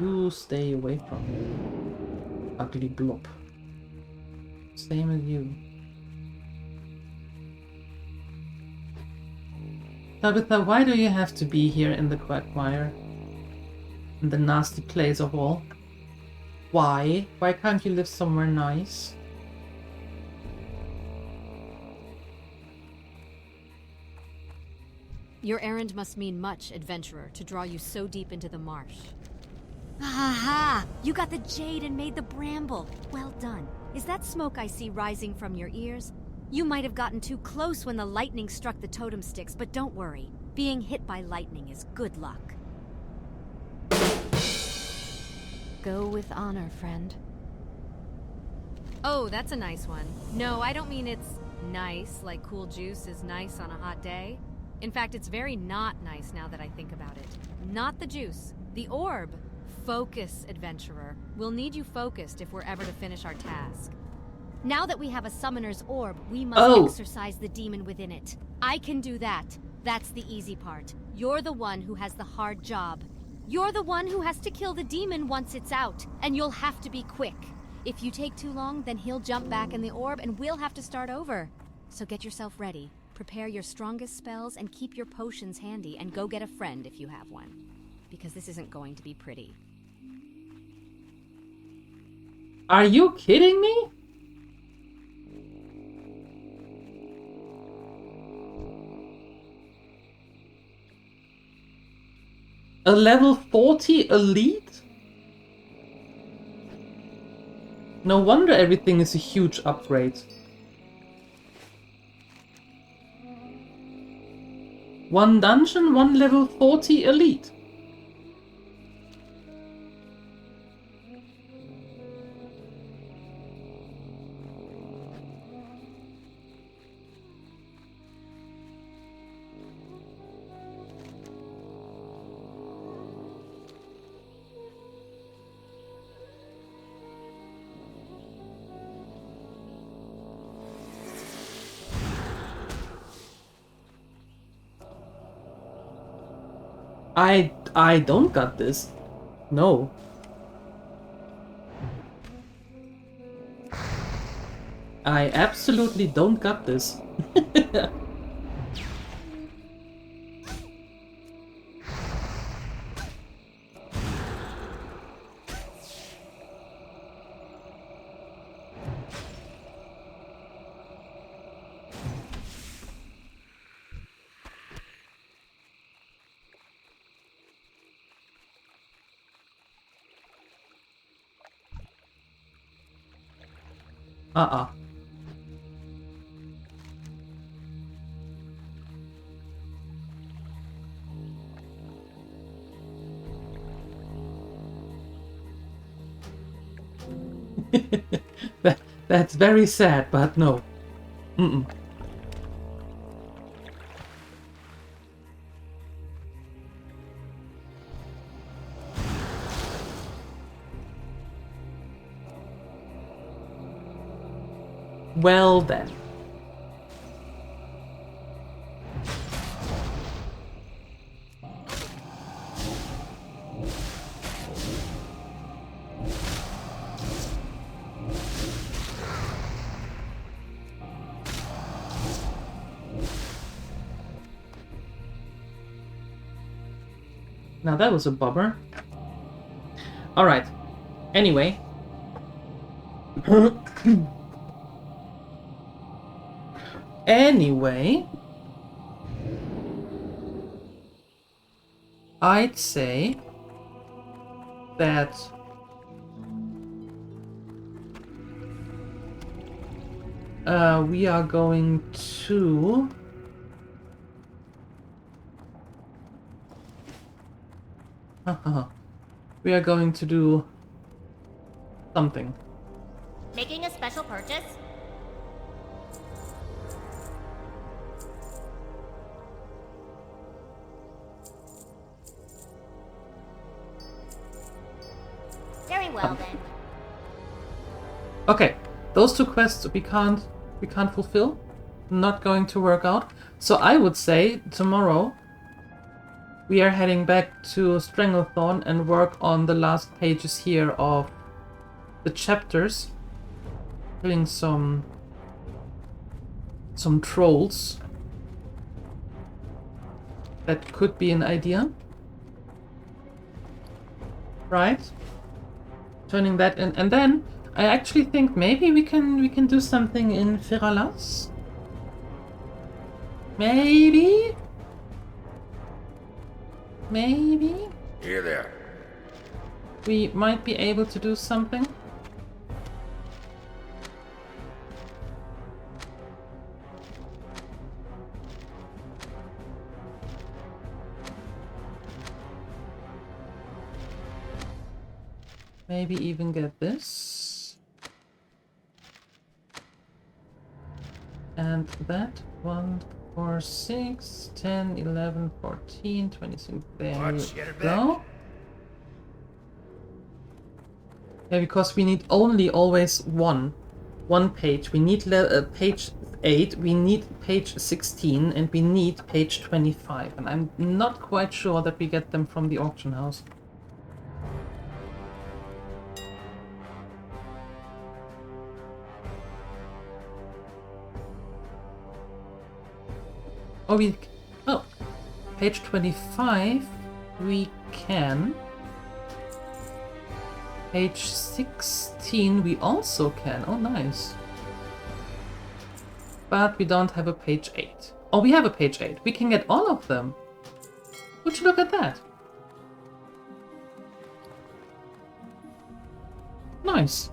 You stay away from me. Ugly blob. Same as you. Tabitha, why do you have to be here in the quagmire? In the nasty place of all? Why? Why can't you live somewhere nice? Your errand must mean much, adventurer, to draw you so deep into the marsh. Aha! You got the jade and made the bramble. Well done. Is that smoke I see rising from your ears? You might have gotten too close when the lightning struck the totem sticks, but don't worry. Being hit by lightning is good luck. Go with honor, friend. Oh, that's a nice one. No, I don't mean it's nice, like cool juice is nice on a hot day. In fact, it's very not nice now that I think about it. Not the juice. The orb. Focus, adventurer. We'll need you focused if we're ever to finish our task. Now that we have a summoner's orb, we must exorcise the demon within it. I can do that. That's the easy part. You're the one who has the hard job. You're the one who has to kill the demon once it's out, and you'll have to be quick. If you take too long, then he'll jump back in the orb and we'll have to start over. So get yourself ready. Prepare your strongest spells and keep your potions handy, and go get a friend if you have one. Because this isn't going to be pretty. Are you kidding me? A level 40 elite? No wonder everything is a huge upgrade. One dungeon, one level 40 elite. I don't got this. No. I absolutely don't got this. That's very sad, but no. Mm-mm. Well then. Now that was a bummer. Alright. Anyway. Anyway. I'd say that we are going to we are going to do something. Making a special purchase? Very well then. Okay, those two quests we can't fulfill. Not going to work out. So I would say tomorrow we are heading back to Stranglethorn and work on the last pages here of the chapters. Killing some trolls. That could be an idea. Right? Turning that in, and then I actually think maybe we can do something in Feralas. Maybe. Here there. We might be able to do something. Maybe even get this. And that. 1, 4, 6, 10, 11, 14, 26. There we go. Yeah, because we need only always one page. We need page 8, we need page 16, and we need page 25. And I'm not quite sure that we get them from the auction house. Oh, page 25 we can. Page 16 we also can. Oh, nice. But we don't have a page 8. Oh, we have a page 8. We can get all of them. Would you look at that? Nice.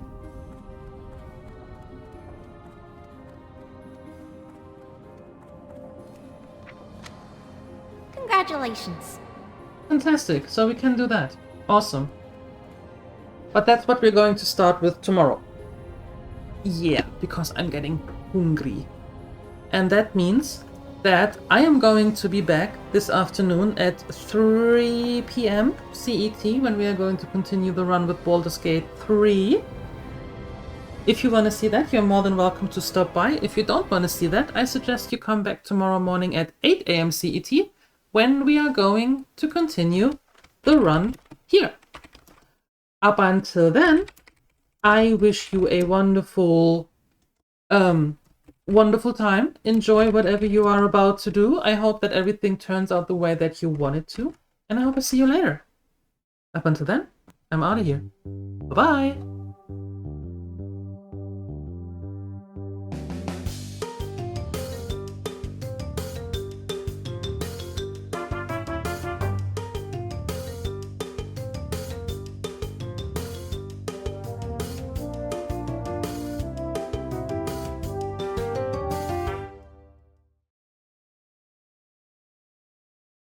Congratulations. Fantastic. So we can do that. Awesome. But that's what we're going to start with tomorrow. Yeah, because I'm getting hungry. And that means that I am going to be back this afternoon at 3 p.m. CET when we are going to continue the run with Baldur's Gate 3. If you want to see that, you're more than welcome to stop by. If you don't want to see that, I suggest you come back tomorrow morning at 8 a.m. CET when we are going to continue the run here. Up until then, I wish you a wonderful time. Enjoy whatever you are about to do. I hope that everything turns out the way that you want it to. And I hope I see you later. Up until then, I'm out of here. Bye-bye.